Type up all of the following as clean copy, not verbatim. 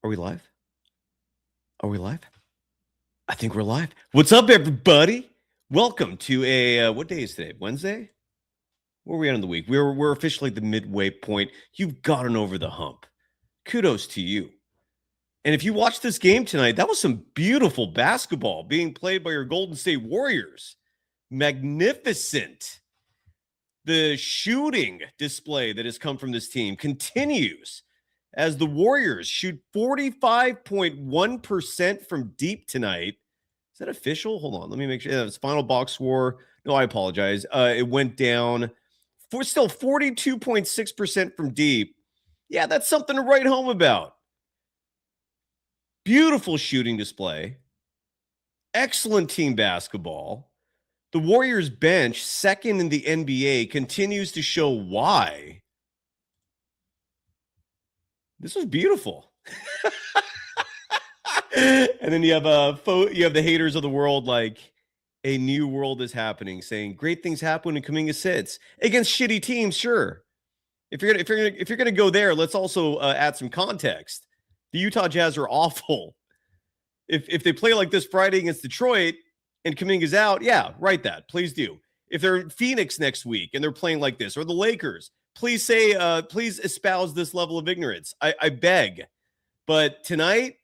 Are we live? Are we live? I think we're live. What's up, everybody? Welcome to what day is today? Wednesday? Where are we at in the week? We're officially at the midway point. You've gotten over the hump. Kudos to you. And if you watched this game tonight, that was some beautiful basketball being played by your Golden State Warriors. Magnificent. The shooting display that has come from this team continues as the Warriors shoot 45.1% from deep tonight. Is that official? Hold on. Let me make sure. Yeah, it's final box score. No, I apologize. It went down for still 42.6% from deep. Yeah, that's something to write home about. Beautiful shooting display. Excellent team basketball. The Warriors bench, second in the NBA, continues to show why. This was beautiful. And then you have the haters of the world, like a new world is happening, saying great things happen when Kuminga sits against shitty teams. Sure, if you're gonna go there, let's also add some context. The Utah Jazz are awful. If they play like this Friday against Detroit and Kuminga's out, yeah, write that. Please do. If they're Phoenix next week and they're playing like this, or the Lakers, please say, please espouse this level of ignorance. I beg. But tonight,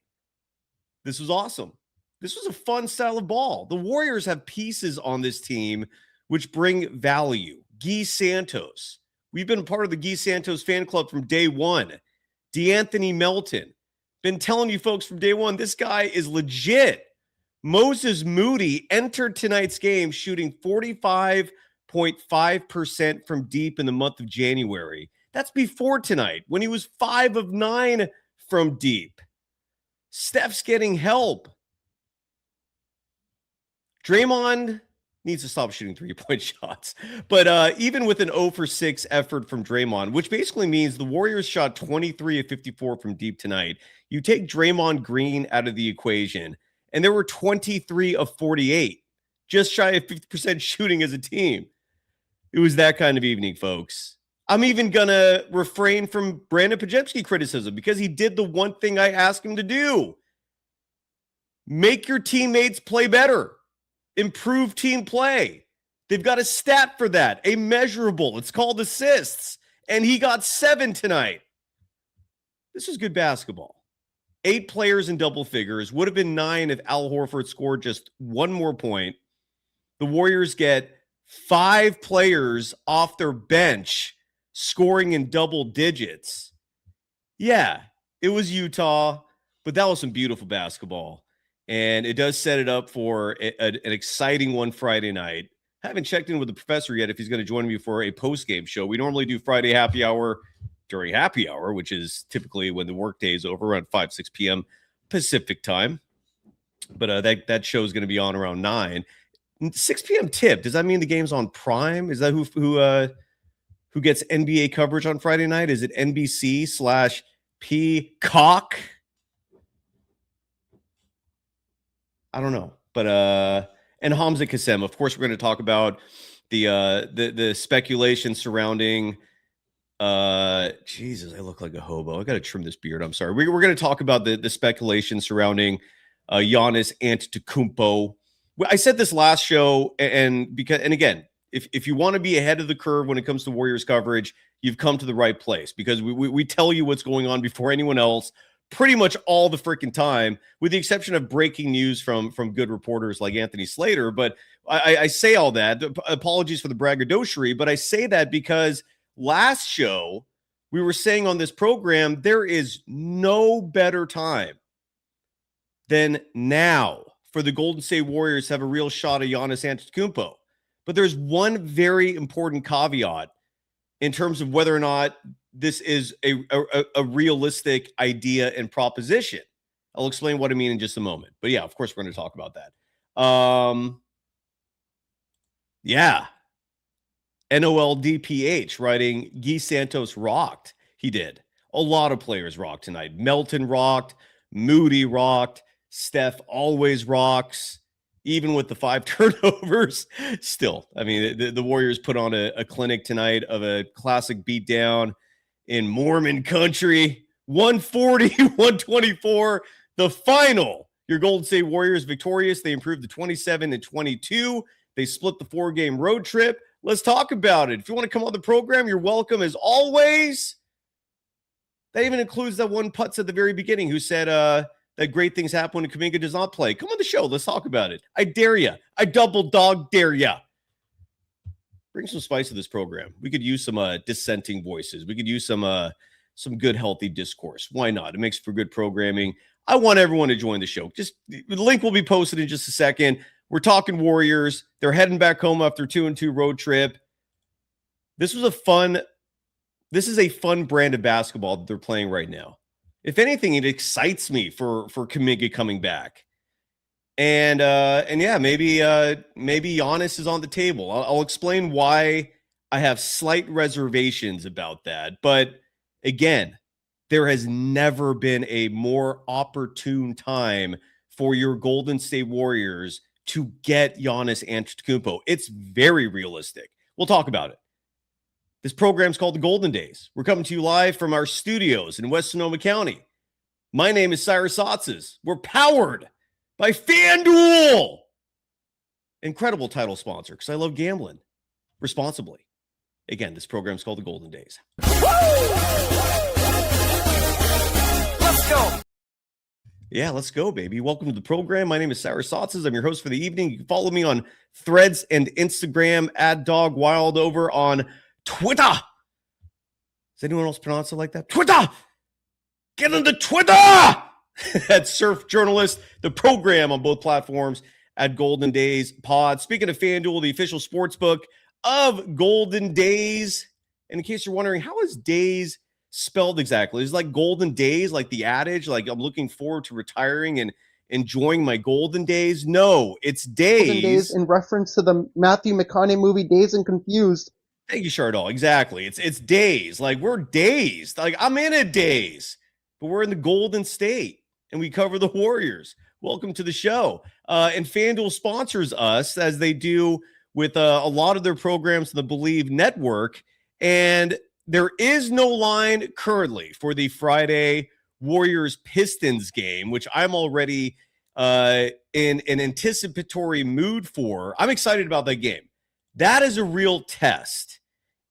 this was awesome. This was a fun style of ball. The Warriors have pieces on this team which bring value. Guy Santos. We've been a part of the Guy Santos fan club from day one. DeAnthony Melton. Been telling you folks from day one, this guy is legit. Moses Moody entered tonight's game shooting 45.5% from deep in the month of January. That's before tonight when he was 5 of 9 from deep. Steph's getting help. Draymond needs to stop shooting three-point shots. But even with an 0 for 6 effort from Draymond, which basically means the Warriors shot 23 of 54 from deep tonight, you take Draymond Green out of the equation, and there were 23 of 48, just shy of 50% shooting as a team. It was that kind of evening, folks. I'm even going to refrain from Brandon Podziemski criticism because he did the one thing I asked him to do. Make your teammates play better. Improve team play. They've got a stat for that, a measurable. It's called assists, and he got 7 tonight. This is good basketball. 8 players in double figures. Would have been 9 if Al Horford scored just one more point. The Warriors get 5 players off their bench scoring in double digits. Yeah, it was Utah, but that was some beautiful basketball. And it does set it up for an exciting one Friday night. Haven't checked in with the professor yet if he's going to join me for a post-game show. We normally do Friday happy hour during happy hour, which is typically when the workday is over, around 5, 6 p.m. Pacific time. But that show is going to be on around 9. 6 p.m. tip. Does that mean the game's on Prime? Is that who gets NBA coverage on Friday night? Is it NBC/Peacock? I don't know. But and Hamza Kassem, of course, we're going to talk about the speculation surrounding Jesus, I look like a hobo. I got to trim this beard. I'm sorry. We're going to talk about the speculation surrounding Giannis Antetokounmpo. I said this last show, and again, if you want to be ahead of the curve when it comes to Warriors coverage, you've come to the right place because we tell you what's going on before anyone else pretty much all the freaking time, with the exception of breaking news from good reporters like Anthony Slater. But I say all that. Apologies for the braggadociory, but I say that because last show we were saying on this program there is no better time than now for the Golden State Warriors to have a real shot at Giannis Antetokounmpo. But there's one very important caveat in terms of whether or not this is a realistic idea and proposition. I'll explain what I mean in just a moment. But yeah, of course, we're going to talk about that. Yeah. NOLDPH writing, Guy Santos rocked. He did. A lot of players rocked tonight. Melton rocked. Moody rocked. Steph always rocks. Even with the 5 turnovers, still. I mean, the Warriors put on a clinic tonight of a classic beatdown in Mormon country. 140, 124, the final. Your Golden State Warriors victorious. They improved to 27-22. They split the 4-game road trip. Let's talk about it. If you want to come on the program, you're welcome as always. That even includes that one putz at the very beginning who said that great things happen when Kuminga does not play. Come on the show. Let's talk about it. I dare you. I double dog dare you. Bring some spice to this program. We could use some dissenting voices. We could use some good, healthy discourse. Why not? It makes for good programming. I want everyone to join the show. Just the link will be posted in just a second. We're talking Warriors. They're heading back home after 2-2 road trip. This is a fun brand of basketball that they're playing right now. If anything, it excites me for Kuminga coming back. And yeah, maybe Giannis is on the table. I'll explain why I have slight reservations about that. But again, there has never been a more opportune time for your Golden State Warriors to get Giannis Antetokounmpo. It's very realistic. We'll talk about it. This program's called The Golden Days. We're coming to you live from our studios in West Sonoma County. My name is Cyrus Saatsaz. We're powered by FanDuel. Incredible title sponsor because I love gambling responsibly. Again, this program's called The Golden Days. Let's go. Yeah, let's go, baby. Welcome to the program. My name is Cyrus Saatsaz. I'm your host for the evening. You can follow me on Threads and Instagram @DogWild over on Twitter. Does anyone else pronounce it like that? Twitter! Get into Twitter! At Surf Journalist, the program on both platforms at Golden Days Pod. Speaking of FanDuel, the official sportsbook of Golden Days. And in case you're wondering, how is days spelled exactly? Is it like golden days, like the adage, like I'm looking forward to retiring and enjoying my golden days? No, it's days. Golden Days in reference to the Matthew McConaughey movie Dazed and Confused. Thank you, Chardol. Exactly. It's days. Like we're dazed. Like I'm in a daze, but we're in the Golden State and we cover the Warriors. Welcome to the show. And FanDuel sponsors us as they do with a lot of their programs in the Believe Network. And there is no line currently for the Friday Warriors-Pistons game, which I'm already in an anticipatory mood for. I'm excited about that game. That is a real test.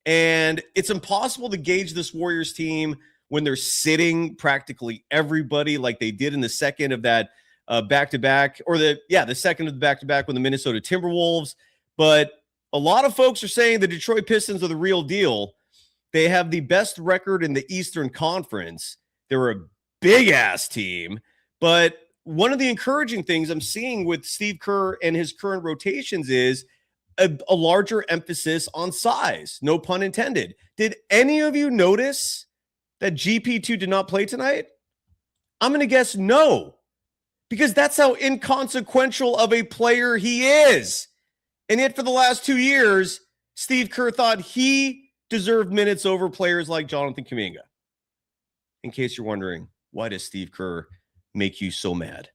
And it's impossible to gauge this Warriors team when they're sitting practically everybody like they did in the second of that back-to-back, or the second of the back-to-back with the Minnesota Timberwolves. But a lot of folks are saying the Detroit Pistons are the real deal. They have the best record in the Eastern Conference. They're a big-ass team. But one of the encouraging things I'm seeing with Steve Kerr and his current rotations is a larger emphasis on size. No pun intended. Did any of you notice that GP2 did not play tonight? I'm going to guess no, because that's how inconsequential of a player he is. And yet for the last 2 years, Steve Kerr thought he deserved minutes over players like Jonathan Kuminga. In case you're wondering, why does Steve Kerr make you so mad?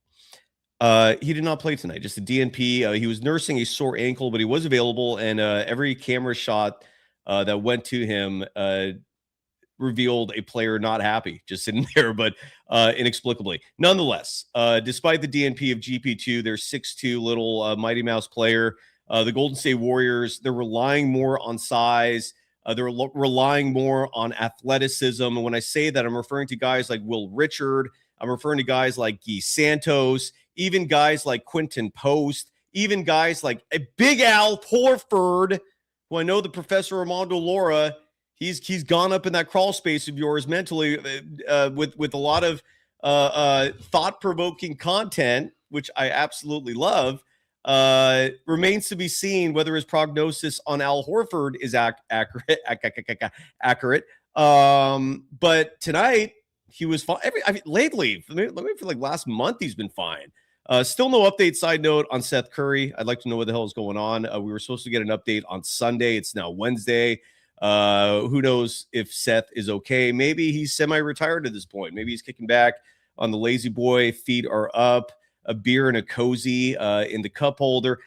He did not play tonight, just a DNP. He was nursing a sore ankle, but he was available, and every camera shot that went to him revealed a player not happy, just sitting there, but inexplicably. Nonetheless, despite the DNP of GP2, their 6'2" little Mighty Mouse player, the Golden State Warriors, they're relying more on size. They're relying more on athleticism. And when I say that, I'm referring to guys like Will Richard. I'm referring to guys like Guy Santos, even guys like Quentin Post, even guys like a Big Al Horford, who I know the Professor Armando Laura, he's gone up in that crawl space of yours mentally with a lot of thought-provoking content, which I absolutely love. Remains to be seen whether his prognosis on Al Horford is accurate. But tonight he was fine. Lately, maybe for like last month, he's been fine. Still no update. Side note on Seth Curry. I'd like to know what the hell is going on. We were supposed to get an update on Sunday. It's now Wednesday. Who knows if Seth is okay? Maybe he's semi-retired at this point. Maybe he's kicking back on the lazy boy. Feet are up. A beer and a cozy in the cup holder.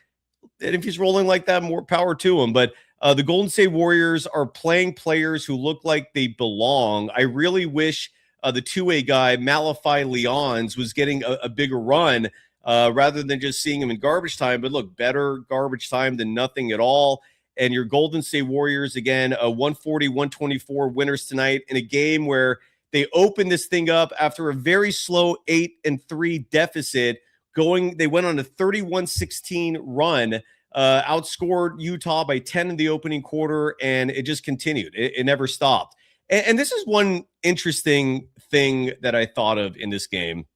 And if he's rolling like that, more power to him. But the Golden State Warriors are playing players who look like they belong. I really wish the two-way guy, Malachi Leons, was getting a bigger run rather than just seeing him in garbage time. But look, better garbage time than nothing at all. And your Golden State Warriors, again, 140-124 winners tonight in a game where they opened this thing up after a very slow 8-3 deficit. They went on a 31-16 run, outscored Utah by 10 in the opening quarter, and it just continued. It never stopped. And this is one interesting thing that I thought of in this game.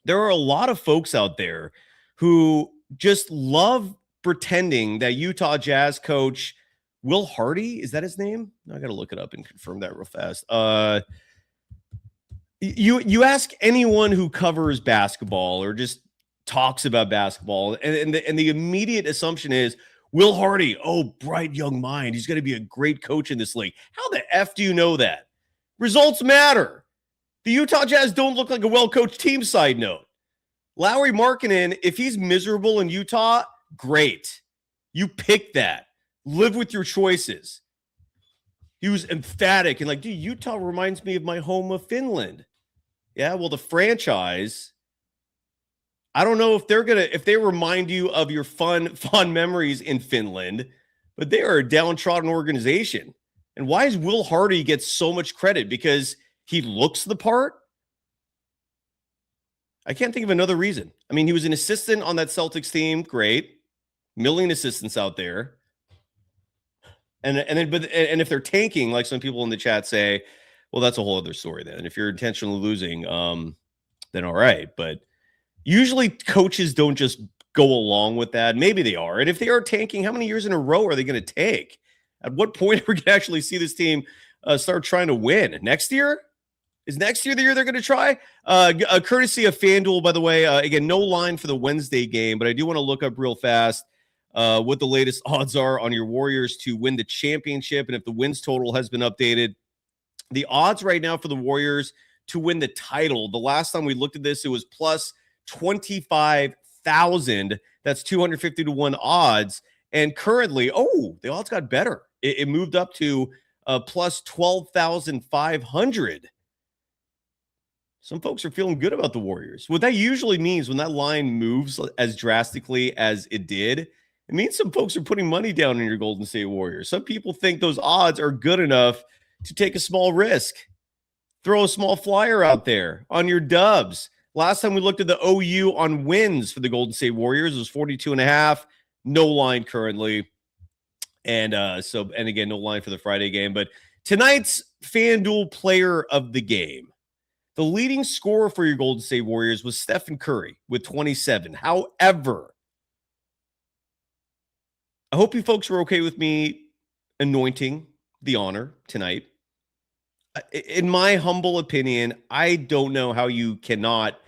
There are a lot of folks out there who just love pretending that Utah Jazz coach Will Hardy, is that his name? I got to look it up and confirm that real fast. You ask anyone who covers basketball or just talks about basketball, and the immediate assumption is Will Hardy, bright young mind. He's going to be a great coach in this league. How the F do you know that? Results matter. The Utah Jazz don't look like a well-coached team, side note. Lauri Markkanen, if he's miserable in Utah, great. You pick that. Live with your choices. He was emphatic and like, dude, Utah reminds me of my home of Finland. Yeah, well, the franchise, I don't know if they remind you of your fond memories in Finland, but they are a downtrodden organization. And why does Will Hardy get so much credit? Because he looks the part? I can't think of another reason. I mean, he was an assistant on that Celtics team. Great. Million assistants out there. And if they're tanking, like some people in the chat say, well, that's a whole other story then. If you're intentionally losing, then all right. But usually coaches don't just go along with that. Maybe they are. And if they are tanking, how many years in a row are they going to take? At what point are we going to actually see this team start trying to win? Next year? Is next year the year they're going to try? Courtesy of FanDuel, by the way. Again, no line for the Wednesday game, but I do want to look up real fast what the latest odds are on your Warriors to win the championship. And if the wins total has been updated, the odds right now for the Warriors to win the title, the last time we looked at this, it was plus 25,000. That's 250 to 1 odds. And currently, the odds got better. It moved up to plus 12,500. Some folks are feeling good about the Warriors. What that usually means when that line moves as drastically as it did, it means some folks are putting money down on your Golden State Warriors. Some people think those odds are good enough to take a small risk. Throw a small flyer out there on your dubs. Last time we looked at the OU on wins for the Golden State Warriors, it was 42.5. No line currently. And again, no line for the Friday game. But tonight's FanDuel player of the game, the leading scorer for your Golden State Warriors was Stephen Curry with 27. However, I hope you folks were okay with me anointing the honor tonight. In my humble opinion, I don't know how you cannot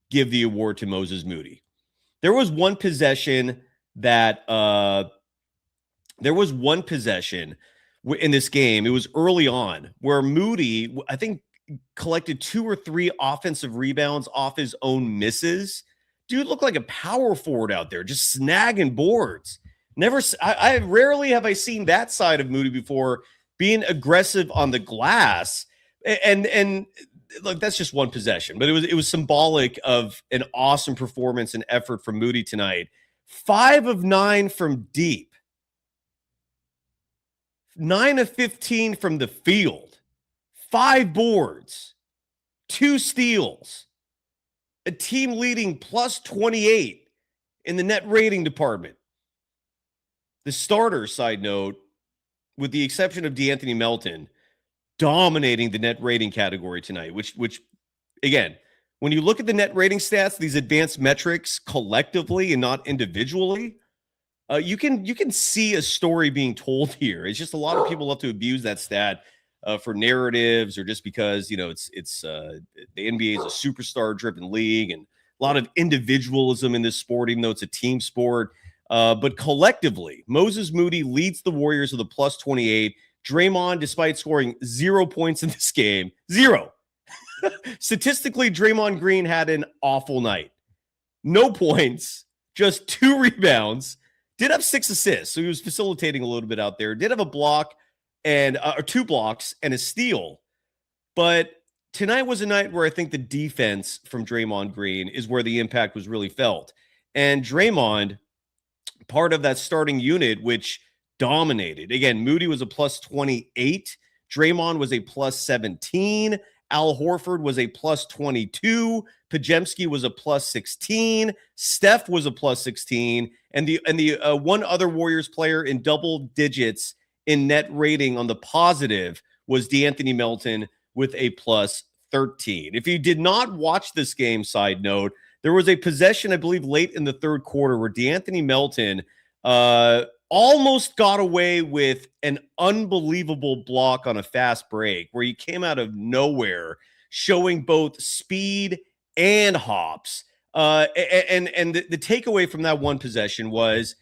give the award to Moses Moody. There was one possession in this game. It was early on where Moody, I think, collected 2 or 3 offensive rebounds off his own misses. Dude looked like a power forward out there, just snagging boards. I rarely have I seen that side of Moody before, being aggressive on the glass. And look, that's just one possession, but it was symbolic of an awesome performance and effort from Moody tonight. 5 of 9 from deep, 9 of 15 from the field, 5 boards, 2 steals, a team leading plus 28 in the net rating department. The starter, side note, with the exception of DeAnthony Melton, dominating the net rating category tonight, which again, when you look at the net rating stats, these advanced metrics collectively and not individually, you can see a story being told here. It's just a lot of people love to abuse that stat for narratives, or just because, it's the NBA is a superstar-driven league and a lot of individualism in this sport, even though it's a team sport. But collectively, Moses Moody leads the Warriors with a plus 28. Draymond, despite scoring 0 points in this game, 0. Statistically, Draymond Green had an awful night. No points, just 2 rebounds. Did have 6 assists, so he was facilitating a little bit out there. Did have a block or 2 blocks and a steal. But tonight was a night where I think the defense from Draymond Green is where the impact was really felt. And Draymond, part of that starting unit, which dominated. Again, Moody was a plus 28. Draymond was a plus 17. Al Horford was a plus 22. Pajemski was a plus 16. Steph was a plus 16. And the one other Warriors player in double digits in net rating on the positive was DeAnthony Melton with a plus 13. If you did not watch this game, side note, there was a possession, I believe, late in the third quarter where DeAnthony Melton almost got away with an unbelievable block on a fast break where he came out of nowhere, showing both speed and hops. And the takeaway from that one possession was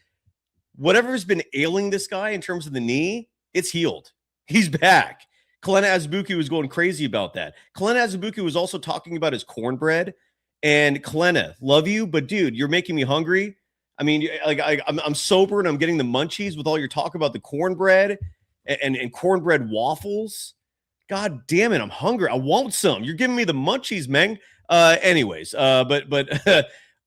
whatever's been ailing this guy in terms of the knee, it's healed. He's back. Kalena Azubuike was going crazy about that. Kalena Azubuike was also talking about his cornbread. And Kalena, love you, but dude, you're making me hungry. I mean, like I'm sober and I'm getting the munchies with all your talk about the cornbread and cornbread waffles. God damn it, I'm hungry. I want some. You're giving me the munchies, man. But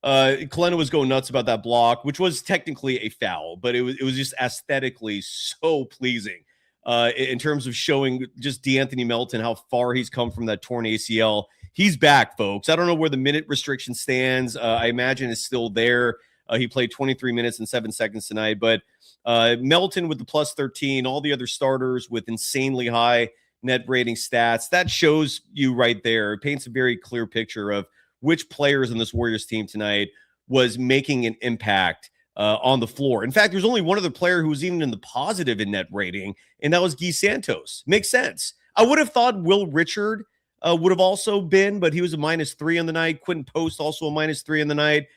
Kalena was going nuts about that block, which was technically a foul, but it was just aesthetically so pleasing in terms of showing just DeAnthony Melton how far he's come from that torn ACL. He's back, folks. I don't know where the minute restriction stands. I imagine it's still there. He played 23 minutes and 7 seconds tonight, but Melton with the plus 13, all the other starters with insanely high net rating stats. That shows you right there. It paints a very clear picture of which players on this Warriors team tonight was making an impact on the floor. In fact, there's only one other player who was even in the positive in net rating, and that was Guy Santos. Makes sense. I would have thought Will Richard would have also been, but he was a -3 on the night. Quentin Post also a -3 on the night.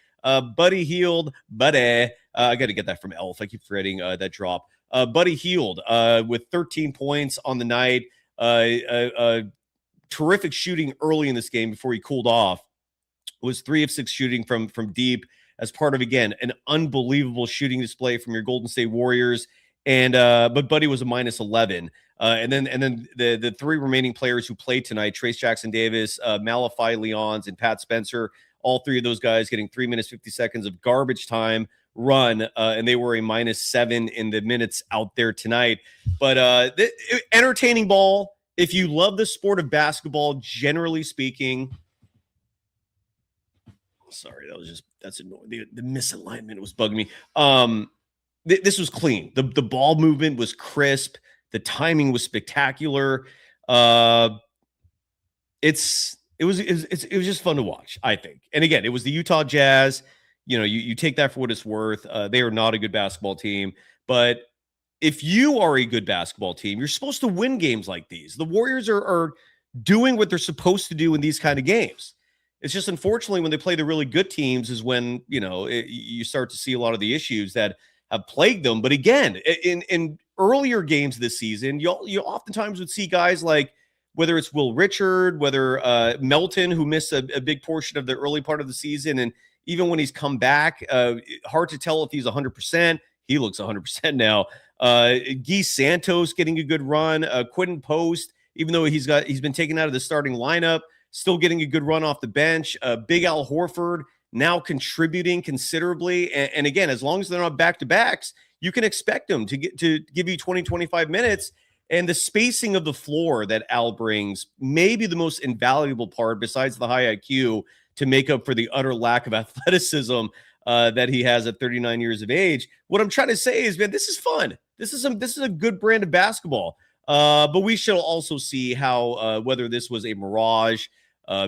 Buddy Hield, I got to get that from Elf. I keep forgetting that drop. Buddy Hield with 13 points on the night. Terrific shooting early in this game before he cooled off. It was 3 of 6 shooting from deep as part of, again, an unbelievable shooting display from your Golden State Warriors. And but Buddy was a -11. And then the 3 remaining players who played tonight, Trace Jackson Davis, Malachi Leons, and Pat Spencer, all 3 of those guys getting 3 minutes, 50 seconds of garbage time run, and they were a -7 in the minutes out there tonight. But entertaining ball. If you love the sport of basketball, generally speaking, sorry, that's annoying. The misalignment was bugging me. This was clean. The ball movement was crisp. The timing was spectacular. It was just fun to watch, I think. And again, it was the Utah Jazz. You know, you take that for what it's worth. They are not a good basketball team, but if you are a good basketball team, you're supposed to win games like these. The Warriors are doing what they're supposed to do in these kind of games. It's just unfortunately when they play the really good teams is when, you know, you start to see a lot of the issues that have plagued them. But again, in earlier games this season, you oftentimes would see guys like, whether it's Will Richard, whether Melton, who missed a big portion of the early part of the season, and even when he's come back, hard to tell if he's 100%. He looks 100% now. Guy Santos getting a good run. Quentin Post, even though he's been taken out of the starting lineup, still getting a good run off the bench. Big Al Horford now contributing considerably. And again, as long as they're not back-to-backs, you can expect them to give you 20, 25 minutes. And the spacing of the floor that Al brings may be the most invaluable part, besides the high IQ, to make up for the utter lack of athleticism that he has at 39 years of age. What I'm trying to say is, man, this is fun. This is a good brand of basketball. But we shall also see how whether this was a mirage,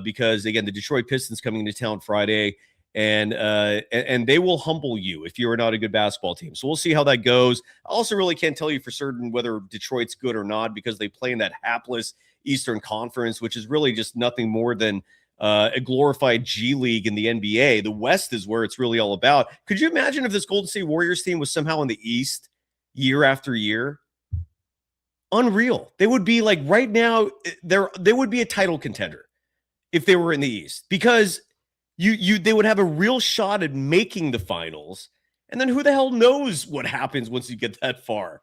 because again, the Detroit Pistons coming into town Friday, and they will humble you if you are not a good basketball team. So we'll see how that goes. I also really can't tell you for certain whether Detroit's good or not, because they play in that hapless Eastern Conference, which is really just nothing more than a glorified G League in the NBA. The West is where it's really all about. Could you imagine if this Golden State Warriors team was somehow in the East year after year? Unreal. They would be like, right now, they would be a title contender if they were in the East, because they would have a real shot at making the finals. And then who the hell knows what happens once you get that far?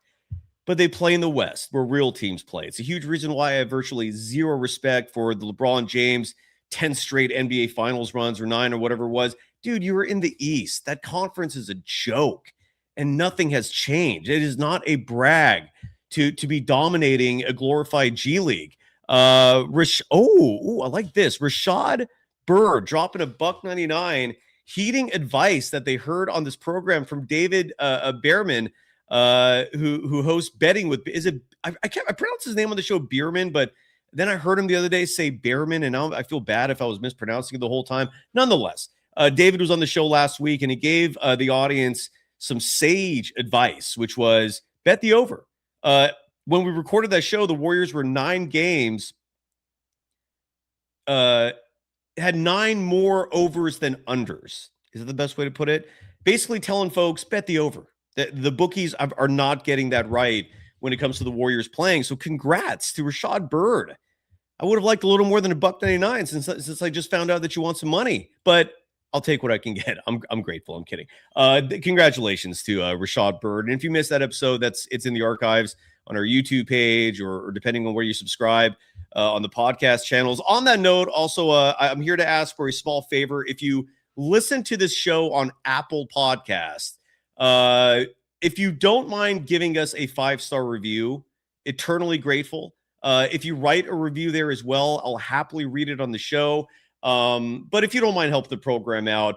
but they play in the West where real teams play. It's a huge reason why I have virtually zero respect for the LeBron James 10 straight NBA finals runs or 9 or whatever it was. Dude, you were in the East. That conference is a joke and nothing has changed. It is not a brag to be dominating a glorified G League. I like this. Rashad Bird dropping $1.99, heeding advice that they heard on this program from David Behrman, who hosts betting with, I pronounce his name on the show Bierman, but then I heard him the other day say Behrman, and now I feel bad if I was mispronouncing it the whole time. Nonetheless, David was on the show last week, and he gave the audience some sage advice, which was bet the over. When we recorded that show, the Warriors were 9 games, had 9 more overs than unders. Is that the best way to put it? Basically telling folks, bet the over. The bookies are not getting that right when it comes to the Warriors playing. So congrats to Rashad Bird. I would have liked a little more than $1.99 since I just found out that you want some money, but I'll take what I can get. I'm grateful. I'm kidding. Congratulations to Rashad Bird. And if you missed that episode, it's in the archives on our YouTube page or depending on where you subscribe on the podcast channels. On that note, also, I'm here to ask for a small favor. If you listen to this show on Apple Podcast, if you don't mind giving us a 5-star review, eternally grateful. If you write a review there as well, I'll happily read it on the show. But if you don't mind, help the program out.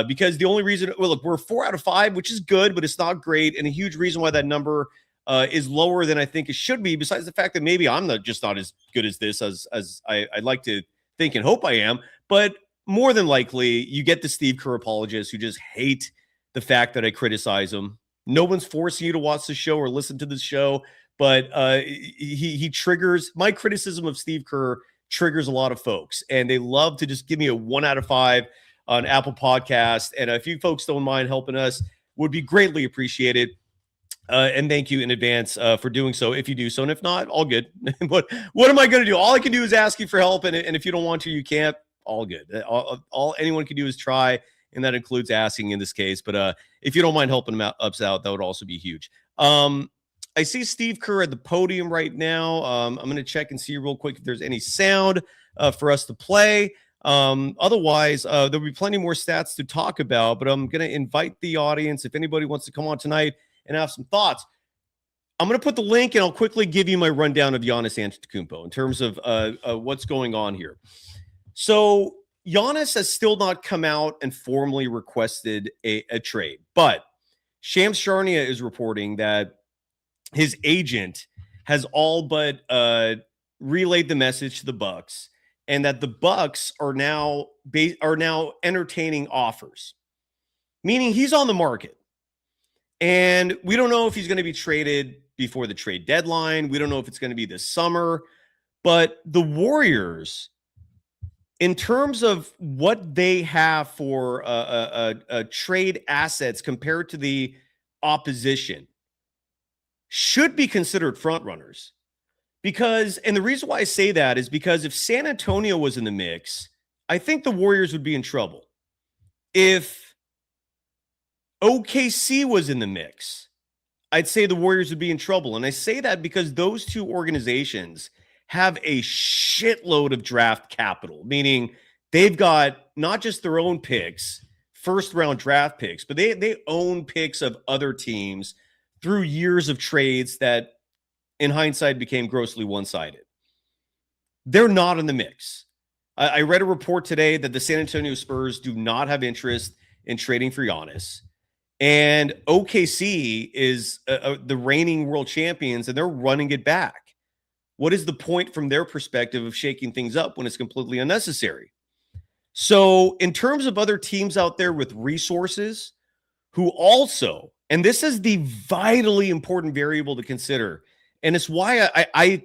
Because the only reason, look, we're 4 out of 5, which is good, but it's not great. And a huge reason why that number is lower than I think it should be, besides the fact that maybe I'm not as good as this as I'd like to think and hope I am. But more than likely, you get the Steve Kerr apologists who just hate the fact that I criticize him. No one's forcing you to watch the show or listen to the show, but he triggers my criticism of Steve Kerr triggers a lot of folks, and they love to just give me a 1 out of 5 on Apple Podcast. And if you folks don't mind helping us, would be greatly appreciated. And thank you in advance for doing so if you do so. And if not, all good. But what am I going to do? All I can do is ask you for help. And if you don't want to, you can't. All good. All anyone can do is try. And that includes asking in this case. But if you don't mind helping them out, that would also be huge. I see Steve Kerr at the podium right now. I'm going to check and see real quick if there's any sound for us to play. Otherwise, there'll be plenty more stats to talk about. But I'm going to invite the audience, if anybody wants to come on tonight and have some thoughts. I'm going to put the link, and I'll quickly give you my rundown of Giannis Antetokounmpo in terms of what's going on here. So Giannis has still not come out and formally requested a trade, but Shams Charania is reporting that his agent has all but relayed the message to the Bucks, and that the Bucks are now entertaining offers, meaning he's on the market. And we don't know if he's going to be traded before the trade deadline. We don't know if it's going to be this summer. But the Warriors, in terms of what they have for trade assets compared to the opposition, should be considered frontrunners. Because, and the reason why I say that is because if San Antonio was in the mix, I think the Warriors would be in trouble. If OKC was in the mix, I'd say the Warriors would be in trouble. And I say that because those two organizations have a shitload of draft capital, meaning they've got not just their own picks, first-round draft picks, but they own picks of other teams through years of trades that, in hindsight, became grossly one-sided. They're not in the mix. I read a report today that the San Antonio Spurs do not have interest in trading for Giannis. And OKC is the reigning world champions, and they're running it back. What is the point from their perspective of shaking things up when it's completely unnecessary? So in terms of other teams out there with resources who also, and this is the vitally important variable to consider, and it's why I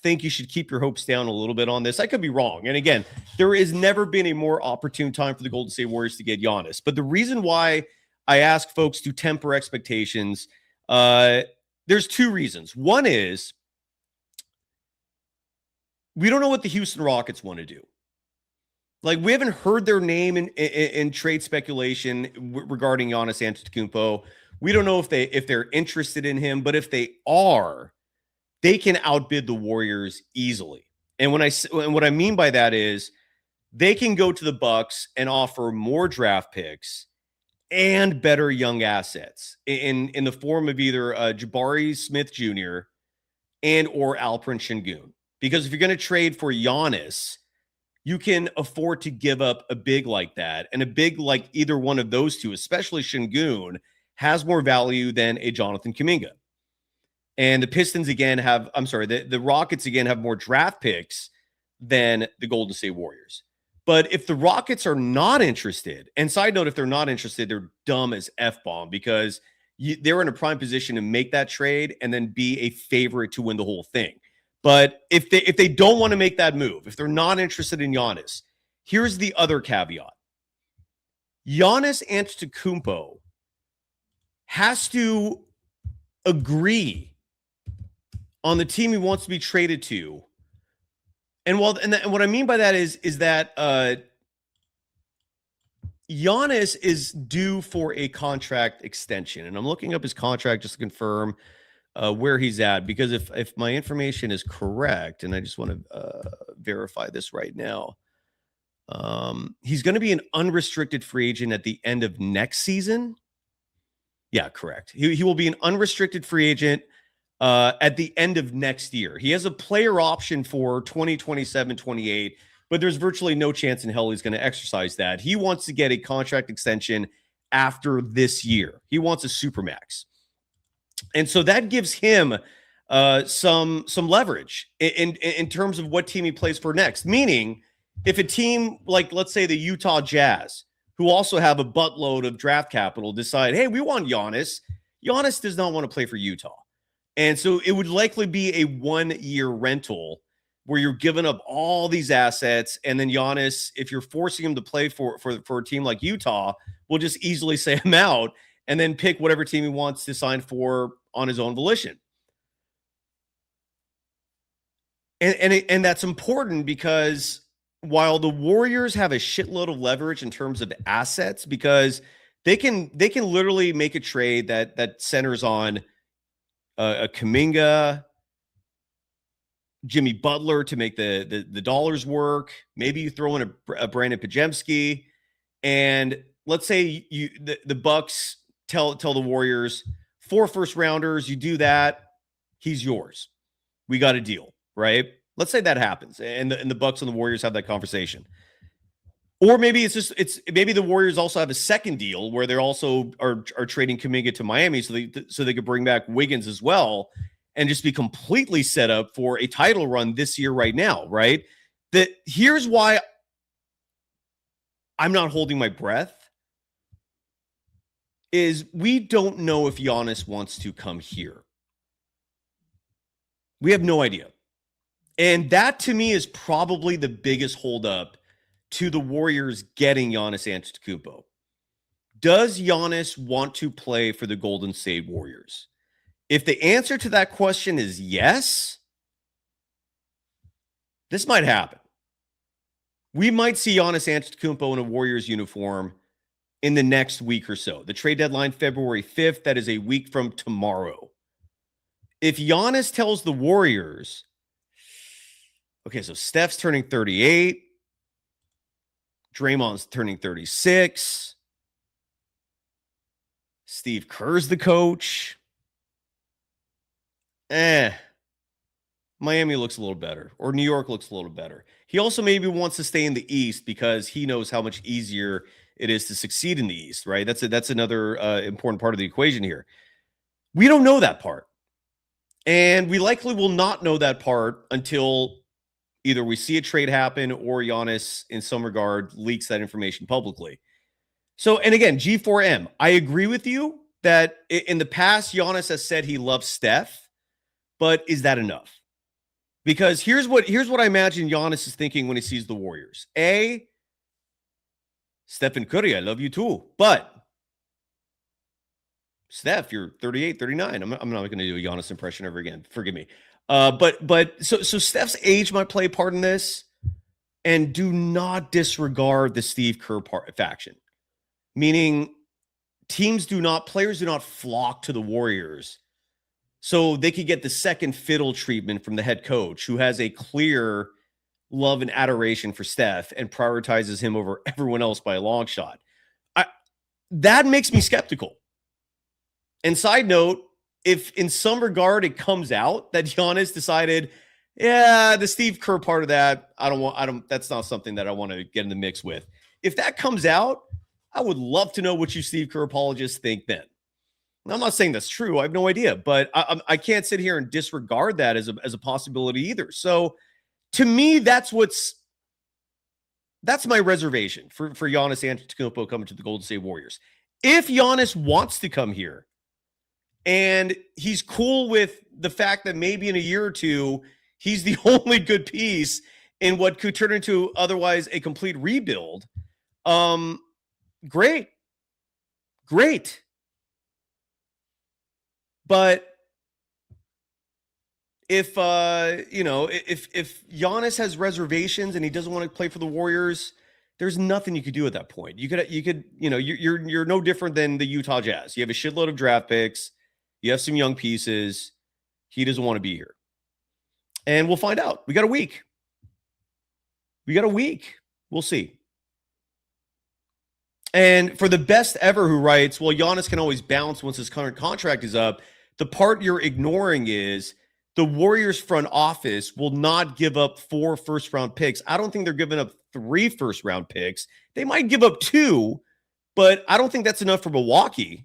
think you should keep your hopes down a little bit on this. I could be wrong. And again, there has never been a more opportune time for the Golden State Warriors to get Giannis. But the reason why I ask folks to temper expectations, there's 2 reasons. One is we don't know what the Houston Rockets want to do. Like, we haven't heard their name in trade speculation regarding Giannis Antetokounmpo. We don't know if they're interested in him, but if they are, they can outbid the Warriors easily. And what I mean by that is they can go to the Bucks and offer more draft picks and better young assets in the form of either Jabari Smith Jr. and or Alperen Şengün. Because if you're going to trade for Giannis, you can afford to give up a big like that. And a big like either one of those two, especially Şengün, has more value than a Jonathan Kuminga. And the Pistons again the Rockets again have more draft picks than the Golden State Warriors. But if the Rockets are not interested, and side note, if they're not interested, they're dumb as F-bomb because they're in a prime position to make that trade and then be a favorite to win the whole thing. But if they don't want to make that move, if they're not interested in Giannis, here's the other caveat. Giannis Antetokounmpo has to agree on the team he wants to be traded to. And what I mean by that is that Giannis is due for a contract extension. And I'm looking up his contract just to confirm where he's at, because if my information is correct, and I just want to verify this right now, he's going to be an unrestricted free agent at the end of next season. Yeah, correct. He will be an unrestricted free agent at the end of next year. He has a player option for 2027-28, but there's virtually no chance in hell he's going to exercise that. He wants to get a contract extension after this year. He wants a supermax. And so that gives him some leverage in terms of what team he plays for next. Meaning, if a team like, let's say, the Utah Jazz, who also have a buttload of draft capital, decide, hey, we want Giannis. Giannis does not want to play for Utah. And so it would likely be a 1-year rental where you're giving up all these assets. And then Giannis, if you're forcing him to play for a team like Utah, will just easily say him out and then pick whatever team he wants to sign for on his own volition. And that's important because while the Warriors have a shitload of leverage in terms of assets, because they can literally make a trade that centers on a Kuminga, Jimmy Butler to make the dollars work. Maybe you throw in a Brandon Podziemski, and let's say the Bucks tell the Warriors 4 first rounders. You do that, he's yours. We got a deal, right? Let's say that happens, and the Bucks and the Warriors have that conversation. Or maybe maybe the Warriors also have a second deal where they're also are trading Kuminga to Miami so they could bring back Wiggins as well and just be completely set up for a title run this year right now, right? Here's why I'm not holding my breath is we don't know if Giannis wants to come here. We have no idea. And that to me is probably the biggest holdup to the Warriors getting Giannis Antetokounmpo. Does Giannis want to play for the Golden State Warriors? If the answer to that question is yes, this might happen. We might see Giannis Antetokounmpo in a Warriors uniform in the next week or so. The trade deadline, February 5th. That is a week from tomorrow. If Giannis tells the Warriors, okay, so Steph's turning 38, Draymond's turning 36, Steve Kerr's the coach. Miami looks a little better, or New York looks a little better. He also maybe wants to stay in the East because he knows how much easier it is to succeed in the East, right? That's another important part of the equation here. We don't know that part. And we likely will not know that part until either we see a trade happen or Giannis, in some regard, leaks that information publicly. So, and again, G4M, I agree with you that in the past, Giannis has said he loves Steph, but is that enough? Because here's what I imagine Giannis is thinking when he sees the Warriors. A, Stephen Curry, I love you too, but Steph, you're 38, 39. I'm not going to do a Giannis impression ever again. Forgive me. But so Steph's age might play a part in this, and do not disregard the Steve Kerr faction. Meaning, players do not flock to the Warriors so they could get the second fiddle treatment from the head coach, who has a clear love and adoration for Steph and prioritizes him over everyone else by a long shot. That makes me skeptical. And side note, if in some regard it comes out that Giannis decided, yeah, the Steve Kerr part of that, that's not something that I want to get in the mix with. If that comes out, I would love to know what you Steve Kerr apologists think then. I'm not saying that's true. I have no idea, but I can't sit here and disregard that as a possibility either. So to me, that's my reservation for Giannis Antetokounmpo coming to the Golden State Warriors. If Giannis wants to come here and he's cool with the fact that maybe in a year or two, he's the only good piece in what could turn into otherwise a complete rebuild, great. But if Giannis has reservations and he doesn't want to play for the Warriors, there's nothing you could do at that point. You're no different than the Utah Jazz. You have a shitload of draft picks. You have some young pieces. He doesn't want to be here. And we'll find out. We got a week. We'll see. And for the best ever who writes, well, Giannis can always bounce once his current contract is up. The part you're ignoring is the Warriors front office will not give up 4 first-round picks. I don't think they're giving up 3 first-round picks. They might give up 2, but I don't think that's enough for Milwaukee.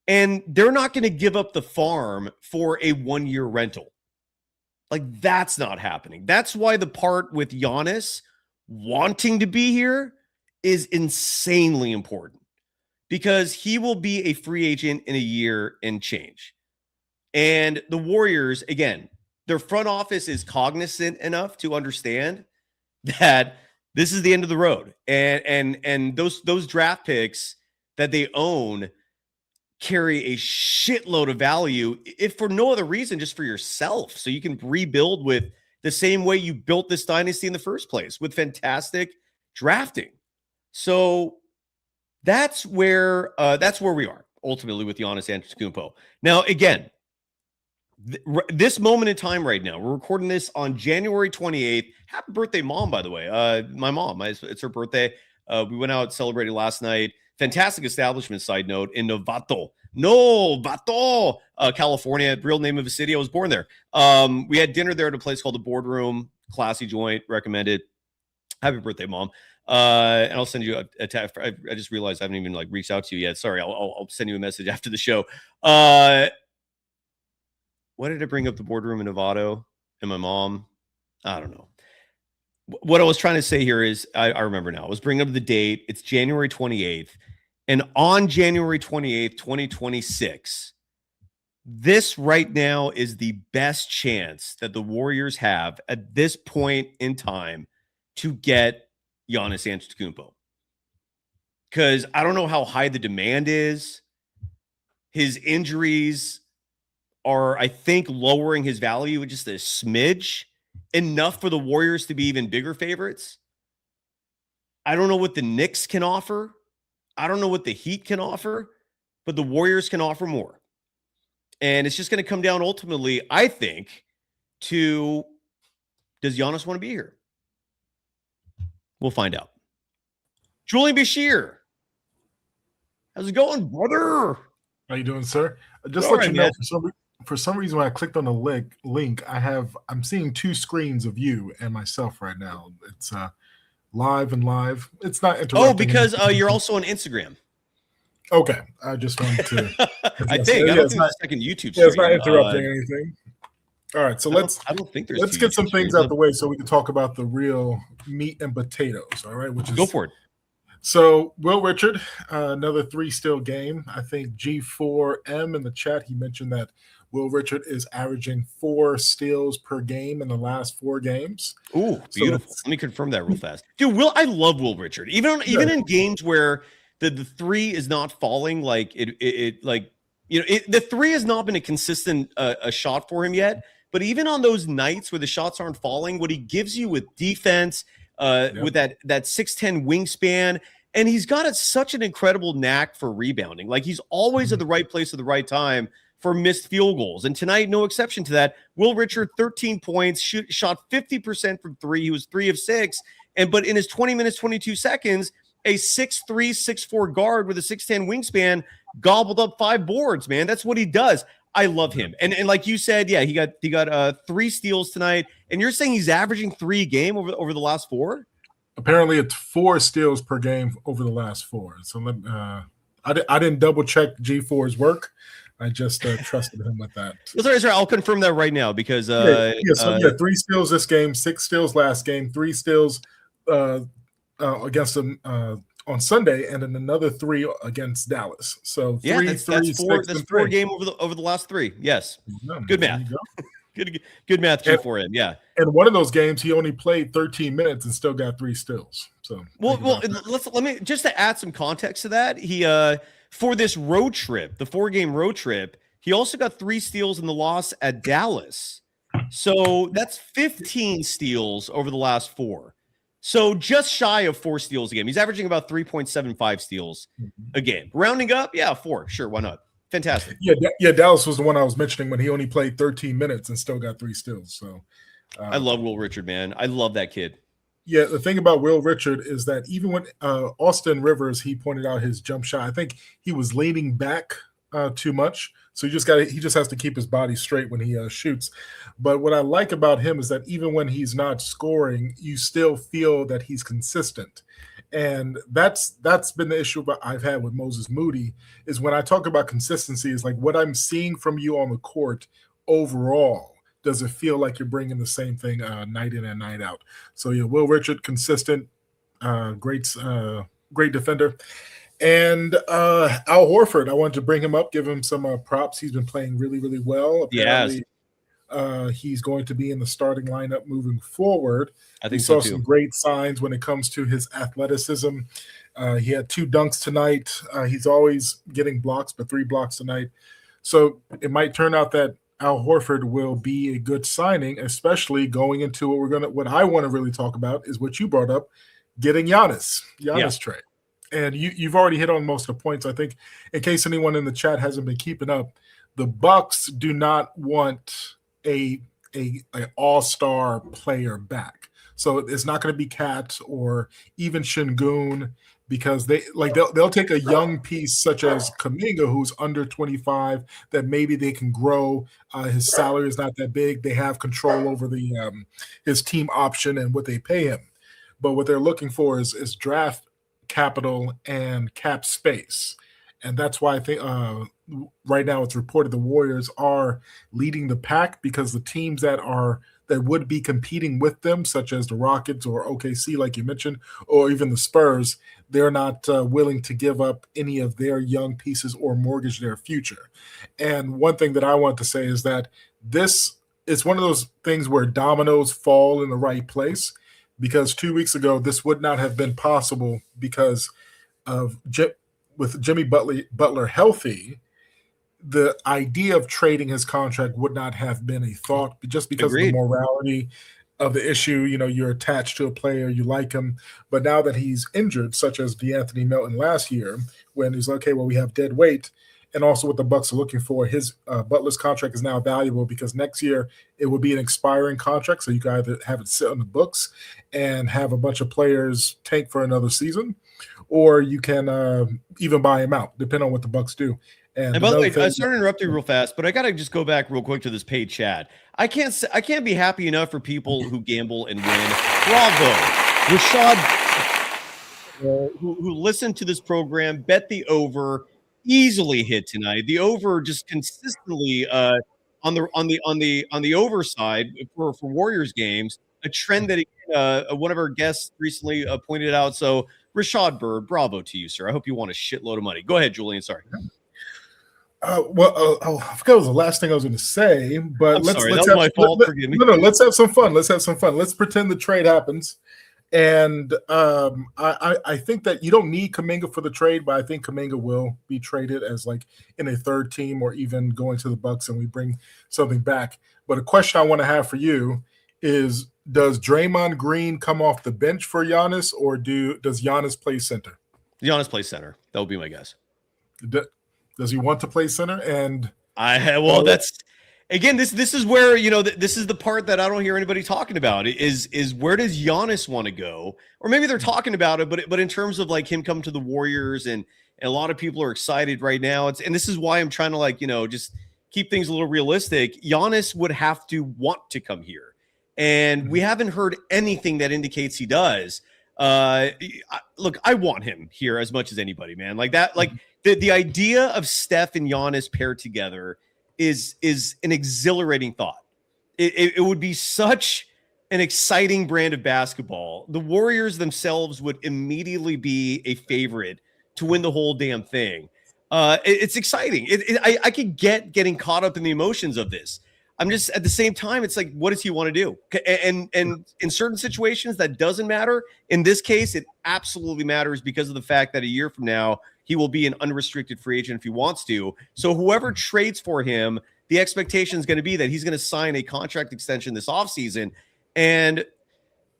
And they're not going to give up the farm for a 1-year rental. Like, that's not happening. That's why the part with Giannis wanting to be here is insanely important, because he will be a free agent in a year and change. And the Warriors, again, their front office is cognizant enough to understand that this is the end of the road. And those draft picks that they own carry a shitload of value, if for no other reason, just for yourself. So you can rebuild with the same way you built this dynasty in the first place, with fantastic drafting. So that's where we are ultimately with Giannis Antetokounmpo. Now, again, this moment in time right now, we're recording this on January 28th. Happy birthday, Mom, by the way. My mom, it's her birthday. We went out celebrating last night. Fantastic establishment, side note, in Novato, California, real name of a city. I was born there. We had dinner there at a place called the Boardroom. Classy joint, recommended. Happy birthday, Mom. And I'll send you a text. I just realized I haven't even reached out to you yet. Sorry, I'll send you a message after the show. What did I bring up the Boardroom in Novato and my mom? I don't know. What I was trying to say here is, I remember now. I was bringing up the date. It's January 28th. And on January 28th, 2026, this right now is the best chance that the Warriors have at this point in time to get Giannis Antetokounmpo. Because I don't know how high the demand is. His injuries are, I think, lowering his value just a smidge, enough for the Warriors to be even bigger favorites. I don't know what the Knicks can offer. I don't know what the Heat can offer, but the Warriors can offer more. And it's just going to come down ultimately, I think, to, does Giannis want to be here? We'll find out. Julian Bashir, how's it going, brother? How you doing, sir? Just let you know, for some reason, when I clicked on the link, I'm seeing 2 screens of you and myself right now. It's live. It's not interrupting. Oh, because you're also on Instagram. Okay, I just wanted to. I think I don't think it's like a YouTube. Yeah, it's not interrupting anything. All right, so let's get some things out the way so we can talk about the real meat and potatoes. All right, go for it. So Will Richard, another 3-steal game. I think G4M in the chat, he mentioned that Will Richard is averaging 4 steals per game in the last 4 games. Ooh, beautiful. Let me confirm that real fast. Dude, I love Will Richard. Even in games where the 3 is not falling, the 3 has not been a consistent a shot for him yet. But even on those nights where the shots aren't falling, what he gives you with defense, with that 6'10" wingspan, And he's got such an incredible knack for rebounding. Like, he's always at the right place at the right time for missed field goals. And tonight, no exception to that. Will Richard, 13 points, shot 50% from three. He was 3 of 6. But in his 20 minutes, 22 seconds, a 6'3", 6'4" guard with a 6'10" wingspan gobbled up 5 boards, man. That's what he does. I love him. And like you said, yeah, he got 3 steals tonight. And you're saying he's averaging 3 a game over the last 4? Apparently, it's 4 steals per game over the last 4. So I didn't double check G4's work. I just trusted him with that. Sorry, I'll confirm that right now because 3 steals this game, 6 steals last game, 3 steals against them on Sunday, and then another 3 against Dallas. So that's 4 game over the last 3. Yes, good math. Good math for him. Yeah. And one of those games, he only played 13 minutes and still got 3 steals. So let me just to add some context to that. He for this road trip, the 4-game road trip, he also got 3 steals in the loss at Dallas. So that's 15 steals over the last 4. So just shy of 4 steals a game. He's averaging about 3.75 steals a game. Rounding up, 4. Sure, why not? Fantastic. Yeah, Dallas was the one I was mentioning when he only played 13 minutes and still got 3 steals. So I love Will Richard, man. I love that kid. Yeah, the thing about Will Richard is that even when Austin Rivers, he pointed out his jump shot, I think he was leaning back too much. So he just has to keep his body straight when he shoots. But what I like about him is that even when he's not scoring, you still feel that he's consistent. And that's been the issue I've had with Moses Moody is when I talk about consistency is like what I'm seeing from you on the court overall. Does it feel like you're bringing the same thing night in and night out? So yeah, Will Richard, consistent, great defender. And Al Horford, I wanted to bring him up, give him some props. He's been playing really, really well. Apparently, he's going to be in the starting lineup moving forward. I think we saw so too. Some great signs when it comes to his athleticism. He had 2 dunks tonight. He's always getting blocks, but 3 blocks tonight. So it might turn out that Al Horford will be a good signing, especially going into what I want to really talk about is what you brought up, getting Giannis trade. And you've already hit on most of the points. I think in case anyone in the chat hasn't been keeping up, the Bucks do not want a all-star player back. So it's not going to be Kat or even Şengün because they'll take a young piece such as Kuminga, who's under 25, that maybe they can grow. His salary is not that big. They have control over his team option and what they pay him. But what they're looking for is draft capital and cap space. And that's why I think right now it's reported the Warriors are leading the pack because the teams that would be competing with them, such as the Rockets or OKC, like you mentioned, or even the Spurs, they're not willing to give up any of their young pieces or mortgage their future. And one thing that I want to say is that this is one of those things where dominoes fall in the right place, because 2 weeks ago, this would not have been possible because of with Jimmy Butler healthy, the idea of trading his contract would not have been a thought just because Agreed. of the morality of the issue. You know, you're attached to a player, you like him. But now that he's injured, such as DeAnthony Melton last year, when he's okay, well, we have dead weight. And also what the Bucks are looking for, his Butler's contract is now valuable because next year it will be an expiring contract. So you can either have it sit on the books and have a bunch of players tank for another season, or you can even buy him out, depending on what the Bucks do. And by the way, I started interrupting you real fast, but I gotta just go back real quick to this paid chat. I can't be happy enough for people who gamble and win. Bravo, Rashad, who listened to this program, bet the over, easily hit tonight. The over just consistently on the over side for Warriors games, a trend that one of our guests recently pointed out. So Rashad Bird, bravo to you, sir. I hope you won a shitload of money. Go ahead, Julian. Sorry. I forgot what was the last thing I was going to say, but let's that was my fault. Forgive me. No, let's have some fun. Let's pretend the trade happens. And I think that you don't need Kuminga for the trade, but I think Kuminga will be traded as like in a third team or even going to the Bucks and we bring something back. But a question I want to have for you is, does Draymond Green come off the bench for Giannis, or does Giannis play center? Giannis plays center. That would be my guess. Does he want to play center? And that's again, this is where, this is the part that I don't hear anybody talking about is where does Giannis want to go? Or maybe they're talking about it, but in terms of like him coming to the Warriors, and a lot of people are excited right now. And this is why I'm trying to just keep things a little realistic. Giannis would have to want to come here. And we haven't heard anything that indicates he does. Look, I want him here as much as anybody, man. Like that, like the idea of Steph and Giannis paired together is an exhilarating thought. It would be such an exciting brand of basketball. The Warriors themselves would immediately be a favorite to win the whole damn thing. It's exciting. I could getting caught up in the emotions of this. I'm just at the same time, it's like, what does he want to do? And in certain situations that doesn't matter. In this case, it absolutely matters because of the fact that a year from now, he will be an unrestricted free agent if he wants to. So whoever trades for him, the expectation is going to be that he's going to sign a contract extension this offseason. And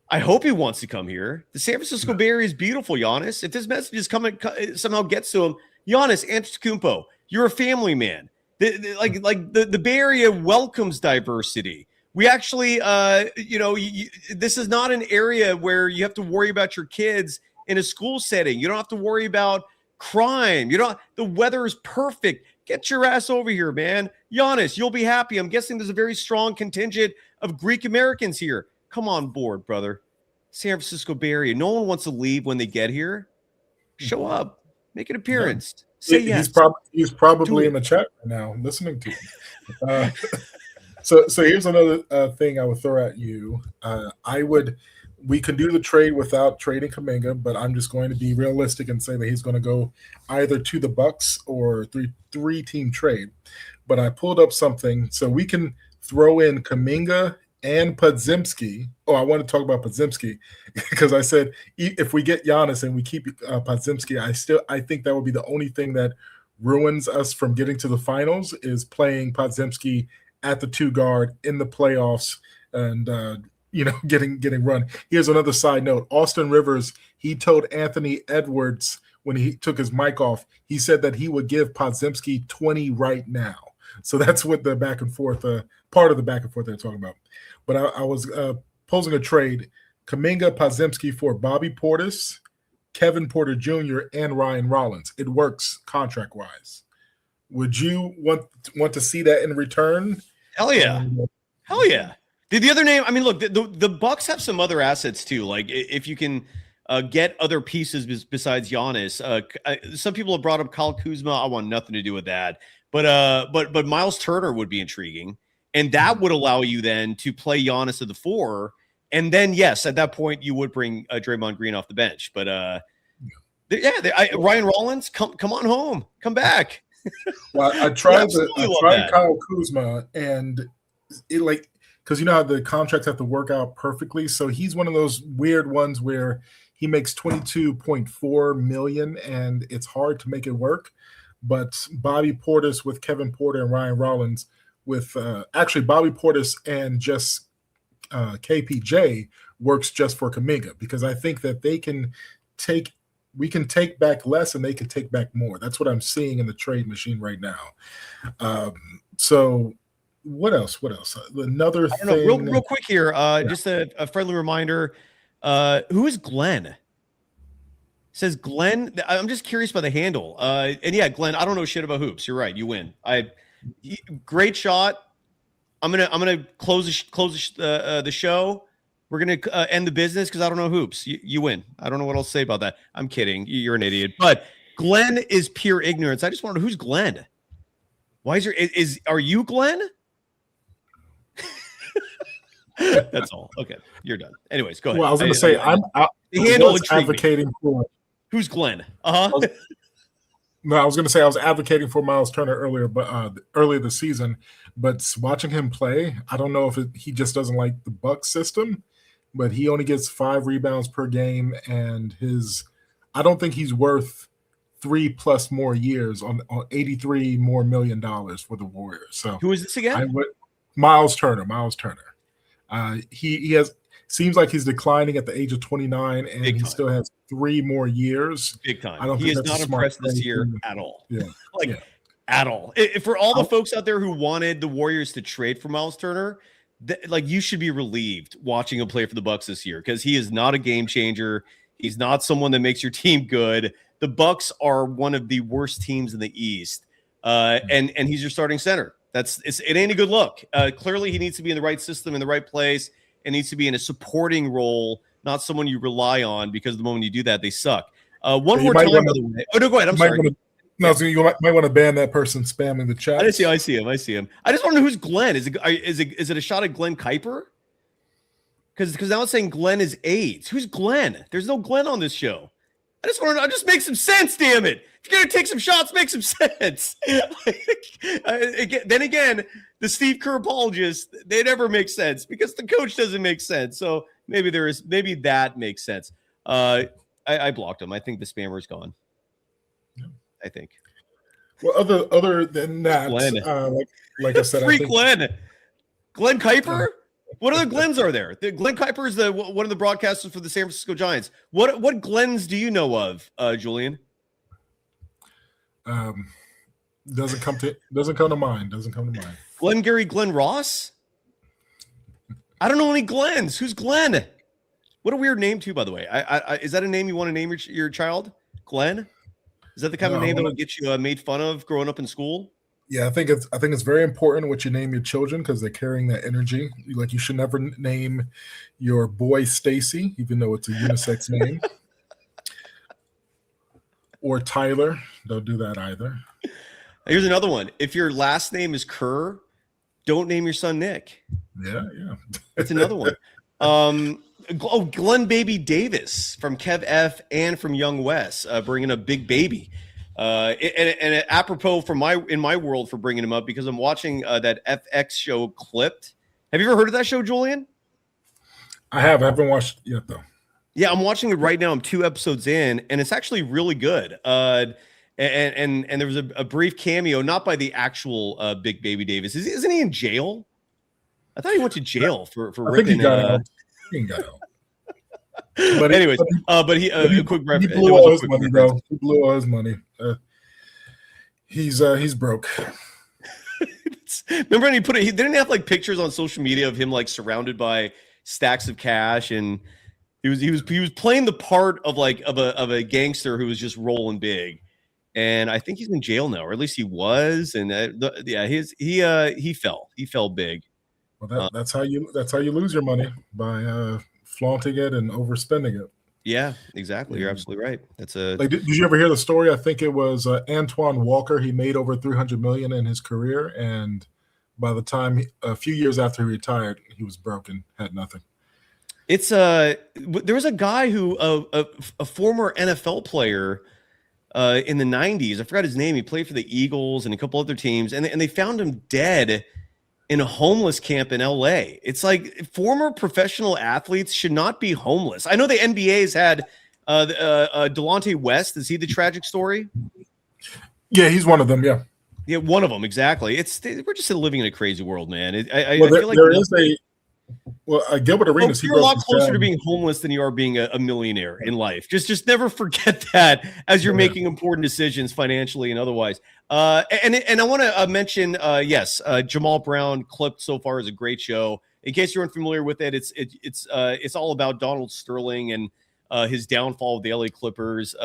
I hope he wants to come here. The San Francisco Bay Area is beautiful, Giannis. If this message is somehow gets to him, Giannis Antetokounmpo, you're a family man. The Bay Area welcomes diversity. We actually, this is not an area where you have to worry about your kids in a school setting. You don't have to worry about crime. The weather is perfect. Get your ass over here, man. Giannis, you'll be happy. I'm guessing there's a very strong contingent of Greek Americans here. Come on board, brother. San Francisco Bay Area. No one wants to leave when they get here. Show up. Make an appearance. Yeah. Say yes. He's probably in the chat right now listening to you. So here's another thing I would throw at you. We can do the trade without trading Kuminga, but I'm just going to be realistic and say that he's going to go either to the Bucks or three-team trade. But I pulled up something so we can throw in Kuminga and Podziemski. Oh, I want to talk about Podziemski because I said if we get Giannis and we keep Podziemski, I think that would be the only thing that ruins us from getting to the finals is playing Podziemski at the 2 guard in the playoffs and getting run. Here's another side note. Austin Rivers, he told Anthony Edwards when he took his mic off, he said that he would give Podziemski 20 right now. So that's what the back and forth, part of the back and forth they're talking about. But I was posing a trade, Kuminga, Podziemski for Bobby Portis, Kevin Porter Jr., and Ryan Rollins. It works contract-wise. Would you want to see that in return? Hell yeah. Hell yeah. The other name, I mean, look, the Bucks have some other assets too. Like if you can get other pieces besides Giannis, some people have brought up Kyle Kuzma. I want nothing to do with that. But Miles Turner would be intriguing, and that would allow you then to play Giannis at the 4, and then yes, at that point you would bring Draymond Green off the bench. But Ryan Rollins, come on home, come back. Well, I tried Kyle Kuzma, and it because you know how the contracts have to work out perfectly. So he's one of those weird ones where he makes $22.4 million, and it's hard to make it work. But Bobby Portis with Kevin Porter and Ryan Rollins with actually Bobby Portis and just KPJ works just for Kuminga, because I think that we can take back less and they can take back more. That's what I'm seeing in the trade machine right now. So what else? Another thing. Real quick here. Just a friendly reminder. Who is Glenn? Says Glenn. I'm just curious by the handle. And yeah, Glenn, I don't know shit about hoops. You're right. You win. Great shot. I'm gonna close the show. We're gonna end the business because I don't know hoops. You win. I don't know what else to say about that. I'm kidding. You're an idiot. But Glenn is pure ignorance. I just wonder who's Glenn. Why are you Glenn? That's all. Okay, you're done. Anyways, go ahead. Well, I was going to say I was advocating for. Who's Glenn? No, I was going to say I was advocating for Miles Turner earlier this season, but watching him play, I don't know if he just doesn't like the Bucks system, but he only gets 5 rebounds per game, and I don't think he's worth 3+ more years on $83 more million for the Warriors. So who is this again? Miles Turner. He has seems like he's declining at the age of 29, and Big he time. still has 3 more years. Big time. I don't He think is that's not a smart impressed this thing year to- at all. Yeah, Like, yeah. at all. For all the folks out there who wanted the Warriors to trade for Miles Turner, like, you should be relieved watching him play for the Bucks this year, because he is not a game changer. He's not someone that makes your team good. The Bucks are one of the worst teams in the East, and he's your starting center. It ain't a good look. Clearly, he needs to be in the right system, in the right place, and needs to be in a supporting role, not someone you rely on, because the moment you do that, they suck. One more time, by the way. Oh, no, go ahead. I'm sorry. You might want to ban that person spamming the chat. I see him. I just want to know who's Glenn. Is it a shot at Glenn Kuiper? Because now it's saying Glenn is AIDS. Who's Glenn? There's no Glenn on this show. I just want to just make some sense, damn it. If you're going to take some shots, make some sense. Then again, the Steve Kerr apologists, they never make sense because the coach doesn't make sense. So maybe that makes sense. I blocked him. I think the spammer's gone. Yeah. I think. Well, other than that, like I said, Glenn Kuiper? What other Glens are there? Glenn Kuiper is one of the broadcasters for the San Francisco Giants. What Glens do you know of, Julian? Doesn't come to mind. Glenn Ross? I don't know any Glens. Who's Glenn? What a weird name too, by the way. Is that a name you want to name your child? Glenn? Is that the kind of name that will get you made fun of growing up in school? Yeah, I think it's very important what you name your children because they're carrying that energy. Like, you should never name your boy Stacy, even though it's a unisex name, or Tyler. Don't do that either. Here's another one. If your last name is Kerr, don't name your son Nick. Yeah. That's another one. Glenn Baby Davis from Kev F and from Young Wes, bringing a big baby. And apropos in my world for bringing him up, because I'm watching that FX show Clipped. Have you ever heard of that show, Julian? I haven't watched it yet though. Yeah, I'm watching it right now. I'm 2 episodes in, and it's actually really good. And there was a brief cameo, not by the actual Big Baby Davis. Isn't he in jail? I thought he went to jail for ripping. He got out. He got out. But anyways, a quick reference. He blew all his money, bro. He blew all his money. He's broke. Remember when he didn't have like pictures on social media of him like surrounded by stacks of cash, and he was playing the part of a gangster who was just rolling big. And I think he's in jail now, or at least he was. And he fell big. Well, that's how you lose your money, by flaunting it and overspending it. Yeah, exactly. You're absolutely right. That's did you ever hear the story? I think it was Antoine Walker. He made over $300 million in his career, and by the time a few years after he retired, he was broken, had nothing. It's there was a guy who a former NFL player in the 90s. I forgot his name. He played for the Eagles and a couple other teams, and they found him dead in a homeless camp in LA. It's like former professional athletes should not be homeless. I know the NBA's had Delonte West. Is he the tragic story? Yeah, he's one of them. Yeah. Yeah, one of them. Exactly. We're just living in a crazy world, man. I feel like there is Gilbert Arenas. You're a lot closer to being homeless than you are being a millionaire in life. Just never forget that as you're making important decisions financially and otherwise. And I want to mention, Jamal Brown Clipped so far is a great show. In case you're unfamiliar with it, it's all about Donald Sterling and his downfall of the LA Clippers.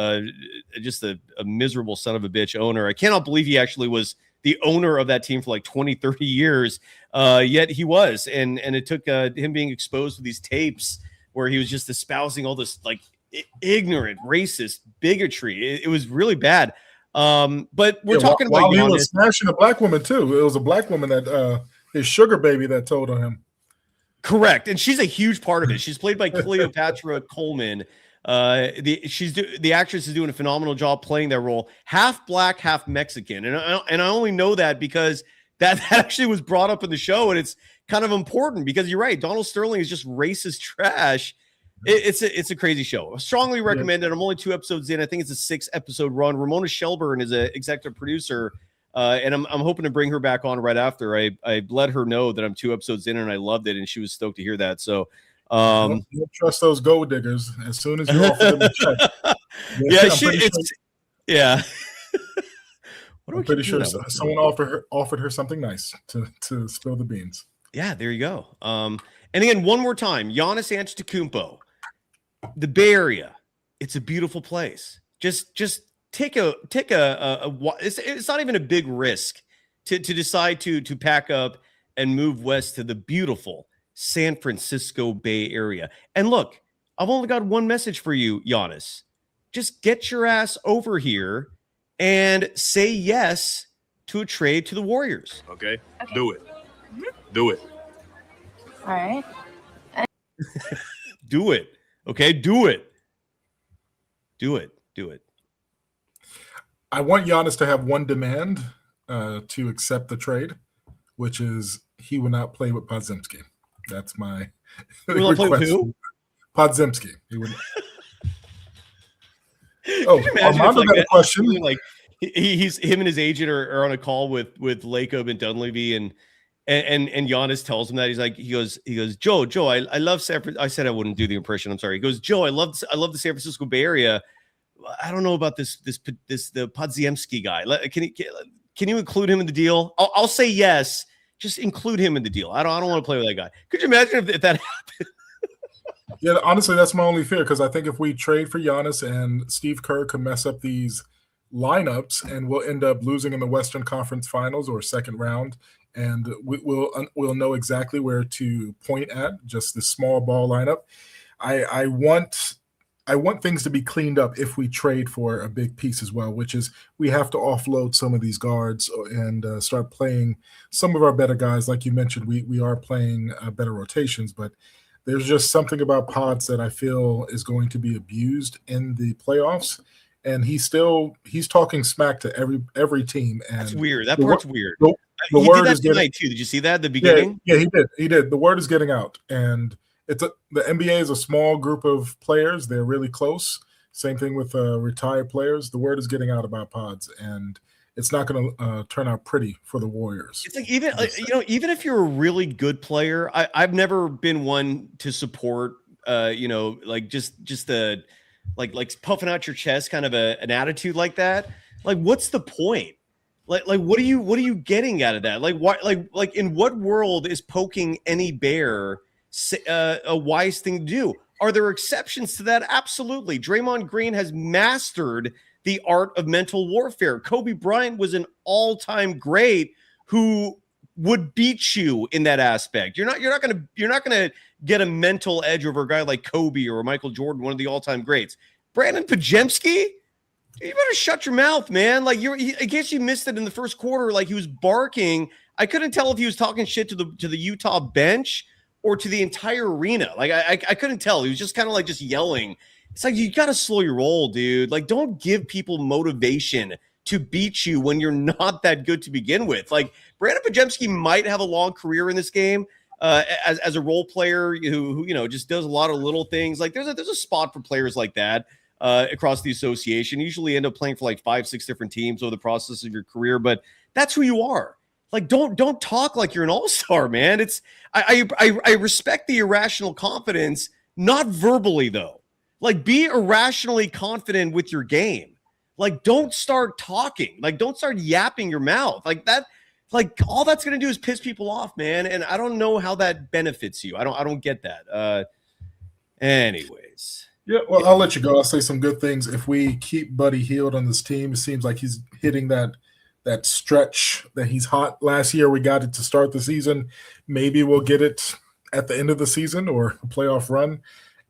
Just a miserable son of a bitch owner. I cannot believe he actually was the owner of that team for like 20, 30 years. Yet he was. And it took him being exposed to these tapes where he was just espousing all this like ignorant, racist bigotry. It was really bad. But we're talking about Giannis. He was smashing a black woman too. It was a black woman that his sugar baby that told on him. Correct. And she's a huge part of it. She's played by Cleopatra Coleman. The actress is doing a phenomenal job playing that role. Half black, half Mexican. And I only know that because that actually was brought up in the show, and it's kind of important because you're right. Donald Sterling is just racist trash. It's a crazy show. I strongly recommend it. I'm only 2 episodes in. I think it's a 6-episode run. Ramona Shelburne is an executive producer, and I'm hoping to bring her back on right after. I let her know that I'm 2 episodes in and I loved it, and she was stoked to hear that. So Don't trust those gold diggers. As soon as you offer them a check, yeah. I'm pretty sure someone offered her something nice to spill the beans. Yeah, there you go. And again, one more time, Giannis Antetokounmpo, the Bay Area. It's a beautiful place. Just take a it's not even a big risk to decide to pack up and move west to the beautiful San Francisco Bay Area. And look, I've only got one message for you, Giannis. Just get your ass over here and say yes to a trade to the Warriors. Okay. Do it. Do it. All right. Do it. Okay, do it. Do it. Do it. I want Giannis to have one demand to accept the trade, which is he will not play with Podziemski. That's my request. Play with who? Podziemski. He would. That question. Like he's him and his agent are on a call with Lacob and Dunleavy and Giannis tells him that he goes Joe I love San Francisco. I said I wouldn't do the impression. I'm sorry. He goes, Joe, I love the San Francisco Bay Area. I don't know about the Podziemski guy. Can you include him in the deal? I'll say yes. Just include him in the deal. I don't want to play with that guy. Could you imagine if that happened? Yeah, honestly, that's my only fear because I think if we trade for Giannis and Steve Kerr can mess up these lineups and we'll end up losing in the Western Conference Finals or second round, and we'll know exactly where to point at just the small ball lineup. I want things to be cleaned up if we trade for a big piece as well, which is we have to offload some of these guards and start playing some of our better guys. Like you mentioned, we are playing better rotations, but there's just something about Pods that I feel is going to be abused in the playoffs. And he's talking smack to every team. And that's weird. That part's weird. The he word did that is tonight too. Did you see that at the beginning? Yeah, he did. The word is getting out. And the NBA is a small group of players. They're really close. Same thing with retired players. The word is getting out about Pods, and it's not going to turn out pretty for the Warriors. It's like even if you're a really good player, I've never been one to support just the like puffing out your chest kind of an attitude like that. Like, what's the point? Like what are you getting out of that? Like why like in what world is poking any bear a wise thing to do? Are there exceptions to that? Absolutely. Draymond Green has mastered the art of mental warfare. Kobe Bryant was an all-time great who would beat you in that aspect. You're not gonna get a mental edge over a guy like Kobe or Michael Jordan, one of the all-time greats. Brandon Podziemski, you better shut your mouth, man. Like I guess you missed it in the first quarter. Like he was barking. I couldn't tell if he was talking shit to the Utah bench or to the entire arena. Like I couldn't tell. He was just kind of like just yelling. It's like, you got to slow your roll, dude. Like, don't give people motivation to beat you when you're not that good to begin with. Like, Brandon Podziemski might have a long career in this game as a role player who just does a lot of little things. Like, there's a spot for players like that across the association. You usually end up playing for like 5-6 different teams over the process of your career, but that's who you are. Like, don't talk like you're an all-star, man. It's I respect the irrational confidence, not verbally though. Like, be irrationally confident with your game. Like, don't start talking. Like, don't start yapping your mouth like that. Like, all that's going to do is piss people off, man. And I don't know how that benefits you. I don't get that. Anyways. Yeah, well, I'll let you go. I'll say some good things. If we keep Buddy Hield on this team, it seems like he's hitting that stretch that he's hot. Last year, we got it to start the season. Maybe we'll get it at the end of the season or a playoff run.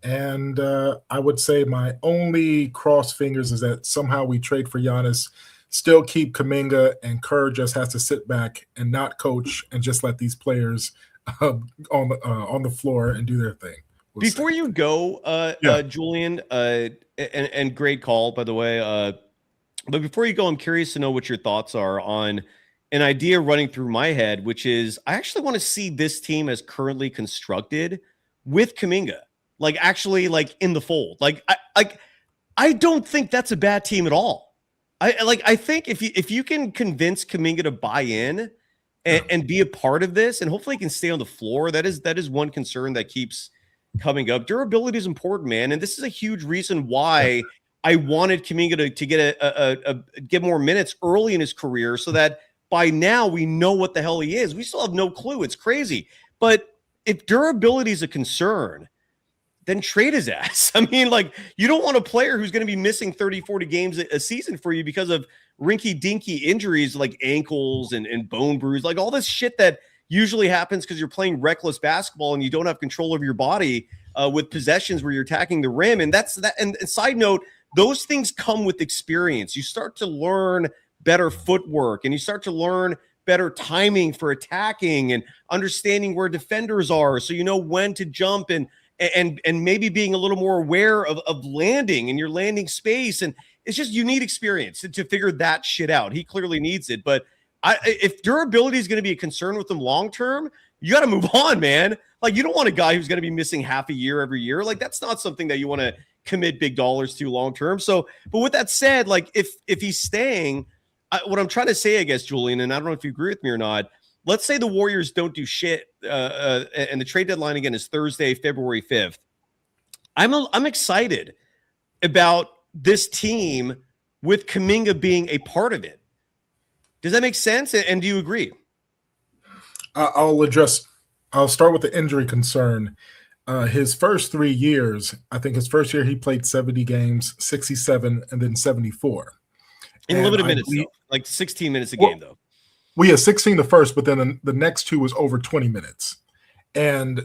And I would say my only cross fingers is that somehow we trade for Giannis, still keep Kuminga, and Kerr just has to sit back and not coach and just let these players on the floor and do their thing. Before you go, Julian, and great call, by the way. But before you go, I'm curious to know what your thoughts are on an idea running through my head, which is I actually want to see this team as currently constructed with Kuminga. Like, actually, like, in the fold. I don't think that's a bad team at all. I think if you can convince Kuminga to buy in and be a part of this, and hopefully he can stay on the floor. That is one concern that keeps coming up. Durability is important, man. And this is a huge reason why I wanted Kuminga to get more minutes early in his career so that by now we know what the hell he is. We still have no clue. It's crazy. But if durability is a concern, then trade his ass. I mean, like, you don't want a player who's going to be missing 30, 40 games a season for you because of rinky-dinky injuries like ankles and bone bruise, like all this shit that usually happens because you're playing reckless basketball and you don't have control of your body with possessions where you're attacking the rim. And that's that. And side note, those things come with experience. You start to learn better footwork and you start to learn better timing for attacking and understanding where defenders are. So you know when to jump and maybe being a little more aware of landing and your landing space. And it's just, you need experience to figure that shit out. He clearly needs it. But if durability is going to be a concern with him long-term, you got to move on, man. Like, you don't want a guy who's going to be missing half a year every year. Like, that's not something that you want to commit big dollars to long-term. So, but with that said, like, if he's staying, what I'm trying to say, I guess, Julian, and I don't know if you agree with me or not, let's say the Warriors don't do shit, and the trade deadline again is Thursday, February 5th. I'm excited about this team with Kuminga being a part of it. Does that make sense? And do you agree? I'll start with the injury concern. His first 3 years, I think his first year he played 70 games, 67, and then 74. In limited minutes, though. Like 16 minutes a game, though. We had 16 the first, but then the next two was over 20 minutes. And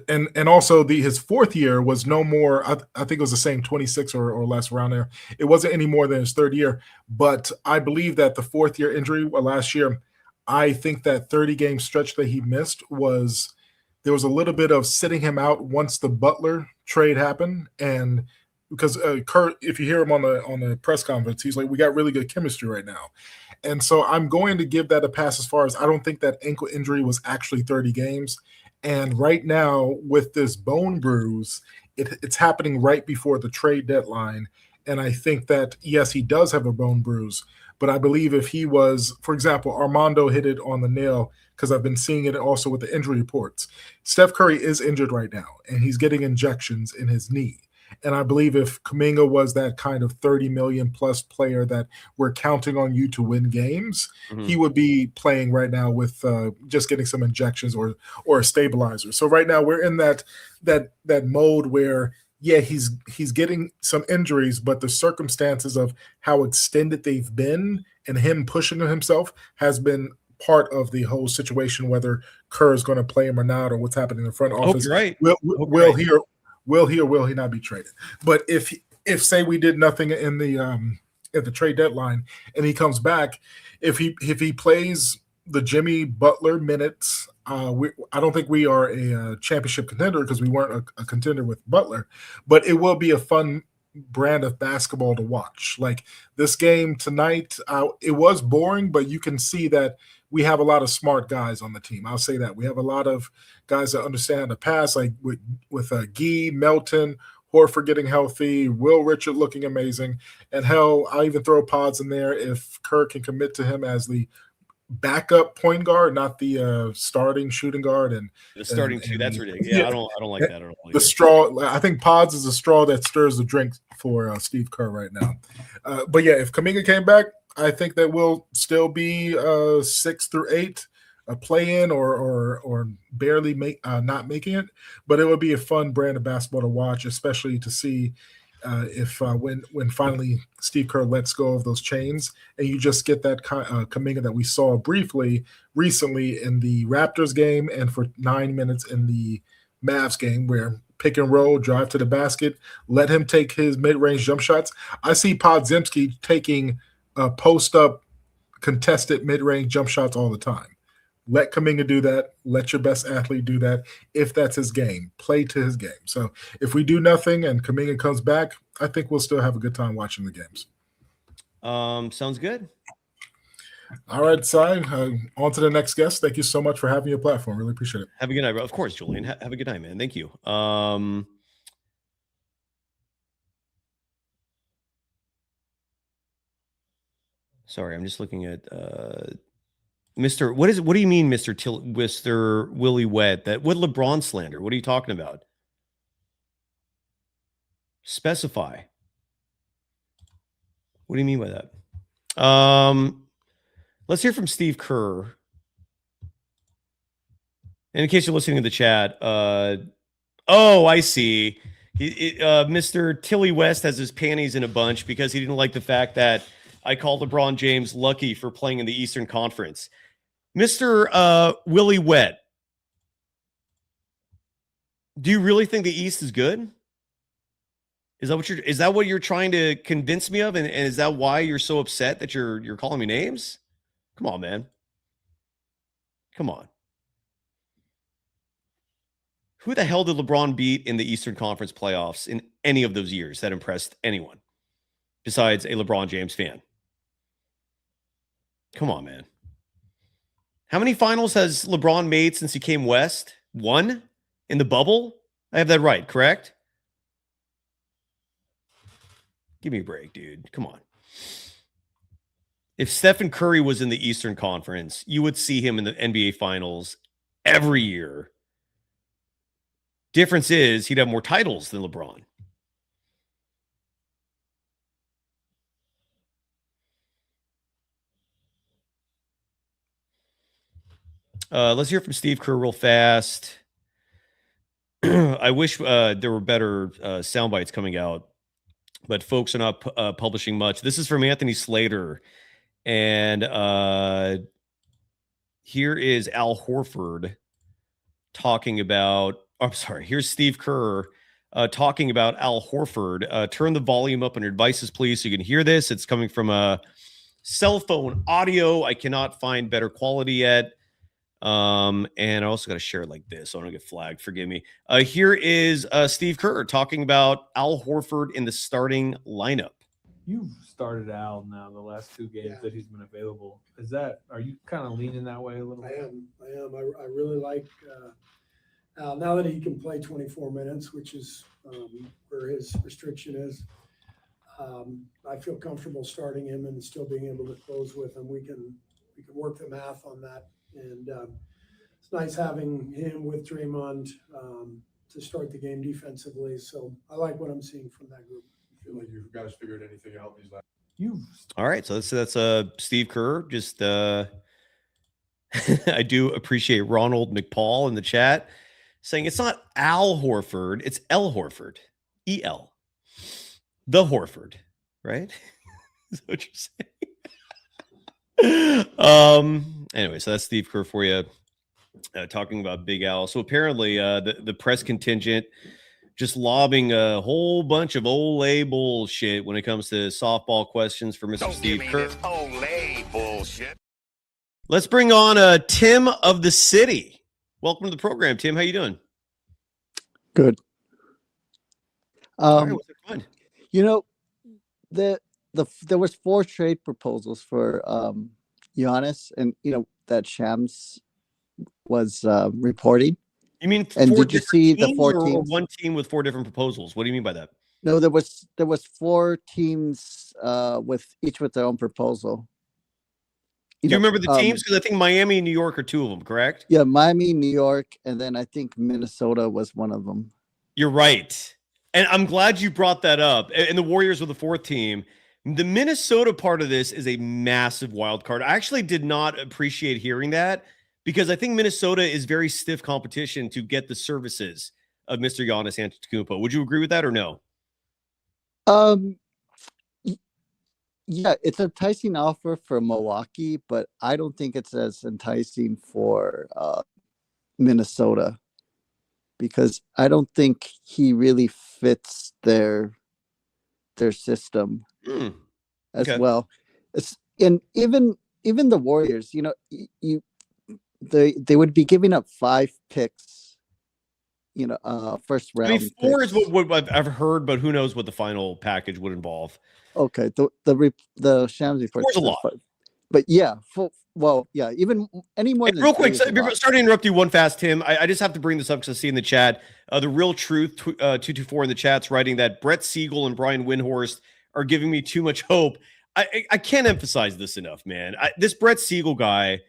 also his fourth year was no more, I think it was the same 26 or less around there. It wasn't any more than his third year. But I believe that the fourth year injury last year, I think that 30-game stretch that he missed there was a little bit of sitting him out once the Butler trade happened. And because Kerr, if you hear him on the press conference, he's like, we got really good chemistry right now. And so I'm going to give that a pass as far as I don't think that ankle injury was actually 30 games. And right now with this bone bruise, it's happening right before the trade deadline. And I think that, yes, he does have a bone bruise, but I believe if he was, for example, Armando hit it on the nail because I've been seeing it also with the injury reports. Steph Curry is injured right now, and he's getting injections in his knee. And I believe if Kuminga was that kind of 30 million plus player that we're counting on you to win games, he would be playing right now with just getting some injections or a stabilizer. So right now we're in that mode where, yeah, he's getting some injuries, but the circumstances of how extended they've been and him pushing himself has been part of the whole situation, whether Kerr is going to play him or not, or what's happening in the front office. Right. Will he or will he not be traded? But if say we did nothing in the trade deadline and he comes back, if he plays the Jimmy Butler minutes, I don't think we are a championship contender because we weren't a contender with Butler, but it will be a fun brand of basketball to watch. Like this game tonight, it was boring, but you can see that we have a lot of smart guys on the team. I'll say that. We have a lot of guys that understand the pass, like with Gee, Melton, Horford getting healthy, Will Richard looking amazing. And hell, I'll even throw Pods in there if Kerr can commit to him as the backup point guard, not the starting shooting guard. And the starting two, that's ridiculous. Yeah, I don't like that. I don't like the straw. I think Pods is a straw that stirs the drink for Steve Kerr right now. But yeah, if Kuminga came back, I think that we'll still be 6 through 8, a play-in or barely not making it. But it would be a fun brand of basketball to watch, especially to see if when finally Steve Kerr lets go of those chains and you just get that Kuminga that we saw briefly recently in the Raptors game and for 9 minutes in the Mavs game, where pick and roll, drive to the basket, let him take his mid-range jump shots. I see Podziemski taking post-up contested mid-range jump shots all the time. Let Kuminga do that. Let your best athlete do that. If that's his game, play to his game. So if we do nothing and Kuminga comes back, I think we'll still have a good time watching the games. Sounds good. All right, Cy, on to the next guest. Thank you so much for having your platform. Really appreciate it. Have a good night, bro. Of course, Julian. Have a good night, man. Thank you. Sorry, I'm just looking at Mr. What do you mean, Mr. Willie Wet? What LeBron slander? What are you talking about? Specify. What do you mean by that? Let's hear from Steve Kerr. And in case you're listening to the chat, oh, I see. Mr. Tilly West has his panties in a bunch because he didn't like the fact that I called LeBron James lucky for playing in the Eastern Conference. Mr. Willie Wet, do you really think the East is good? Is that what you're trying to convince me of? And is that why you're so upset that you're calling me names? Come on, man. Come on. Who the hell did LeBron beat in the Eastern Conference playoffs in any of those years that impressed anyone besides a LeBron James fan? Come on, man. How many finals has LeBron made since he came west? 1 in the bubble? I have that right, correct? Give me a break, dude. Come on. If Stephen Curry was in the Eastern Conference, you would see him in the NBA Finals every year. Difference is he'd have more titles than LeBron. Let's hear from Steve Kerr real fast. I wish there were better sound bites coming out, but folks are not publishing much. This is from Anthony Slater. And here is Al Horford talking about, I'm sorry, here's Steve Kerr talking about Al Horford. Turn the volume up on your devices, please, so you can hear this. It's coming from a cell phone audio. I cannot find better quality yet. And I also got to share it like this, so I don't get flagged. Forgive me. Here is Steve Kerr talking about Al Horford in the starting lineup. You've started Al now the last 2 games that he's been available. Are you kind of leaning that way a little bit? I am. I really like Al now that he can play 24 minutes, which is where his restriction is. I feel comfortable starting him and still being able to close with him. We can work the math on that, and it's nice having him with Draymond to start the game defensively. So I like what I'm seeing from that group. Feel like you guys figured anything out these last. All right, so that's Steve Kerr. Just I do appreciate Ronald McPaul in the chat saying it's not Al Horford, it's L Horford, E-L, the Horford, right? Is that what you're saying? Anyway, so that's Steve Kerr for you, talking about Big Al. So apparently, the press contingent just lobbing a whole bunch of Olay bullshit when it comes to softball questions for Mr. Steve Kerr. Olay bullshit. Let's bring on Tim of the city. Welcome to the program, Tim. How you doing? Good. All right, what's it fun? You know, there was 4 trade proposals for Giannis, and that Shams was reporting. You mean and did you see the 4 teams? Or one team with 4 different proposals? What do you mean by that? No, there was 4 teams with each with their own proposal. Do you remember the teams? Because I think Miami and New York are 2 of them, correct? Yeah, Miami, New York, and then I think Minnesota was one of them. You're right. And I'm glad you brought that up. And the Warriors were the 4th team. The Minnesota part of this is a massive wild card. I actually did not appreciate hearing that because I think Minnesota is very stiff competition to get the services of Mr. Giannis Antetokounmpo. Would you agree with that or no? Yeah, it's an enticing offer for Milwaukee, but I don't think it's as enticing for Minnesota because I don't think he really fits their system as well. And even the Warriors, they would be giving up 5 picks, first round. I mean, 4 picks. is what I've heard, but who knows what the final package would involve. Okay, the Shams report. 4's a lot. But yeah, even any more than real quick, sorry to interrupt you one fast, Tim. I just have to bring this up because I see in the chat, the Real Truth 224 in the chat's writing that Brett Siegel and Brian Windhorst are giving me too much hope. I can't emphasize this enough, man. This Brett Siegel guy,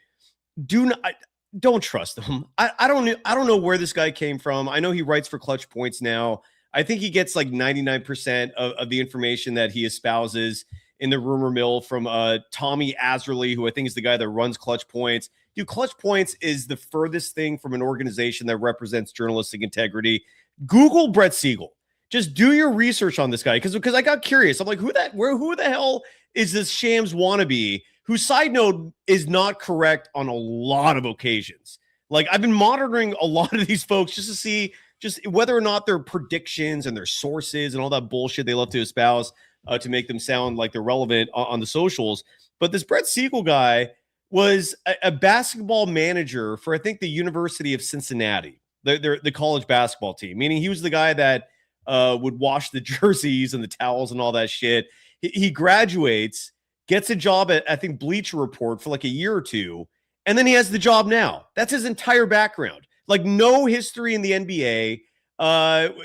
don't trust him. I don't know where this guy came from. I know he writes for Clutch Points now. I think he gets like 99% of the information that he espouses in the rumor mill from Tommy Azerly, who I think is the guy that runs Clutch Points. Dude, Clutch Points is the furthest thing from an organization that represents journalistic integrity. Google Brett Siegel. Just do your research on this guy, because I got curious. I'm like, who the hell is this Shams wannabe? Whose side note is not correct on a lot of occasions. Like, I've been monitoring a lot of these folks just to see just whether or not their predictions and their sources and all that bullshit they love to espouse to make them sound like they're relevant on the socials. But this Brett Siegel guy was a basketball manager for, I think, the University of Cincinnati, the college basketball team, meaning he was the guy that would wash the jerseys and the towels and all that shit. He graduates, gets a job at, I think, Bleacher Report for like a year or two, and then he has the job now. That's his entire background. Like, no history in the NBA.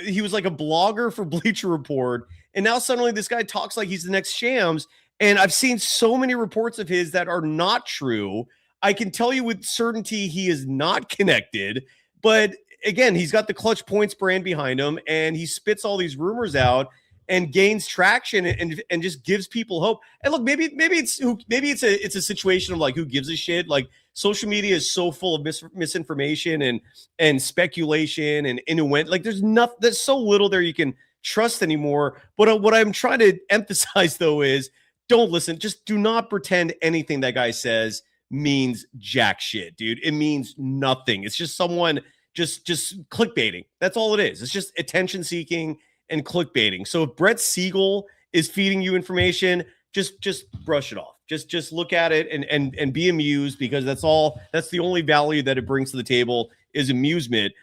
He was like a blogger for Bleacher Report, and now suddenly this guy talks like he's the next Shams. And I've seen so many reports of his that are not true. I can tell you with certainty he is not connected. But again, he's got the Clutch Points brand behind him, and he spits all these rumors out and gains traction and just gives people hope. And look, maybe it's a situation of like, who gives a shit? Like, social media is so full of misinformation and speculation and innuendo. Like, there's so little there you can trust anymore. But what I'm trying to emphasize though is, don't listen. Just do not pretend anything that guy says means jack shit, dude. It means nothing. It's just someone just clickbaiting. That's all it is. It's just attention seeking and clickbaiting. So if Brett Siegel is feeding you information, just brush it off. Just look at it and be amused, because that's the only value that it brings to the table is amusement.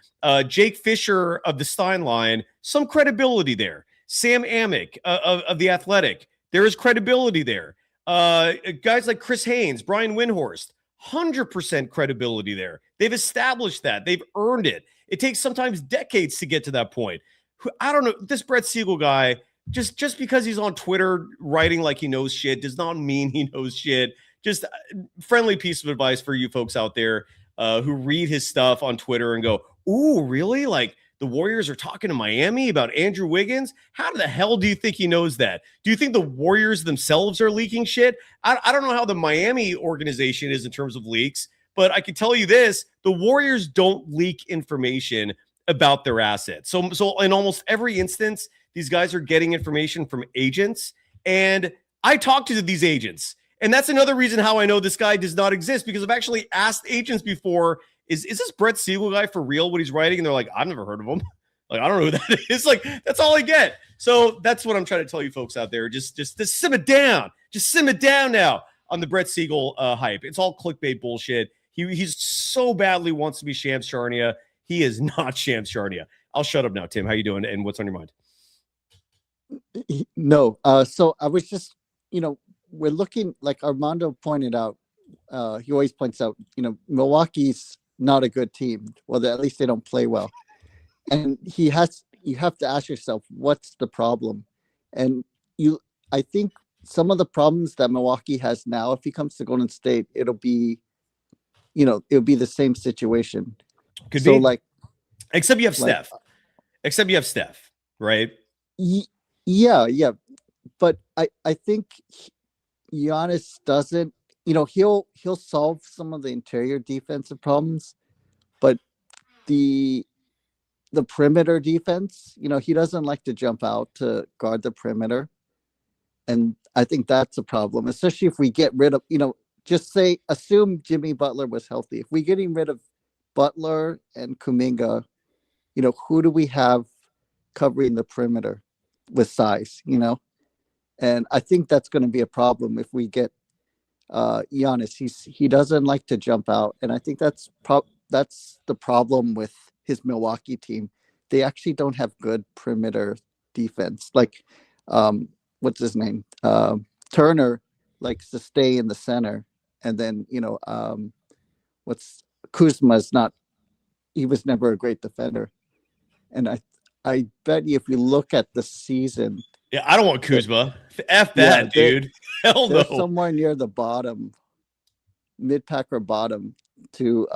Jake Fisher of the Stein line, some credibility there. Sam Amick of The Athletic, there is credibility there. Guys like Chris Haynes, Brian Windhorst, 100% credibility there. They've established that. They've earned it. It takes sometimes decades to get to that point. I don't know. This Brett Siegel guy, just because he's on Twitter writing like he knows shit does not mean he knows shit. Just friendly piece of advice for you folks out there who read his stuff on Twitter and go, ooh, really? Like, the Warriors are talking to Miami about Andrew Wiggins? How the hell do you think he knows that? Do you think the Warriors themselves are leaking shit? I don't know how the Miami organization is in terms of leaks, but I can tell you this: the Warriors don't leak information about their assets. So in almost every instance, these guys are getting information from agents, and I talk to these agents. And that's another reason how I know this guy does not exist, because I've actually asked agents before, is this Brett Siegel guy for real, what he's writing? And they're like, I've never heard of him. Like, I don't know who that is. Like, that's all I get. So that's what I'm trying to tell you folks out there. Just simmer down. Just simmer down now on the Brett Siegel hype. It's all clickbait bullshit. He's so badly wants to be Shams Charania. He is not Shams Charania. I'll shut up now, Tim. How you doing? And what's on your mind? No. So I was just, we're looking, like Armando pointed out, he always points out, Milwaukee's not a good team. Well, at least they don't play well. And you have to ask yourself, what's the problem? And I think some of the problems that Milwaukee has now, if he comes to Golden State, it'll be the same situation. Could be. Like, except you have Steph. Except you have Steph, right? Yeah. But I think Giannis doesn't, he'll solve some of the interior defensive problems, but the perimeter defense, he doesn't like to jump out to guard the perimeter. And I think that's a problem, especially if we get rid of, assume Jimmy Butler was healthy. If we're getting rid of Butler and Kuminga, who do we have covering the perimeter with size, And I think that's going to be a problem if we get Giannis. He doesn't like to jump out, and I think that's the problem with his Milwaukee team. They actually don't have good perimeter defense. Like, what's his name? Turner likes to stay in the center, and then Kuzma's not. He was never a great defender, and I bet you if you look at the season. Yeah, I don't want Kuzma. F that, dude. Hell no. Somewhere near the bottom, mid-pack or bottom to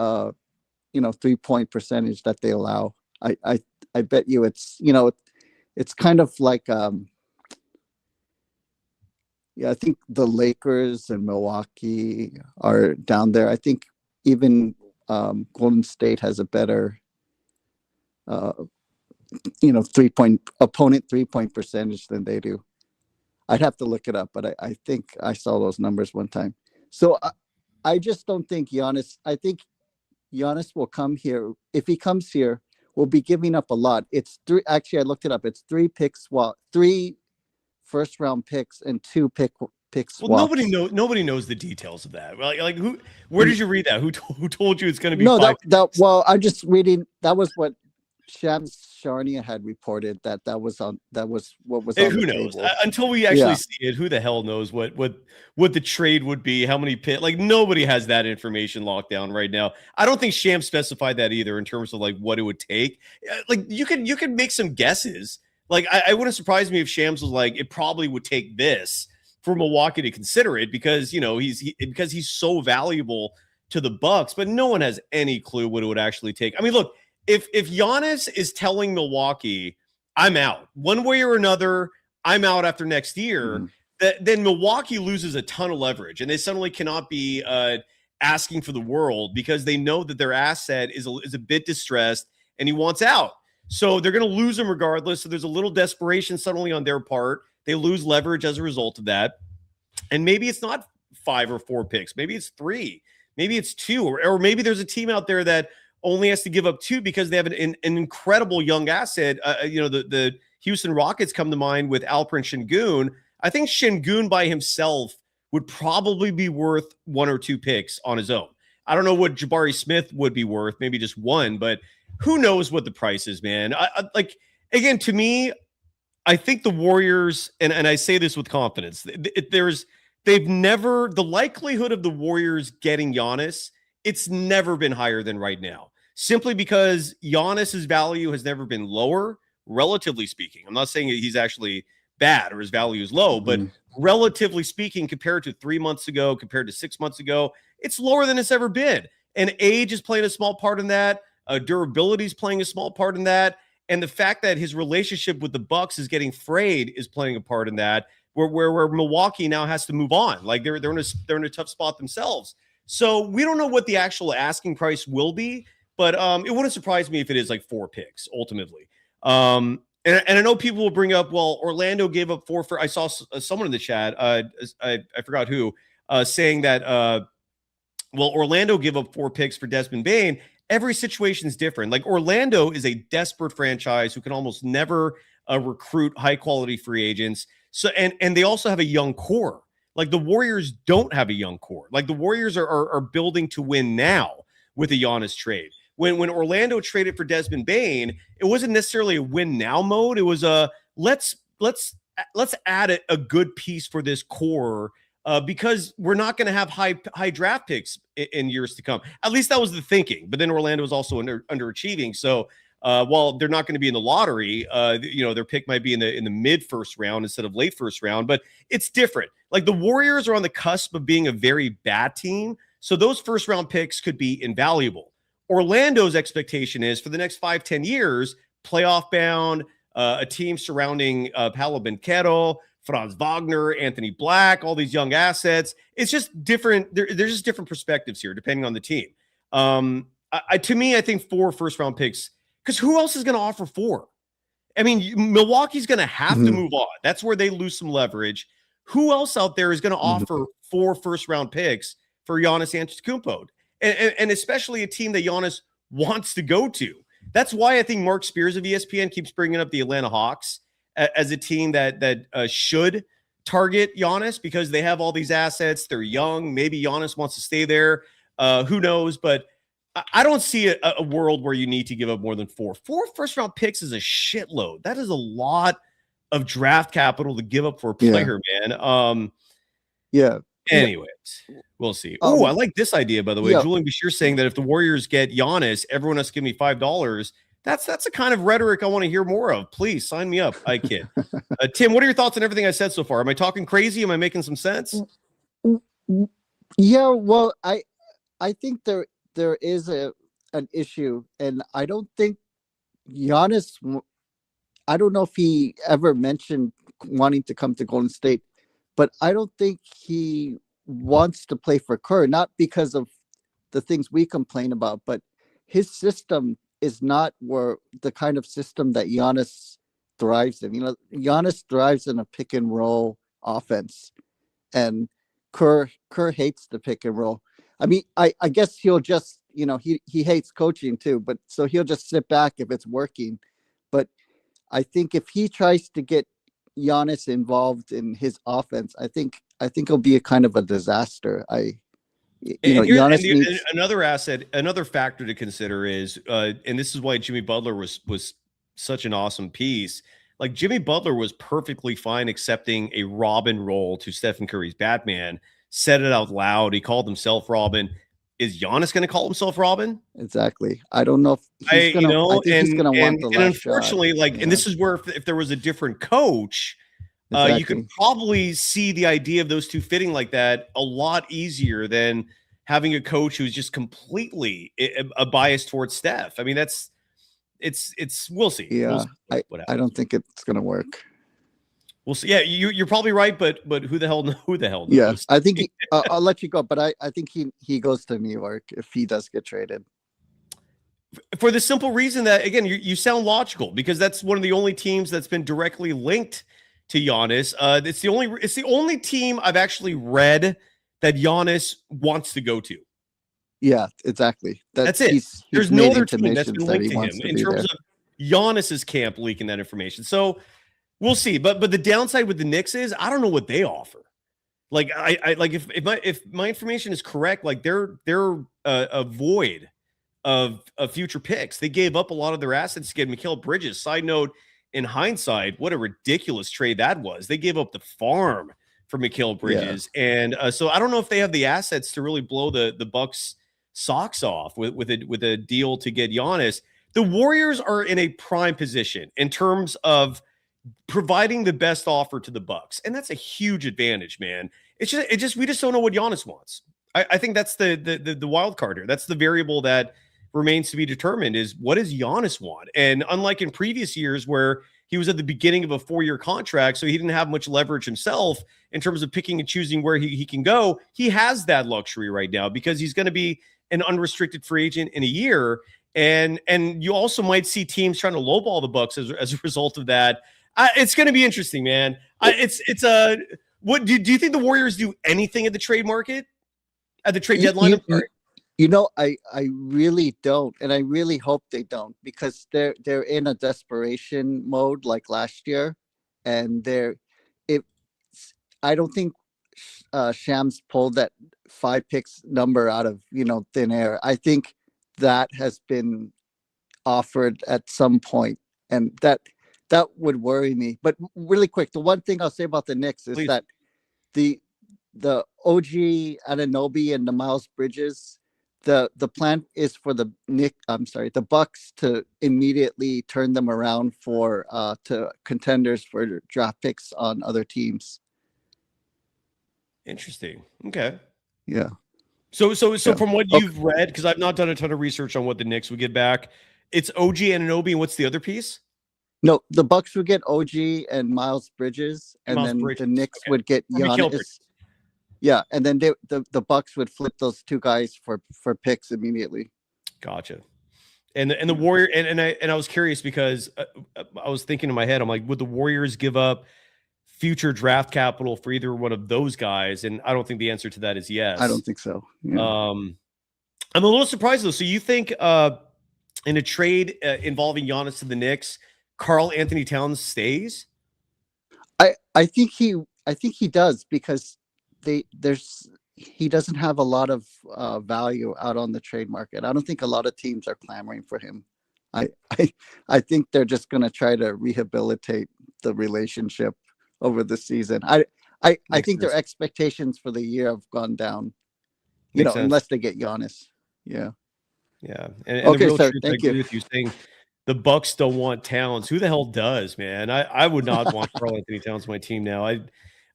3-point percentage that they allow. I bet you it's it's kind of like I think the Lakers and Milwaukee are down there. I think even Golden State has a better 3-point percentage than they do. I'd have to look it up, but I think I saw those numbers one time. So I just don't think Giannis. I think Giannis will come here. If he comes here, we'll be giving up a lot. It's three. Actually, I looked it up. It's 3 picks. Well, 3 first-round picks and 2 picks. Well, nobody knows the details of that. Like who? Where did you read that? Who told you it's going to be? No, 5 well, I'm just reading. That was what Shams Charania had reported that was what was on who the knows? table. Until we actually see it, who the hell knows what the trade would be? How many pit? Like nobody has that information locked down right now. I don't think Shams specified that either in terms of like what it would take. Like you can make some guesses. Like I wouldn't surprise me if Shams was like it probably would take this for Milwaukee to consider it because because he's so valuable to the Bucks, but no one has any clue what it would actually take. I mean, look. If Giannis is telling Milwaukee, I'm out one way or another, I'm out after next year, then Milwaukee loses a ton of leverage and they suddenly cannot be asking for the world because they know that their asset is a bit distressed and he wants out. So they're going to lose him regardless. So there's a little desperation suddenly on their part. They lose leverage as a result of that. And maybe it's not 5 or 4 picks. Maybe it's 3. Maybe it's 2. Or maybe there's a team out there that only has to give up 2 because they have an incredible young asset. The Houston Rockets come to mind with Alperen Şengün. I think Şengün by himself would probably be worth 1 or 2 picks on his own. I don't know what Jabari Smith would be worth, maybe just 1, but who knows what the price is, man. Again, to me, I think the Warriors, and I say this with confidence, the likelihood of the Warriors getting Giannis, it's never been higher than right now. Simply because Giannis's value has never been lower, relatively speaking. I'm not saying he's actually bad or his value is low, but relatively speaking, compared to 3 months ago, compared to 6 months ago, it's lower than it's ever been. And age is playing a small part in that. Durability is playing a small part in that. And the fact that his relationship with the Bucks is getting frayed is playing a part in that. Where Milwaukee now has to move on. Like they're in a tough spot themselves. So we don't know what the actual asking price will be. But it wouldn't surprise me if it is like 4 picks ultimately. And I know people will bring up, well, Orlando gave up 4 for. I saw someone in the chat. I forgot who saying that. Orlando gave up 4 picks for Desmond Bane. Every situation is different. Like Orlando is a desperate franchise who can almost never recruit high quality free agents. So and they also have a young core. Like the Warriors don't have a young core. Like the Warriors are building to win now with a Giannis trade. When Orlando traded for Desmond Bane, it wasn't necessarily a win now mode. It was a let's add a good piece for this core because we're not going to have high draft picks in years to come. At least that was the thinking. But then Orlando was also underachieving. So while they're not going to be in the lottery, their pick might be in the mid first round instead of late first round. But it's different. Like the Warriors are on the cusp of being a very bad team. So those first round picks could be invaluable. Orlando's expectation is for the next 5-10 years, playoff bound, a team surrounding Paolo Banchero, Franz Wagner, Anthony Black, all these young assets. It's just different. There's just different perspectives here depending on the team. To me, I think 4 first round picks, because who else is going to offer 4? I mean, Milwaukee's going to have to move on. That's where they lose some leverage. Who else out there is going to offer 4 first round picks for Giannis Antetokounmpo? And especially a team that Giannis wants to go to. That's why I think Mark Spears of ESPN keeps bringing up the Atlanta Hawks as a team that should target Giannis because they have all these assets. They're young. Maybe Giannis wants to stay there. Who knows? But I don't see a world where you need to give up more than 4. 4 first-round picks is a shitload. That is a lot of draft capital to give up for a player, man. Anyways, we'll see. Oh, I like this idea, by the way. Julian Bashir saying that if the Warriors get Giannis, everyone has to give me $5. That's the kind of rhetoric I want to hear more of. Please sign me up. I kid. Tim, what are your thoughts on everything I said so far? Am I talking crazy? Am I making some sense? Yeah, well, I think there is an issue, and I don't think Giannis. I don't know if he ever mentioned wanting to come to Golden State, but I don't think he wants to play for Kerr, not because of the things we complain about, but his system is not where the kind of system that Giannis thrives in. Giannis thrives in a pick and roll offense, and Kerr hates the pick and roll. I mean, I guess he'll just, he hates coaching too, but so he'll just sit back if it's working. But I think if he tries to get Giannis involved in his offense, I think it'll be a kind of a disaster. Giannis needs another factor to consider is, and this is why Jimmy Butler was such an awesome piece. Like Jimmy Butler was perfectly fine accepting a Robin role to Stephen Curry's Batman, said it out loud. He called himself Robin. Is Giannis going to call himself Robin? Exactly. I don't know if he's going to. I think he's going to want the last unfortunately, shot. And this is where if there was a different coach, exactly. you could probably see the idea of those two fitting like that a lot easier than having a coach who's just completely a bias towards Steph. I mean, we'll see. Yeah, we'll see I don't think it's going to work. We'll see. Yeah, you're probably right, but who the hell knows? Yeah, I think I'll let you go, but I think he goes to New York if he does get traded. For the simple reason that, again, you sound logical, because that's one of the only teams that's been directly linked to Giannis. It's the only team I've actually read that Giannis wants to go to. Yeah, exactly. That's it. There's no other team that's been linked to him in terms of Giannis's camp leaking that information. So we'll see. But the downside with the Knicks is I don't know what they offer. Like if my information is correct, like they're a void of future picks. They gave up a lot of their assets to get Mikal Bridges. Side note, in hindsight, what a ridiculous trade that was. They gave up the farm for Mikal Bridges. Yeah. And so I don't know if they have the assets to really blow the Bucks socks off with a deal to get Giannis. The Warriors are in a prime position in terms of providing the best offer to the Bucks, and that's a huge advantage, man. We just don't know what Giannis wants. I think that's the wild card here. That's the variable that remains to be determined, is what does Giannis want? And unlike in previous years where he was at the beginning of a 4-year contract, so he didn't have much leverage himself in terms of picking and choosing where he can go, he has that luxury right now because he's going to be an unrestricted free agent in a year. And you also might see teams trying to lowball the Bucks as a result of that. It's going to be interesting, man. What do you think the Warriors do anything at the trade market, at the trade deadline? I really don't, and I really hope they don't, because they're in a desperation mode like last year, and I don't think Shams pulled that 5 picks number out of thin air. I think that has been offered at some point, and that would worry me. But really quick, the one thing I'll say about the Knicks is that the OG Anunoby and the Miles Bridges, the plan is for the Bucks to immediately turn them around to contenders for draft picks on other teams. Interesting. Okay. Yeah. So from what you've read, because I've not done a ton of research on what the Knicks would get back, it's OG Anunoby, and what's the other piece? No, the Bucks would get OG and Miles Bridges, and then the Knicks would get Giannis. Yeah, and then the Bucks would flip those two guys for picks immediately. Gotcha. And the Warrior and I was curious because I was thinking in my head, I'm like, would the Warriors give up future draft capital for either one of those guys? And I don't think the answer to that is yes. I don't think so. Yeah. I'm a little surprised though. So you think in a trade involving Giannis to the Knicks, Karl Anthony Towns stays? I think he does, because he doesn't have a lot of value out on the trade market. I don't think a lot of teams are clamoring for him. I think they're just going to try to rehabilitate the relationship over the season. I think their expectations for the year have gone down. Unless they get Giannis. Yeah. Yeah. And okay, the real sir. truth, Thank I agree with you saying the Bucks don't want Towns. Who the hell does, man? I would not want Karl Anthony Towns on my team now.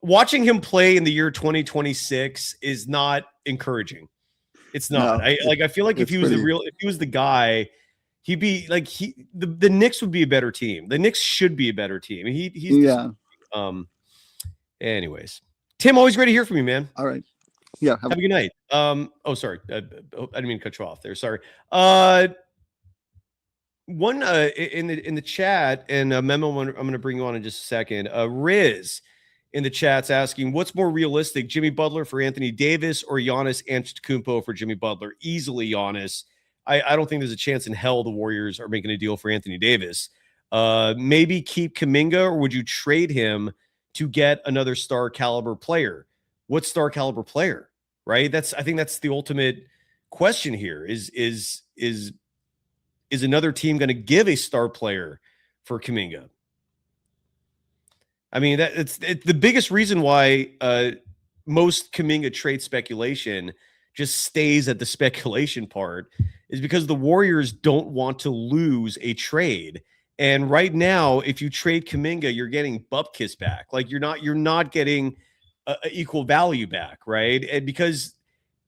Watching him play in the year 2026 is not encouraging. It's not. No, I feel like if he was the guy, He'd be like the Knicks would be a better team. The Knicks should be a better team. He's anyways. Tim, always great to hear from you, man. All right. Yeah. Have a good night. Oh, sorry. I didn't mean to cut you off there. Sorry. One in the chat, and Memo, I'm going to bring you on in just a second. Riz in the chat's asking, what's more realistic, Jimmy Butler for Anthony Davis or Giannis Antetokounmpo for Jimmy Butler? Easily Giannis. I don't think there's a chance in hell the Warriors are making a deal for Anthony Davis. Maybe keep Kuminga, or would you trade him to get another star caliber player? What star caliber player, right? I think that's the ultimate question here is another team going to give a star player for Kuminga? I mean, it's the biggest reason why most Kuminga trade speculation just stays at the speculation part is because the Warriors don't want to lose a trade. And right now, if you trade Kuminga, you're getting bupkis back. Like you're not getting equal value back, right? And because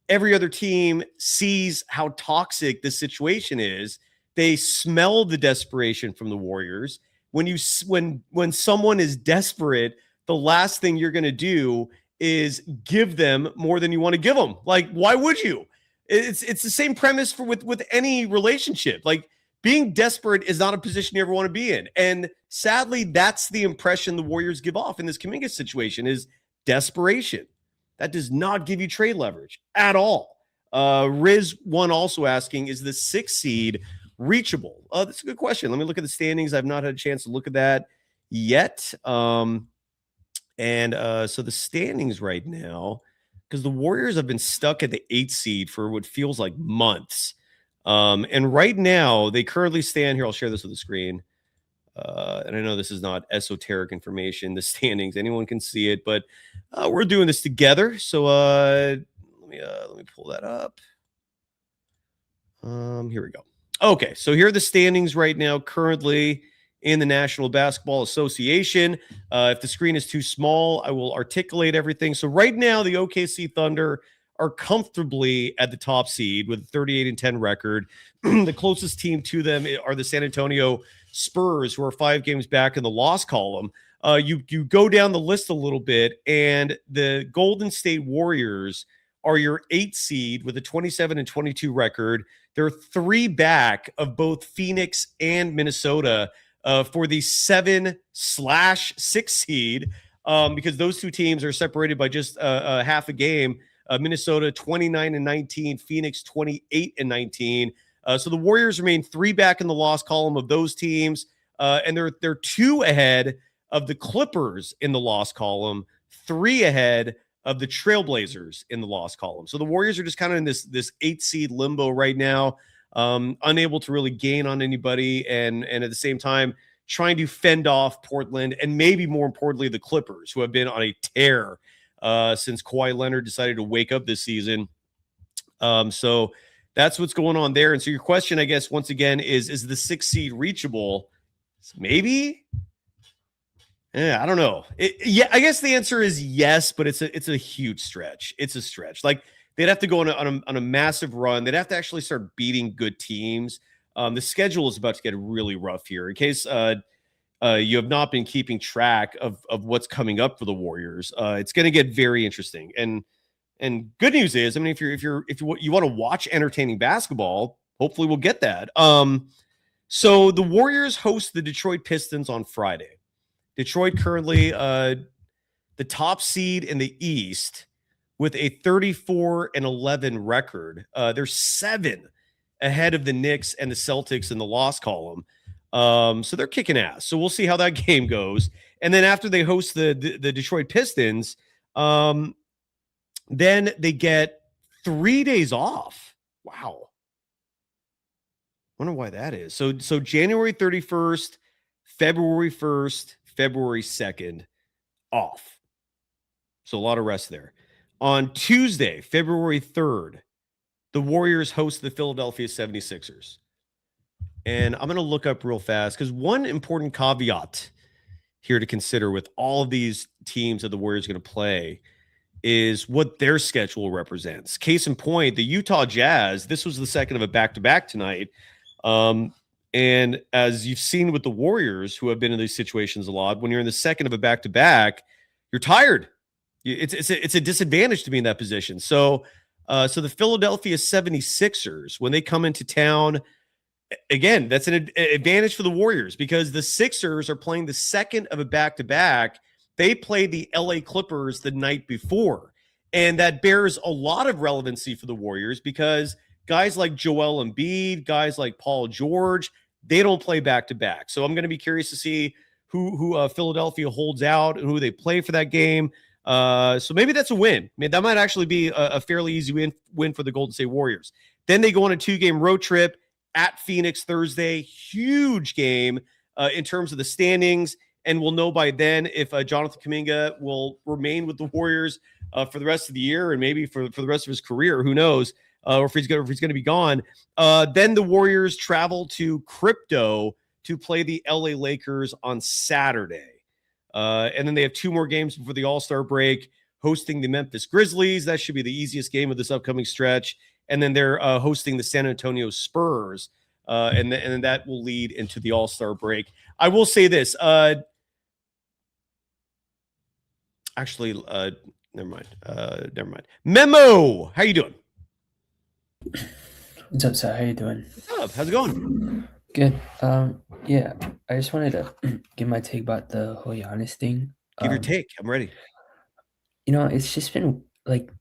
every other team sees how toxic this situation is, they smell the desperation from the Warriors. When someone is desperate, the last thing you're going to do is give them more than you want to give them. Like, why would you? It's the same premise with any relationship. Like, being desperate is not a position you ever want to be in. And sadly, that's the impression the Warriors give off in this Kuminga situation is desperation. That does not give you trade leverage at all. Riz1 also asking, is the 6th seed reachable? That's a good question. Let me look at the standings. I've not had a chance to look at that yet. So the standings right now, because the Warriors have been stuck at the 8th seed for what feels like months. And right now, they currently stand here. I'll share this with the screen. And I know this is not esoteric information, the standings. Anyone can see it, but we're doing this together. So let me pull that up. Here we go. Okay, so here are the standings right now, currently in the National Basketball Association. If the screen is too small, I will articulate everything. So right now, the OKC Thunder are comfortably at the top seed with a 38-10 record. The closest team to them are the San Antonio Spurs, who are 5 games back in the loss column. You go down the list a little bit, and the Golden State Warriors are your 8th seed with a 27-22 record. They're 3 back of both Phoenix and Minnesota for the 7/6 seed because those two teams are separated by just half a game. Minnesota 29-19, Phoenix 28-19. So the Warriors remain 3 back in the loss column of those teams, and they're 2 ahead of the Clippers in the loss column, 3 ahead of the Trailblazers in the loss column. So the Warriors are just kind of in this 8th seed limbo right now, unable to really gain on anybody, and at the same time trying to fend off Portland and maybe more importantly the Clippers, who have been on a tear since Kawhi Leonard decided to wake up this season. So that's what's going on there. And so your question, I guess, once again, is the 6th seed reachable? Maybe. Yeah, I don't know. I guess the answer is yes, but it's a huge stretch. It's a stretch. Like they'd have to go on a massive run. They'd have to actually start beating good teams. The schedule is about to get really rough here. In case you have not been keeping track of what's coming up for the Warriors, it's going to get very interesting. And good news is, I mean, if you want to watch entertaining basketball, hopefully we'll get that. So the Warriors host the Detroit Pistons on Friday. Detroit currently the top seed in the East with a 34-11 record. They're 7 ahead of the Knicks and the Celtics in the loss column. So they're kicking ass. So we'll see how that game goes. And then after they host the Detroit Pistons, then they get 3 days off. Wow. Wonder why that is. So January 31st, February 1st, February 2nd off. So a lot of rest there. On Tuesday, February 3rd, the Warriors host the Philadelphia 76ers. And I'm going to look up real fast because one important caveat here to consider with all of these teams that the Warriors are going to play is what their schedule represents. Case in point, the Utah Jazz, this was the second of a back-to-back tonight. And as you've seen with the Warriors, who have been in these situations a lot, when you're in the second of a back-to-back, you're tired. It's a disadvantage to be in that position. So the Philadelphia 76ers, when they come into town, again, that's an advantage for the Warriors because the Sixers are playing the second of a back-to-back. They played the LA Clippers the night before. And that bears a lot of relevancy for the Warriors because guys like Joel Embiid, guys like Paul George, they don't play back-to-back. So I'm going to be curious to see who Philadelphia holds out and who they play for that game. So maybe that's a win. I mean, that might actually be a fairly easy win for the Golden State Warriors. Then they go on a 2-game road trip at Phoenix Thursday. Huge game in terms of the standings. And we'll know by then if Jonathan Kuminga will remain with the Warriors for the rest of the year and maybe for the rest of his career. Who knows? Or if he's going to be gone. Then the Warriors travel to Crypto to play the LA Lakers on Saturday. And then they have 2 more games before the All-Star break, hosting the Memphis Grizzlies. That should be the easiest game of this upcoming stretch. And then they're hosting the San Antonio Spurs. And then that will lead into the All-Star break. I will say this. Actually, never mind. Memo, how you doing? What's up, Sal? How you doing? What's up? How's it going? Good. Yeah, I just wanted to give my take about the whole Giannis thing. Give your take. I'm ready. It's just been like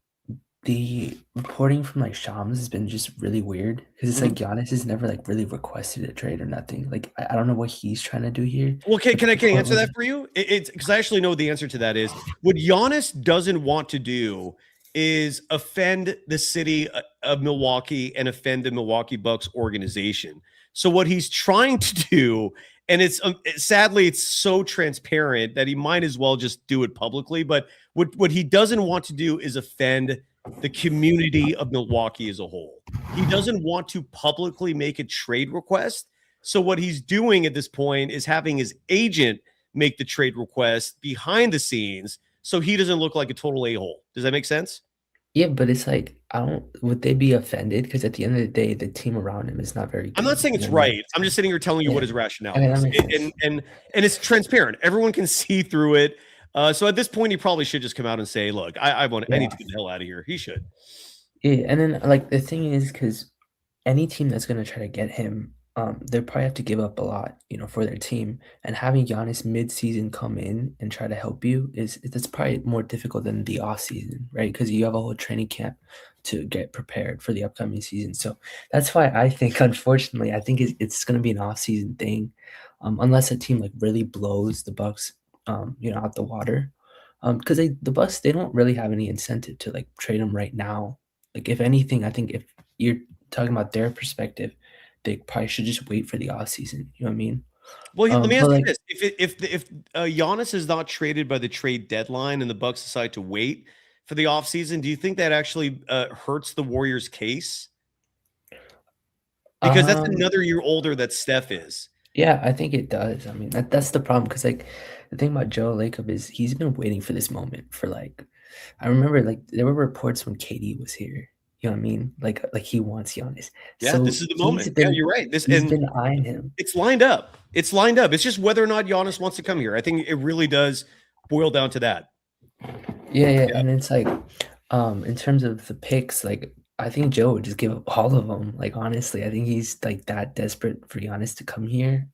the reporting from like Shams has been just really weird because it's like Giannis has never like really requested a trade or nothing. Like I don't know what he's trying to do here. Well, can I answer that for you? It's because I actually know the answer to that is what Giannis doesn't want to do is offend the city of Milwaukee and offend the Milwaukee Bucks organization. So what he's trying to do, and it's sadly it's so transparent that he might as well just do it publicly. But what he doesn't want to do is offend the community of Milwaukee as a whole. He doesn't want to publicly make a trade request. So what he's doing at this point is having his agent make the trade request behind the scenes so he doesn't look like a total a-hole. Does that make sense? Yeah, but it's like would they be offended? Because at the end of the day, the team around him is not very good. I'm not saying it's right. I'm just sitting here telling you what his rationale is. And it's transparent. Everyone can see through it. So at this point, he probably should just come out and say, look, I need to get the hell out of here. He should. Yeah, and then like the thing is, because any team that's going to try to get him, they probably have to give up a lot, for their team. And having Giannis mid-season come in and try to help you that's probably more difficult than the off season, right? Because you have a whole training camp to get prepared for the upcoming season. So that's why I think, unfortunately, it's going to be an off season thing, unless a team like really blows the Bucks, out the water. Because the Bucks, they don't really have any incentive to like trade him right now. Like if anything, I think if you're talking about their perspective, they probably should just wait for the offseason. You know what I mean? Well, let me ask you this: if Giannis is not traded by the trade deadline and the Bucks decide to wait for the offseason, do you think that actually hurts the Warriors' case? Because that's another year older that Steph is. Yeah, I think it does. I mean, that's the problem. Because like the thing about Joe Lacob is he's been waiting for this moment for like, I remember like there were reports when KD was here. You know what I mean? Like he wants Giannis. Yeah, so this is the moment. Yeah, you're right. He's been eyeing him. It's lined up. It's just whether or not Giannis wants to come here. I think it really does boil down to that. Yeah. And it's like, in terms of the picks, like I think Joe would just give up all of them. Like honestly, I think he's like that desperate for Giannis to come here.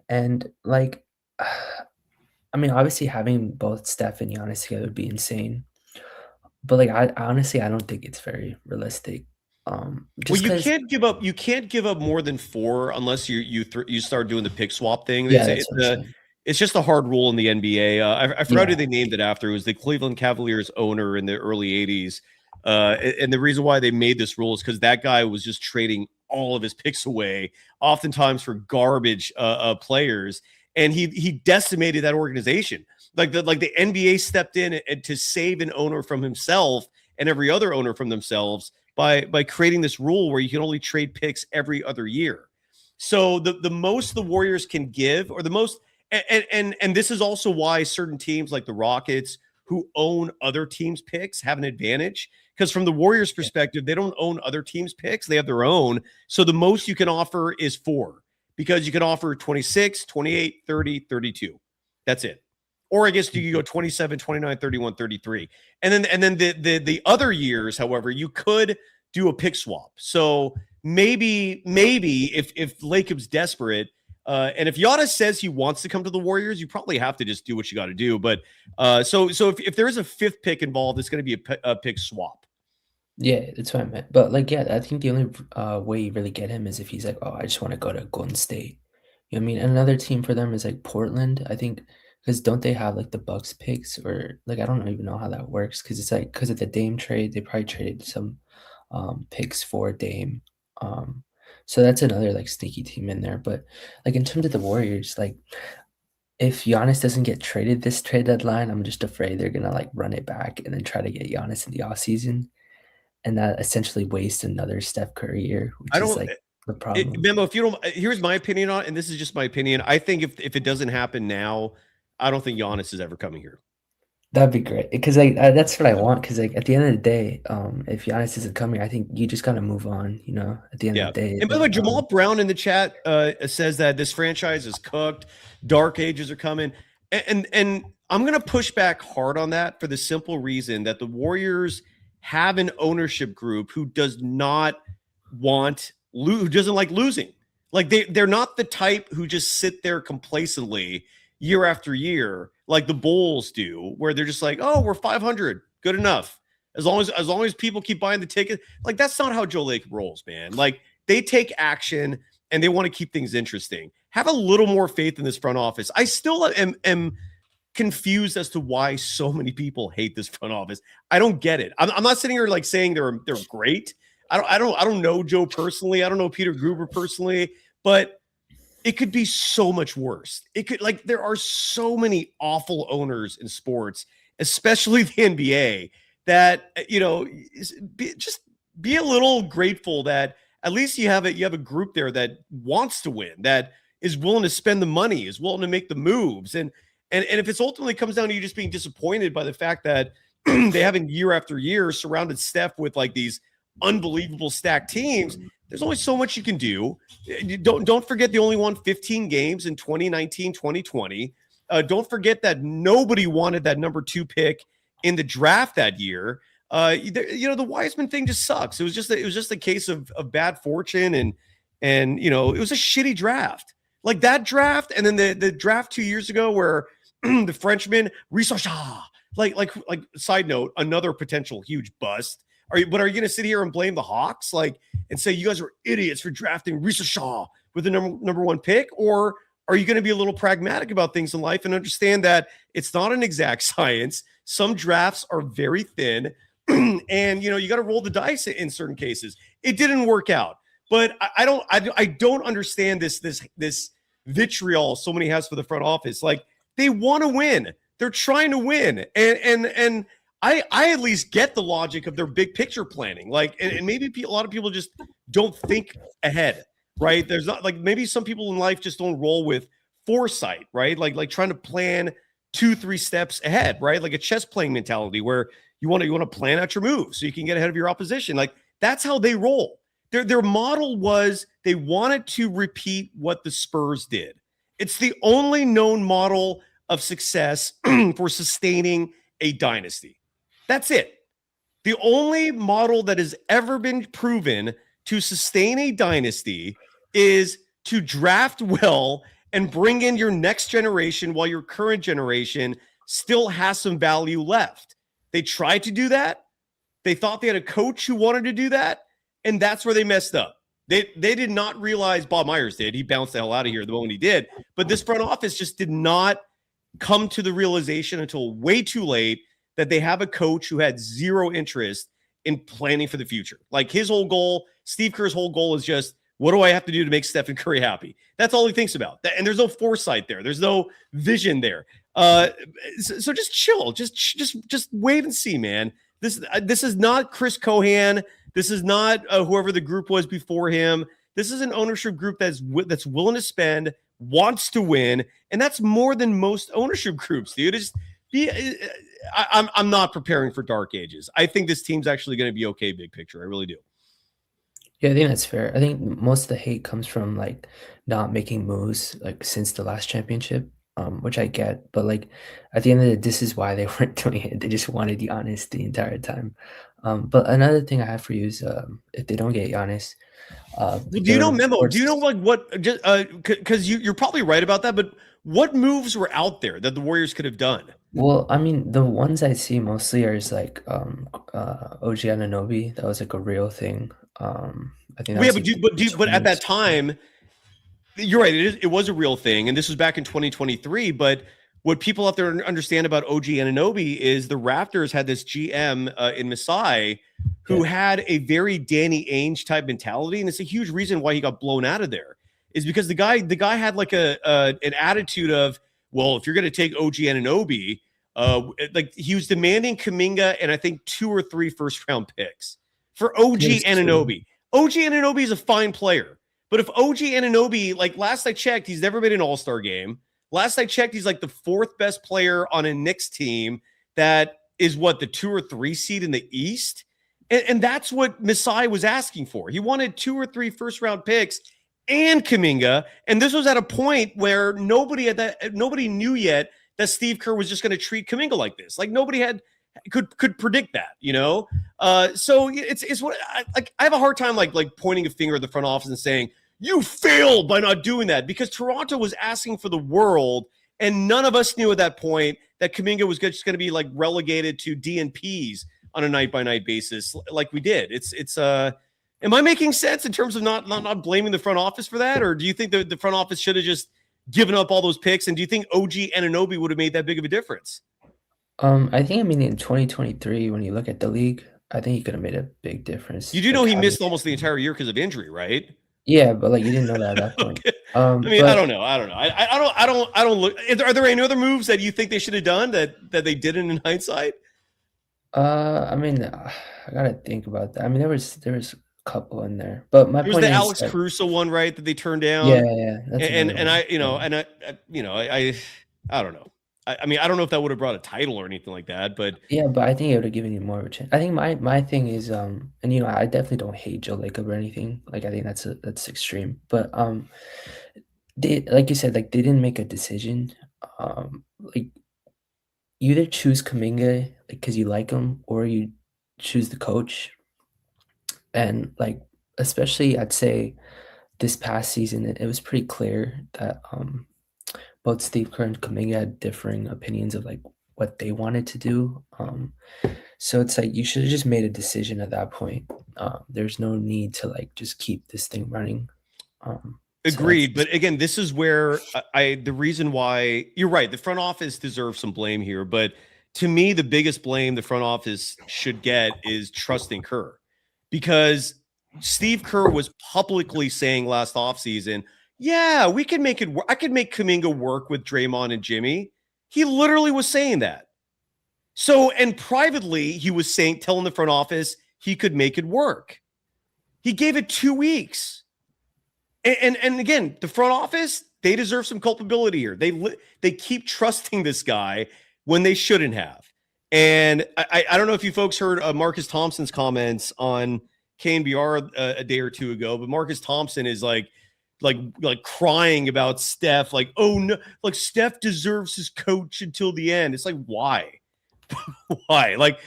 And like, I mean, obviously having both Steph and Giannis together would be insane. But like I honestly don't think it's very realistic. You can't give up more than 4 unless you start doing the pick swap thing. Yeah, it's just a hard rule in the NBA. I forgot who they named it after. It was the Cleveland Cavaliers owner in the early 80s. And the reason why they made this rule is because that guy was just trading all of his picks away, oftentimes for garbage players. And he decimated that organization. Like the NBA stepped in and to save an owner from himself and every other owner from themselves by creating this rule where you can only trade picks every other year. So the most the Warriors can give, or the most, and this is also why certain teams like the Rockets, who own other teams' picks have an advantage. Because from the Warriors' perspective, they don't own other teams' picks. They have their own. So the most you can offer is 4, because you can offer 26, 28, 30, 32. That's it. Or I guess you could go 27, 29, 31, 33. And then the other years, however, you could do a pick swap. So maybe if Lacob's desperate, and if Giannis says he wants to come to the Warriors, you probably have to just do what you got to do. But so if there is a 5th pick involved, it's going to be a pick swap. Yeah, that's what I meant. But like, yeah, I think the only way you really get him is if he's like, oh, I just want to go to Golden State. You know what I mean? And another team for them is like Portland, I think, because don't they have like the Bucks picks, or like I don't even know how that works, because it's like because of the Dame trade, they probably traded some picks for Dame. So that's another like sneaky team in there. But like in terms of the Warriors, like if Giannis doesn't get traded this trade deadline, I'm just afraid they're gonna like run it back and then try to get Giannis in the offseason. And that essentially wastes another Steph Curry year, which I is don't like the problem. Memo, if you don't, here's my opinion on it, and this is just my opinion. I think if it doesn't happen now, I don't think Giannis is ever coming here. That'd be great, because like that's what I want. Because like at the end of the day, if Giannis isn't coming, I think you just gotta move on. You know, at the end of the day. And by the way, Jamal Brown in the chat says that this franchise is cooked. Dark ages are coming, and I'm gonna push back hard on that for the simple reason that the Warriors have an ownership group who does not who doesn't like losing. Like they're not the type who just sit there complacently year after year like the Bulls do, where they're just like, oh, we're 500, good enough. As long as people keep buying the ticket. Like that's not how Joe Lacob rolls, man. Like they take action and they want to keep things interesting. Have a little more faith in this front office. I still am confused as to why so many people hate this front office. I don't get it. I'm not sitting here like saying they're great. I don't know Joe personally. I don't know Peter Gruber personally, but it could be so much worse. It could, like, there are so many awful owners in sports, especially the NBA, that just be a little grateful that at least you have a group there that wants to win, that is willing to spend the money, is willing to make the moves. And if it's ultimately comes down to you just being disappointed by the fact that they haven't year after year surrounded Steph with like these unbelievable stacked teams, there's only so much you can do. Don't forget they only won 15 games in 2019, 2020. Don't forget that nobody wanted that number 2 pick in the draft that year. The Wiseman thing just sucks. It was just a case of bad fortune, and it was a shitty draft. Like that draft, and then the draft 2 years ago where the Frenchman Rissacha, like side note, another potential huge bust. Are you going to sit here and blame the Hawks, and say you guys are idiots for drafting Rissacha with the number 1 pick? Or are you going to be a little pragmatic about things in life and understand that it's not an exact science? Some drafts are very thin, and you got to roll the dice in certain cases. It didn't work out, but I don't understand this vitriol so many has for the front office. Like, they want to win. They're trying to win. And I at least get the logic of their big picture planning. Like, and maybe a lot of people just don't think ahead, right? There's not, like, maybe some people in life just don't roll with foresight, right? Like trying to plan 2-3 steps ahead, right? Like a chess playing mentality where you want to plan out your moves so you can get ahead of your opposition. Like, that's how they roll. Their model was they wanted to repeat what the Spurs did. It's the only known model of success for sustaining a dynasty. That's it. The only model that has ever been proven to sustain a dynasty is to draft well and bring in your next generation while your current generation still has some value left. They tried to do that. They thought they had a coach who wanted to do that, and that's where they messed up. They did not realize, Bob Myers did. He bounced the hell out of here the moment he did. But this front office just did not come to the realization until way too late that they have a coach who had zero interest in planning for the future. Like, his whole goal, Steve Kerr's whole goal is just, what do I have to do to make Stephen Curry happy? That's all he thinks about. And there's no foresight there. There's no vision there. So just chill. Just wait and see, man. This is not Chris Cohan. This is not whoever the group was before him. This is an ownership group that's willing to spend, wants to win, and that's more than most ownership groups, dude. I'm not preparing for dark ages. I think this team's actually going to be okay, big picture. I really do. Yeah, I think that's fair. I think most of the hate comes from like not making moves like since the last championship, which I get. But like at the end of the day, this is why they weren't doing it. They just wanted Giannis the entire time. But another thing I have for you is if they don't get Giannis, Well, do you know, Memo? Do you know like what? Just because you're probably right about that, but what moves were out there that the Warriors could have done? Well, I mean, the ones I see mostly are just like OG Anunoby. That was like a real thing. I think Well, yeah, that's but at that time, you're right. It was a real thing, and this was back in 2023. But what people out there understand about OG Anunoby is the Raptors had this GM in Masai who had a very Danny Ainge type mentality, and it's a huge reason why he got blown out of there. Is because the guy had like an attitude of, well, if you're going to take OG Anunoby, like he was demanding Kuminga and I think 2 or 3 first-round picks for OG Anunoby. OG Anunoby is a fine player, but if OG Anunoby, like last I checked, he's never made an All-Star game. Last I checked, he's like the 4th best player on a Knicks team that is what, the 2 or 3 seed in the East, and that's what Masai was asking for. He wanted 2 or 3 first-round picks and Kuminga, and this was at a point where nobody knew yet that Steve Kerr was just going to treat Kuminga like this. Like nobody could predict that, you know. So it's what I have a hard time like pointing a finger at the front office and saying you failed by not doing that, because Toronto was asking for the world, and none of us knew at that point that Kuminga was just going to be like relegated to DNPs on a night-by-night basis like we did. Am I making sense in terms of not blaming the front office for that, or do you think the front office should have just given up all those picks? And do you think OG Anunoby would have made that big of a difference? I mean, in 2023, when you look at the league, I think he could have made a big difference. You do know he missed almost the entire year because of injury, right? Yeah, but like you didn't know that at that point. Okay. I mean, I don't know. I don't look. Are there any other moves that you think they should have done that they didn't in hindsight? I mean, I gotta think about that. I mean, there was a couple in there, but my There was point the is Alex that, Caruso one, right, that they turned down. yeah, that's and another one. I don't know. I mean, I don't know if that would have brought a title or anything like that, but Yeah, but I think it would have given you more of a chance. I think my thing is, and you know, I definitely don't hate Joe Lacob or anything. Like, I think that's extreme. But they, like you said, like they didn't make a decision. Like you either choose Kuminga like because you like him, or you choose the coach. And like, especially, I'd say this past season, it was pretty clear that both Steve Kerr and Kuminga had differing opinions of like what they wanted to do. So it's like you should have just made a decision at that point. There's no need to like just keep this thing running. agreed. But again, this is where the reason why you're right. The front office deserves some blame here, but to me, the biggest blame the front office should get is trusting Kerr, because Steve Kerr was publicly saying last offseason, yeah, we can make it work. I could make Kuminga work with Draymond and Jimmy. He literally was saying that. So, and privately, he was telling the front office he could make it work. He gave it 2 weeks. And again, the front office, they deserve some culpability here. They keep trusting this guy when they shouldn't have. And I don't know if you folks heard Marcus Thompson's comments on KNBR a day or two ago, but Marcus Thompson is like crying about Steph, like, oh no, like Steph deserves his coach until the end. It's like, why? Why? Like,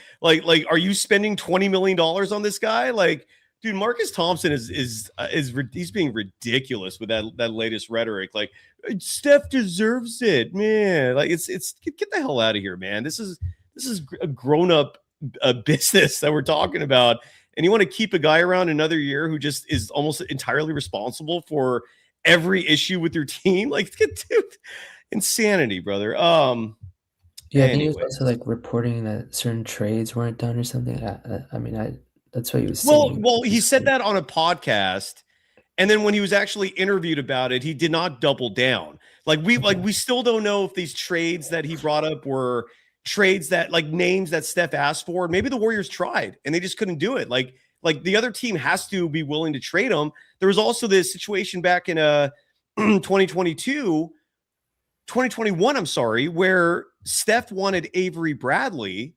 are you spending $20 million on this guy? Like, dude, Marcus Thompson is he's being ridiculous with that latest rhetoric. Like, Steph deserves it, man. Like, it's get the hell out of here, man. This is a grown up business that we're talking about. And you want to keep a guy around another year who just is almost entirely responsible for every issue with your team? Like, dude, insanity, brother. Yeah, I think he was also like reporting that certain trades weren't done or something. I mean, that's what he was saying. Well, he said that on a podcast, and then when he was actually interviewed about it, he did not double down. We still don't know if these trades that he brought up were trades that like names that Steph asked for. Maybe the Warriors tried and they just couldn't do it. Like the other team has to be willing to trade him. There was also this situation back in 2021, I'm sorry, where Steph wanted Avery Bradley,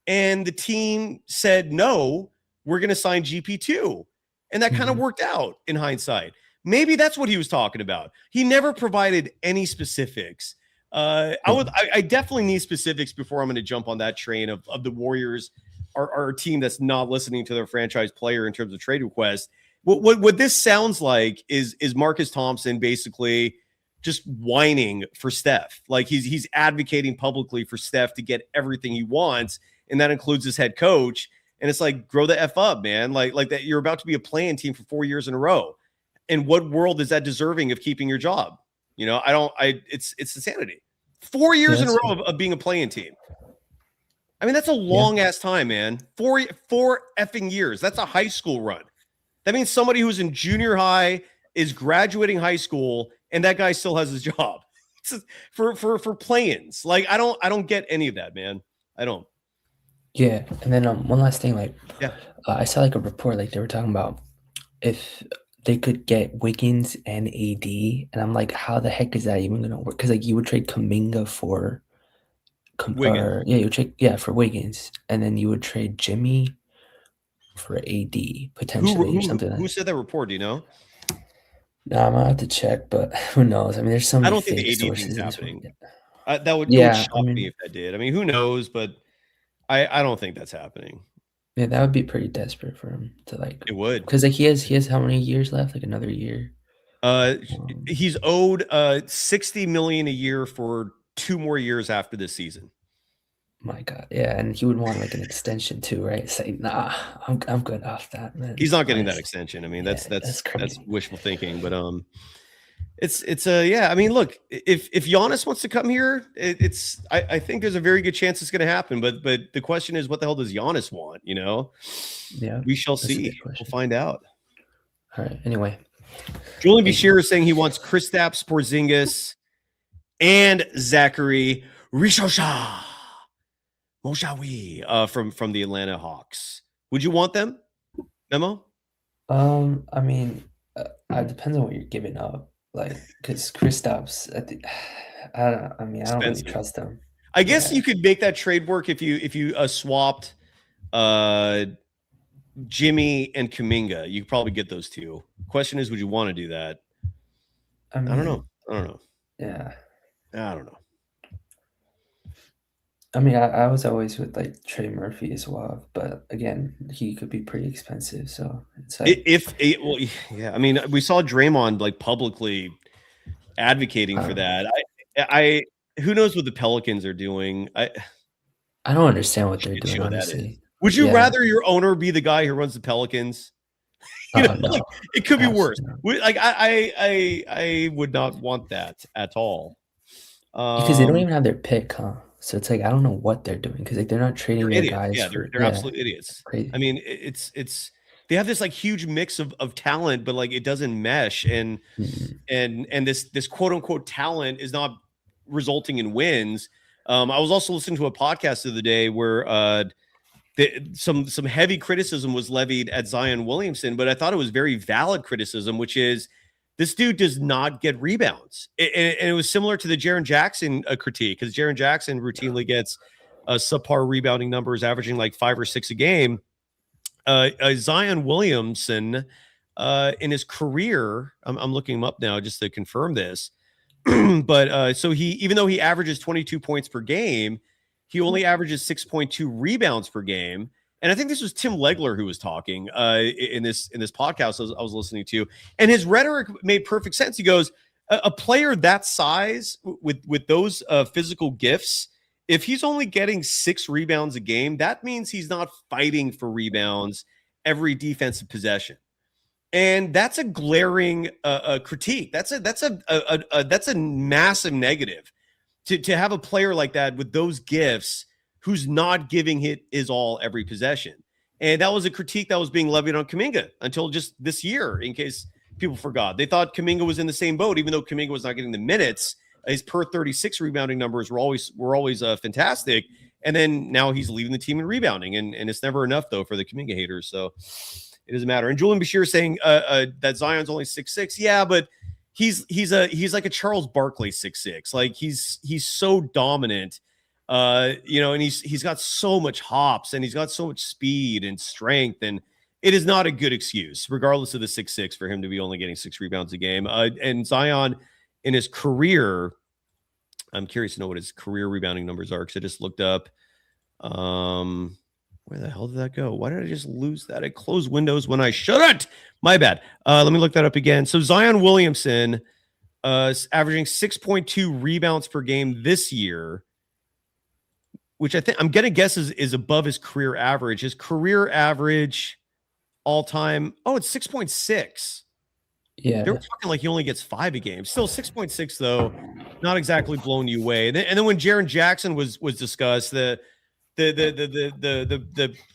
and the team said, no, we're going to sign GP2. And that kind of worked out in hindsight. Maybe that's what he was talking about. He never provided any specifics. I definitely need specifics before I'm going to jump on that train of the Warriors are a team that's not listening to their franchise player in terms of trade requests. What this sounds like is Marcus Thompson basically just whining for Steph. Like he's advocating publicly for Steph to get everything he wants, and that includes his head coach. And it's like, grow the F up, man. Like that you're about to be a playing team for 4 years in a row. And what world is that deserving of keeping your job? You know, it's insanity. 4 years in a row of being a playing team. I mean, that's a long ass time, man. Four effing years. That's a high school run. That means somebody who's in junior high is graduating high school, and that guy still has his job for play-ins. Like, I don't get any of that, man. I don't. Yeah, and then one last thing, I saw like a report, like they were talking about if they could get Wiggins and AD, and I'm like, how the heck is that even gonna work? Because like you would trade Kuminga for Wiggins. you would trade for Wiggins, and then you would trade Jimmy for AD potentially or something. Who said that report? Do you know? No, I'm gonna have to check, but who knows? I mean, there's some. I don't think the AD thing's happening. That would shock me if that did. I mean, who knows? But I don't think that's happening. Yeah, that would be pretty desperate for him to like. It would, because like he has how many years left? Like another year. He's owed $60 million a year for 2 more years after this season. My God, yeah, and he would want like an extension too, right? Say, nah, I'm good off that, man. He's not getting that extension. I mean, that's wishful thinking, but it's yeah. I mean, look, if Giannis wants to come here, I think there's a very good chance it's going to happen. But the question is, what the hell does Giannis want? You know? Yeah, we shall see. We'll find out. All right. Anyway, Julian Bashir is saying he wants Kristaps Porzingis and Zachary Rishosha Moshawi from the Atlanta Hawks. Would you want them, Memo? I mean, it depends on what you're giving up. Like, because Kristaps, I don't really trust him. I guess you could make that trade work if you swapped Jimmy and Kuminga. You could probably get those two. Question is, would you want to do that? I don't know. Yeah. I don't know. I mean, I was always with like Trey Murphy as well, but again, he could be pretty expensive. So it's like, I mean, we saw Draymond like publicly advocating for that. I who knows what the Pelicans are doing? I don't understand what they're doing. Honestly, would you rather your owner be the guy who runs the Pelicans? No, like, it could be worse. Like I would not want that at all. Because they don't even have their pick, huh? So it's like I don't know what they're doing because like they're not trading their guys. Yeah, they're absolute idiots. Crazy. I mean, it's they have this like huge mix of talent, but like it doesn't mesh, and this quote unquote talent is not resulting in wins. I was also listening to a podcast the other day where some heavy criticism was levied at Zion Williamson, but I thought it was very valid criticism, which is this dude does not get rebounds. And it was similar to the Jaren Jackson critique, because Jaren Jackson routinely gets subpar rebounding numbers, averaging like 5 or 6 a game. Zion Williamson, in his career, I'm looking him up now just to confirm this, but so even though he averages 22 points per game, he only averages 6.2 rebounds per game. And I think this was Tim Legler who was talking in this podcast I was listening to, and his rhetoric made perfect sense. He goes, a player that size with those physical gifts, if he's only getting 6 rebounds a game, that means he's not fighting for rebounds every defensive possession, and that's a glaring critique. That's a massive negative to have a player like that with those gifts who's not giving it his all every possession. And that was a critique that was being levied on Kuminga until just this year, in case people forgot. They thought Kuminga was in the same boat, even though Kuminga was not getting the minutes. His per 36 rebounding numbers were always fantastic. And then now he's leading the team in rebounding. And it's never enough, though, for the Kuminga haters. So it doesn't matter. And Julian Bashir saying that Zion's only 6'6". Yeah, but he's like a Charles Barkley 6'6". Like he's so dominant And he's got so much hops and he's got so much speed and strength, and it is not a good excuse, regardless of the 6'6", for him to be only getting 6 rebounds a game. And Zion in his career, I'm curious to know what his career rebounding numbers are, because I just looked up. Where the hell did that go? Why did I just lose that? I closed Windows when I shouldn't. My bad. Let me look that up again. So Zion Williamson is averaging 6.2 rebounds per game this year, which I'm going to guess is above his career average. His career average all time, it's 6.6. Yeah. They were talking like he only gets 5 a game. Still 6.6 though, not exactly blowing you away. And then when Jaren Jackson was discussed, the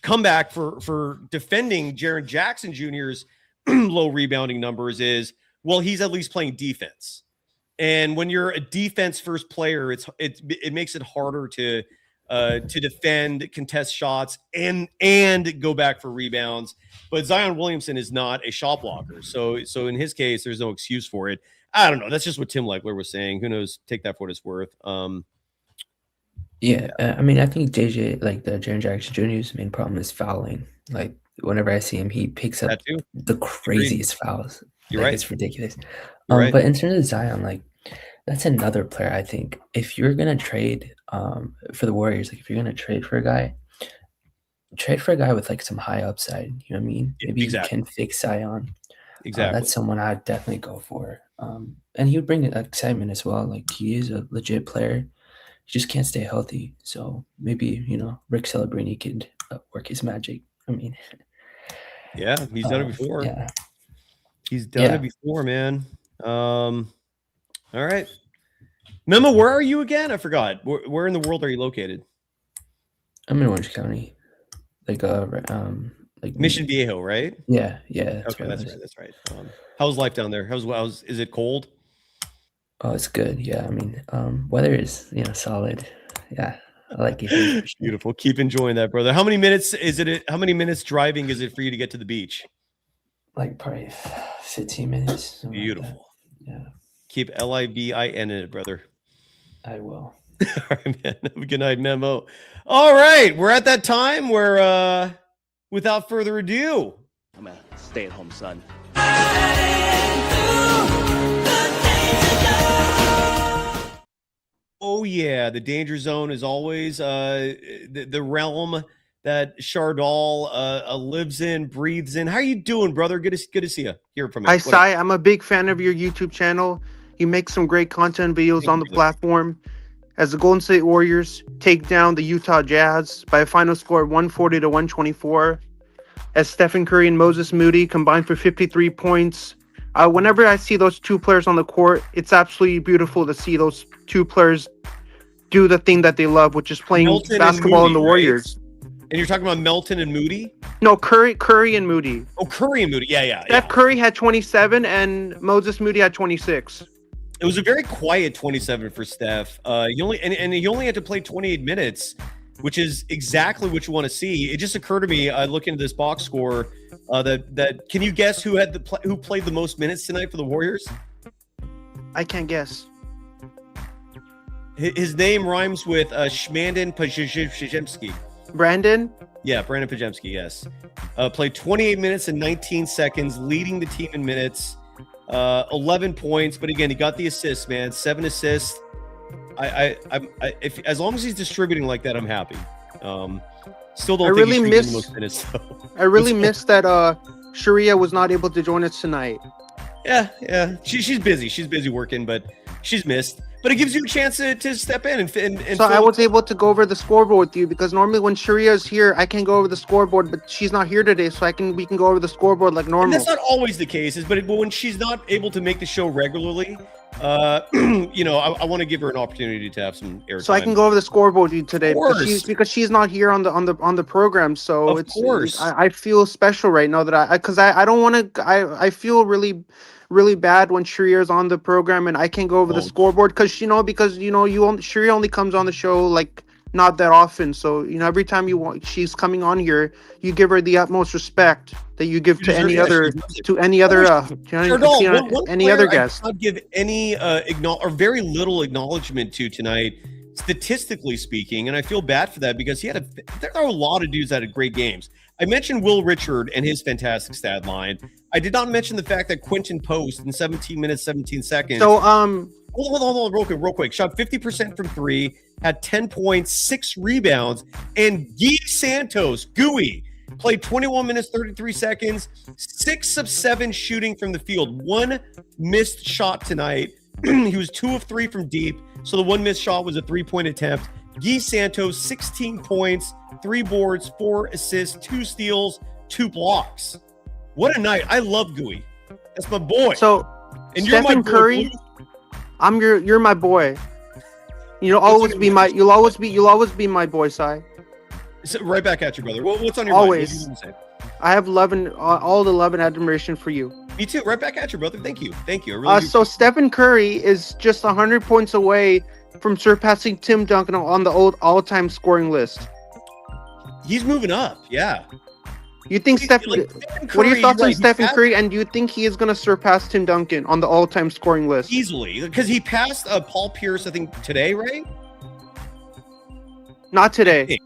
comeback for defending Jaren Jackson Jr.'s low rebounding numbers is, well, he's at least playing defense. And when you're a defense first player, it makes it harder to defend, contest shots, and go back for rebounds. But Zion Williamson is not a shot blocker. So in his case, there's no excuse for it. I don't know. That's just what Tim Legler was saying. Who knows? Take that for what it's worth. Yeah, I mean, I think JJ, like the Jaren Jackson Jr.'s main problem is fouling. Like whenever I see him, he picks up the craziest fouls. You're like, right. It's ridiculous. Right. But in terms of Zion, like that's another player. I think if you're gonna trade for the Warriors, like if you're gonna trade for a guy with like some high upside. You know what I mean? Maybe you can fix Zion. Exactly. That's someone I'd definitely go for. And he would bring excitement as well. Like he is a legit player. He just can't stay healthy. So maybe, Rick Celebrini could work his magic. I mean, yeah, he's done it before. Yeah. He's done it before, man. All right. Memo, where are you again? I forgot. Where in the world are you located? I'm in Orange County. Like Mission Viejo, right? Yeah. That's right. How's life down there? How's is it cold? Oh, it's good. Yeah, I mean, weather is solid. Yeah, I like it. Beautiful. Keep enjoying that, brother. How many minutes driving is it for you to get to the beach? Like probably 15 minutes. Beautiful. Like yeah. Keep LIVIN in it, brother. I will. All right, man. Have a good night, Memo. All right, we're at that time where, without further ado, I'm a stay-at-home son. Oh yeah, the danger zone is always the realm that Chardal lives in, breathes in. How you doing, brother? Good to see you. Hear from you. Hi, Sai. I'm a big fan of your YouTube channel. You make some great content videos on the platform. As the Golden State Warriors take down the Utah Jazz by a final score of 140-124, as Stephen Curry and Moses Moody combined for 53 points. Whenever I see those two players on the court, it's absolutely beautiful to see those two players do the thing that they love, which is playing basketball in the Warriors. Right? And you're talking about Melton and Moody? No, Curry and Moody. Oh, Curry and Moody. Yeah. Steph Curry had 27 and Moses Moody had 26. It was a very quiet 27 for Steph. He only had to play 28 minutes, which is exactly what you want to see. It just occurred to me, looking at this box score, that can you guess who played the most minutes tonight for the Warriors? I can't guess. His name rhymes with Shmandin Pajemski. Brandon? Yeah, Brandon Pajemski, yes. Played 28 minutes and 19 seconds, leading the team in minutes. 11 points, but again, he got the assists, man. 7 assists. If as long as he's distributing like that, I'm happy. Still don't think he's the most minutes, though. I really miss that Sharia was not able to join us tonight. Yeah. She's busy. She's busy working, but she's missed. But it gives you a chance to step in and so I was able to go over the scoreboard with you, because normally when Sharia is here, I can go over the scoreboard, but she's not here today, so we can go over the scoreboard like normal. And that's not always the case, but when she's not able to make the show regularly, I want to give her an opportunity to have some airtime. So I can go over the scoreboard with you today because she's not here on the program. So of course, I feel special right now that because I don't want to. I feel really bad when Sharia's on the program and I can't go over the scoreboard because Sharia only comes on the show like not that often. So every time she's coming on here, you give her the utmost respect that you give to any other guest. I'd give any or very little acknowledgement to tonight statistically speaking, and I feel bad for that because there are a lot of dudes that had great games. I mentioned Will Richard and his fantastic stat line. I did not mention the fact that Quentin Post in 17 minutes, 17 seconds. So, hold on, real quick. Shot 50% from three, had 10 points, 6 rebounds, and Guy Santos, Gooey, played 21 minutes, 33 seconds, 6 of 7 shooting from the field. 1 missed shot tonight. He was 2 of 3 from deep, so the 1 missed shot was a 3-point attempt. Guy Santos, 16 points, 3 boards, 4 assists, 2 steals, 2 blocks. What a night. I love Gooey. That's my boy. So, and Stephen Curry, you're my boy. You'll always be my boy, Cy. So, right back at you, brother. What's on your always mind? What do you want to say? I have love and all the love and admiration for you. Me too. Right back at you, brother. Thank you. I really so Stephen Curry is just 100 points away from surpassing Tim Duncan on the all-time scoring list. He's moving up. Yeah. You think Stephen Curry, what are your thoughts on Stephen Curry, and do you think he is going to surpass Tim Duncan on the all-time scoring list? Easily, because he passed Paul Pierce, I think, today, right? Not today.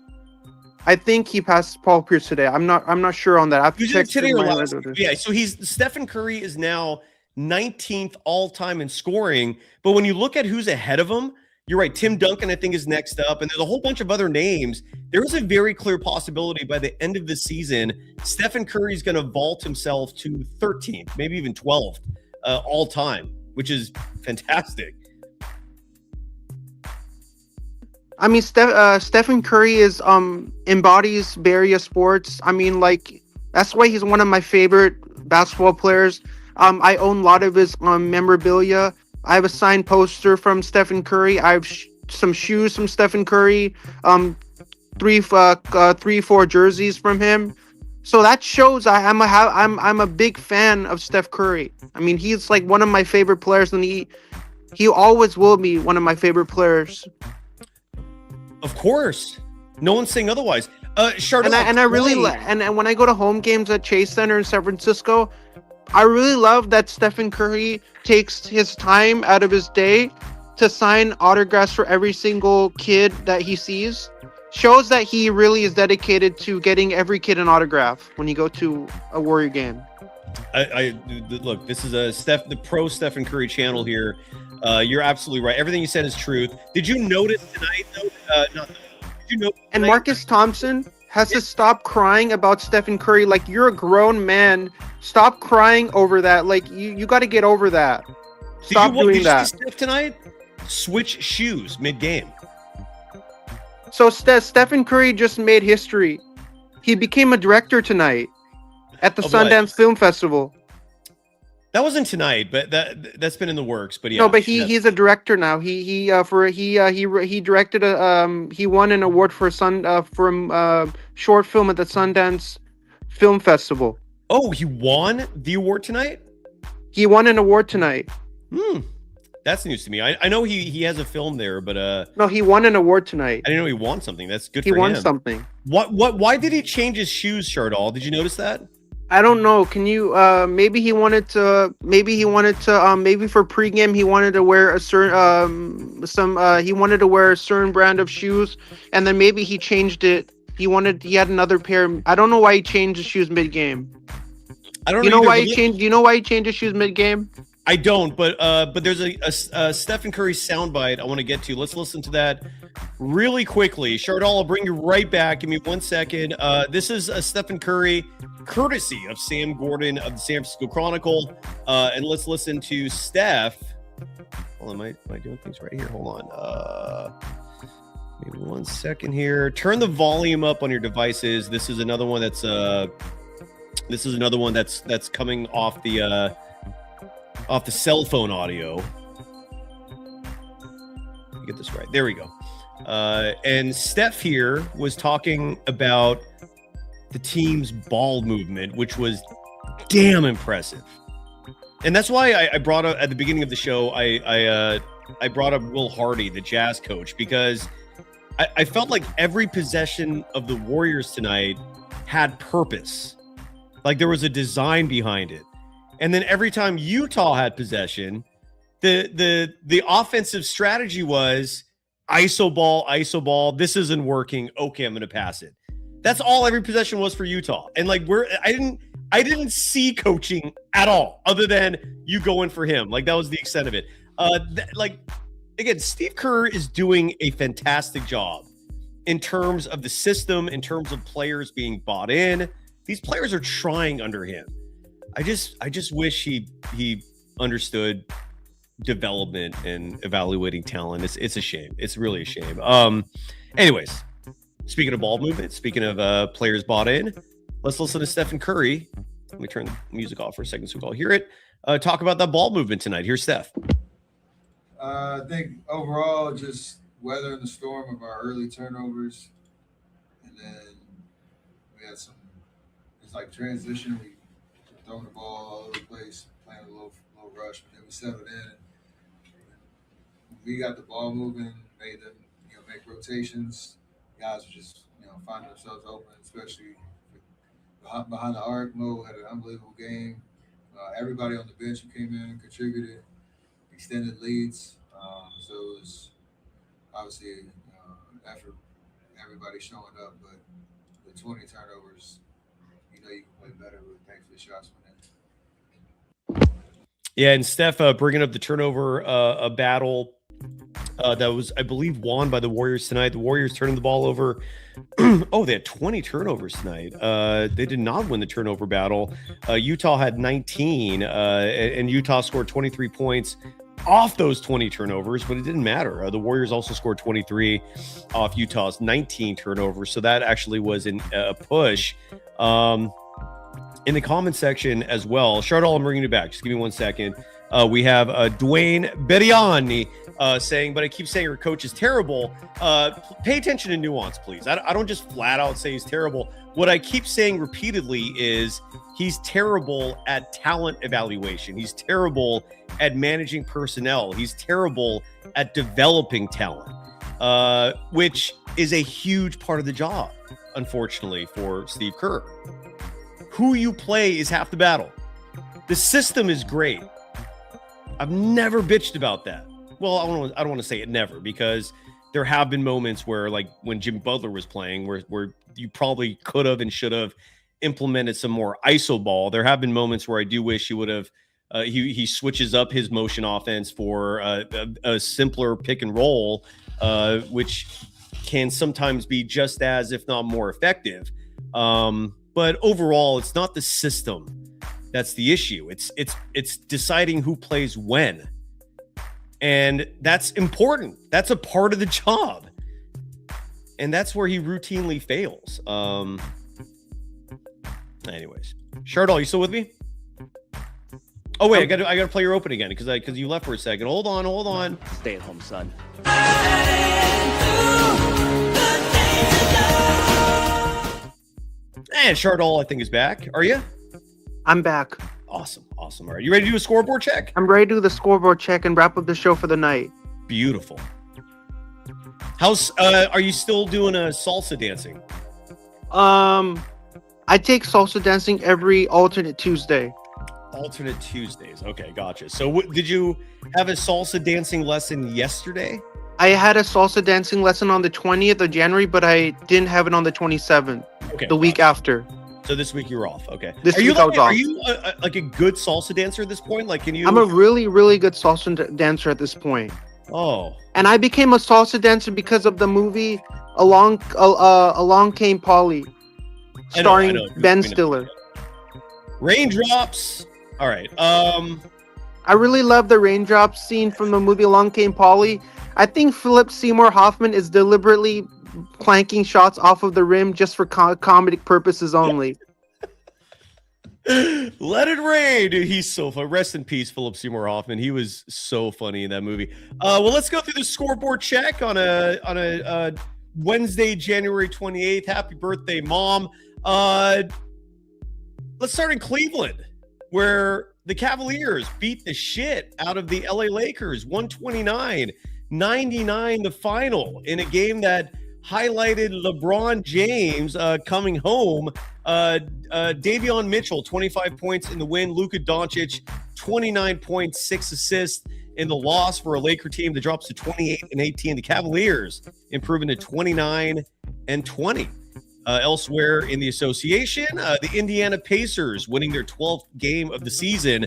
I think he passed Paul Pierce today. I'm not sure on that. I have to check today or last. Yeah, so Stephen Curry is now 19th all-time in scoring, but when you look at who's ahead of him, you're right. Tim Duncan, I think, is next up, and there's a whole bunch of other names. There is a very clear possibility by the end of the season, Stephen Curry is going to vault himself to 13th, maybe even 12th all time, which is fantastic. I mean, Stephen Curry is embodies Bay Area sports. I mean, like, that's why he's one of my favorite basketball players. I own a lot of his memorabilia. I have a signed poster from Stephen Curry. I have some shoes from Stephen Curry. 3-4 jerseys from him. So that shows I'm a big fan of Steph Curry. I mean, he's like one of my favorite players, and he always will be one of my favorite players. Of course, no one's saying otherwise. And when I go to home games at Chase Center in San Francisco, I really love that Stephen Curry takes his time out of his day to sign autographs for every single kid that he sees. Shows that he really is dedicated to getting every kid an autograph when you go to a Warrior game. Look, this is the pro Stephen Curry channel here. You're absolutely right. Everything you said is truth. Did you notice tonight, though? And Marcus Thompson has to stop crying about Stephen Curry. Like, you're a grown man. Stop crying over that. Like, you got to get over that. Stop doing that. Did you see Steph tonight? Switch shoes mid-game. So Stephen Curry just made history. He became a director tonight at the Sundance Film Festival. That wasn't tonight, but that's been in the works. But yeah, no, but he's a director now. He directed he won an award for short film at the Sundance Film Festival. Oh, he won the award tonight? He won an award tonight. That's news to me. I know he has a film there, but no, he won an award tonight. I didn't know he won something. That's good for him. He won something. Why did he change his shoes, Shardal? Did you notice that? I don't know. Can you maybe for pregame he wanted to wear a certain brand of shoes, and then maybe he changed it. He had another pair. I don't know why he changed his shoes mid-game. I don't know. Do you know why he changed his shoes mid-game? I don't, but there's a Stephen Curry soundbite I want to get to. Let's listen to that really quickly. Shardal, I'll bring you right back. Give me 1 second. This is a Stephen Curry courtesy of Sam Gordon of the San Francisco Chronicle. And let's listen to Steph. Hold on, am I doing things right here? Hold on. Maybe 1 second here. Turn the volume up on your devices. This is another one that's coming off the cell phone audio. Get this right. There we go. And Steph here was talking about the team's ball movement, which was damn impressive. And that's why I brought up at the beginning of the show, I brought up Will Hardy, the Jazz coach, because I felt like every possession of the Warriors tonight had purpose. Like there was a design behind it. And then every time Utah had possession, the offensive strategy was, ISO ball. This isn't working. Okay, I'm going to pass it. That's all every possession was for Utah. And like I didn't see coaching at all other than you going for him. Like that was the extent of it. Again, Steve Kerr is doing a fantastic job in terms of the system, in terms of players being bought in. These players are trying under him. I just wish he understood development and evaluating talent. It's a shame. It's really a shame. Anyways, speaking of ball movement, speaking of players bought in, let's listen to Stephen Curry. Let me turn the music off for a second so we can all hear it. Talk about that ball movement tonight. Here's Steph. I think overall, just weathering the storm of our early turnovers, and then we had some. It's like transition. We throwing the ball all over the place, playing a little rush, but then we settled in. And we got the ball moving, made them make rotations. Guys were just finding themselves open, especially behind the arc. Mo had an unbelievable game. Everybody on the bench who came in contributed. Extended leads, so it was obviously an effort. Everybody showing up, but the 20 turnovers, you can play better with thankfully shots went in. Yeah, and Steph bringing up the turnover battle that was, I believe, won by the Warriors tonight. The Warriors turning the ball over. They had 20 turnovers tonight. They did not win the turnover battle. Utah had 19, and Utah scored 23 points off those 20 turnovers, but it didn't matter. The Warriors also scored 23 off Utah's 19 turnovers, so that actually was a push. In the comment section as well, Shardall, I'm bringing you back. Just give me 1 second. We have Dwayne Beriani saying, but I keep saying her coach is terrible. Pay attention to nuance, please. I don't just flat out say he's terrible. What I keep saying repeatedly is he's terrible at talent evaluation. He's terrible at managing personnel. He's terrible at developing talent, which is a huge part of the job, unfortunately, for Steve Kerr. Who you play is half the battle. The system is great. I've never bitched about that. Well, I don't want to say it never, because there have been moments where, like when Jimmy Butler was playing, where you probably could have and should have implemented some more ISO ball. There have been moments where I do wish he would have. He switches up his motion offense for a simpler pick and roll, which can sometimes be just as, if not more, effective. But overall, it's not the system that's the issue. It's deciding who plays when. And that's important. That's a part of the job. And that's where he routinely fails. Anyways. Shardall, you still with me? Oh wait, I gotta play your open again because you left for a second. Hold on. Stay at home, son. And Shardall, I think, is back. Are you? I'm back. Awesome. All right, you ready to do a scoreboard check? I'm ready to do the scoreboard check and wrap up the show for the night. Beautiful. Are you still doing a salsa dancing? I take salsa dancing every alternate Tuesday. Alternate Tuesdays. Okay, gotcha. So did you have a salsa dancing lesson yesterday? I had a salsa dancing lesson on the 20th of January, but I didn't have it on the 27th, the week after. So this week you're off. Okay. This week I was off. Are you like a good salsa dancer at this point? Like, can you? I'm a really, really good salsa dancer at this point. Oh. And I became a salsa dancer because of the movie Along Came Polly, starring Ben Stiller. Raindrops. All right. I really love the raindrops scene from the movie Along Came Polly. I think Philip Seymour Hoffman is deliberately clanking shots off of the rim just for comedic purposes only. Let it rain, dude. He's so fun. Rest in peace, Philip Seymour Hoffman. He was so funny in that movie. Well, let's go through the scoreboard check on a Wednesday, January 28th. Happy birthday, Mom. Let's start in Cleveland, where the Cavaliers beat the shit out of the LA Lakers, 129-99 the final, in a game that highlighted LeBron James coming home. Davion Mitchell, 25 points in the win. Luka Doncic, 29 points, 6 assists in the loss for a Laker team that drops to 28-18. The Cavaliers improving to 29-20. Elsewhere in the association, the Indiana Pacers winning their 12th game of the season,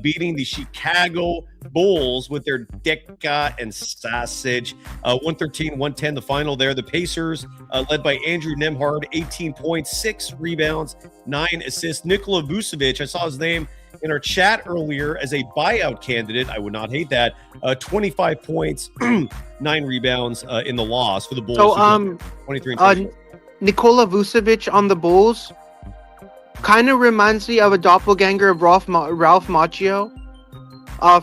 beating the Chicago Bulls with their Deca and Saatsaz, 113-110 the final there. The Pacers, led by Andrew Nembhard, 18 points, 6 rebounds, 9 assists. Nikola Vucevic, I saw his name in our chat earlier as a buyout candidate. I would not hate that. 25 points, 9 rebounds in the loss for the Bulls. So, 23 Nikola Vucevic on the Bulls kind of reminds me of a doppelganger of Ralph Macchio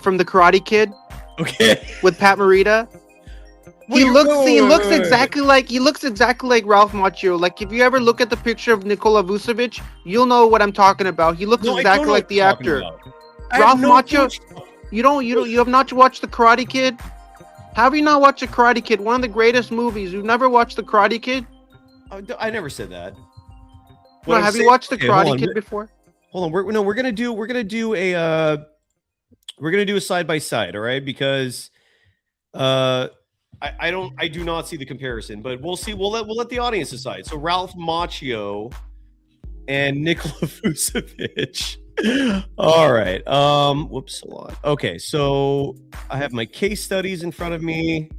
from the Karate Kid. Okay. With Pat Morita. He looks exactly like Ralph Macchio. Like if you ever look at the picture of Nikola Vucevic, you'll know what I'm talking about. He looks exactly like the actor. Ralph Macchio. You have not watched the Karate Kid? Have you not watched the Karate Kid? One of the greatest movies. You've never watched the Karate Kid? I never said that. No, have you watched the Karate Kid before? Hold on. We're gonna do a side by side, all right? Because I do not see the comparison, but we'll see. We'll let the audience decide. So Ralph Macchio and Nikola Vucevic. All right. Whoops, a lot. Okay, so I have my case studies in front of me.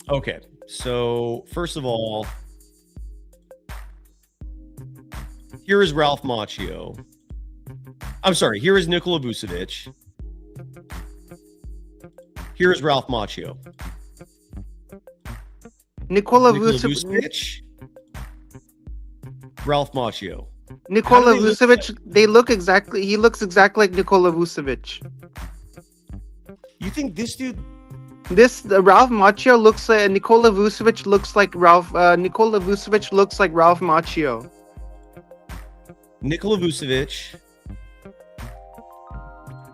Okay, so first of all, here is Ralph Macchio. I'm sorry, here is Nikola Vucevic. Here is Ralph Macchio. Nikola Vucevic. Ralph Macchio. Nikola Vucevic, he looks exactly like Nikola Vucevic. You think this dude... Ralph Macchio looks like Nikola Vucevic looks like Ralph Macchio. Nikola Vucevic,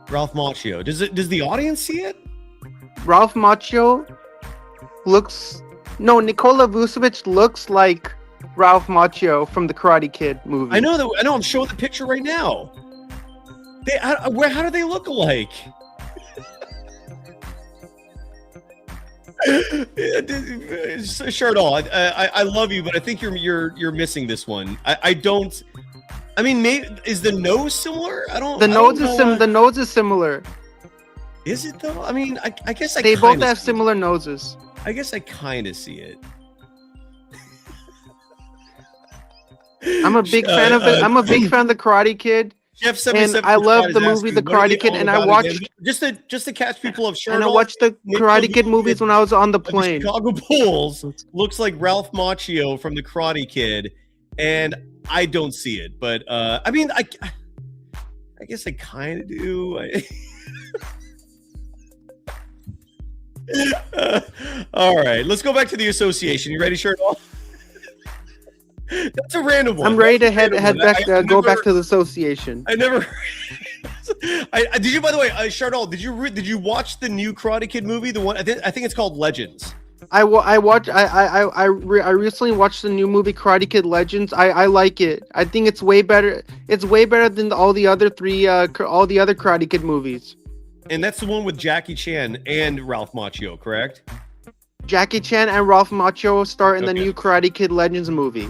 Ralph Macchio. Does the audience see it? Ralph Macchio Nikola Vucevic looks like Ralph Macchio from the Karate Kid movie. I know. I'm showing the picture right now. How do they look alike? Shardal, I love you, but I think you're missing this one. I don't. I mean, maybe is the nose similar? The nose is similar. Is it though? I mean, I guess they both have similar noses. I guess I kind of see it. I'm a big fan of it. I'm a big fan of the Karate Kid. And I love the movie The Karate Kid, and I watched just to catch people up. And I watched the Karate Kid movies when I was on the plane. The Chicago Bulls looks like Ralph Macchio from The Karate Kid, and I don't see it. But I mean, I guess I kind of do. All right, let's go back to the association. You ready, Shardal? That's a random one. I'm ready to head back. Go back to the association. I never. Did you? By the way, Shardal, did you watch the new Karate Kid movie? The one I think it's called Legends. I recently watched the new movie Karate Kid Legends. I like it. I think it's way better. It's way better than all the other Karate Kid movies. And that's the one with Jackie Chan and Ralph Macchio, correct? Jackie Chan and Ralph Macchio star in the new Karate Kid Legends movie.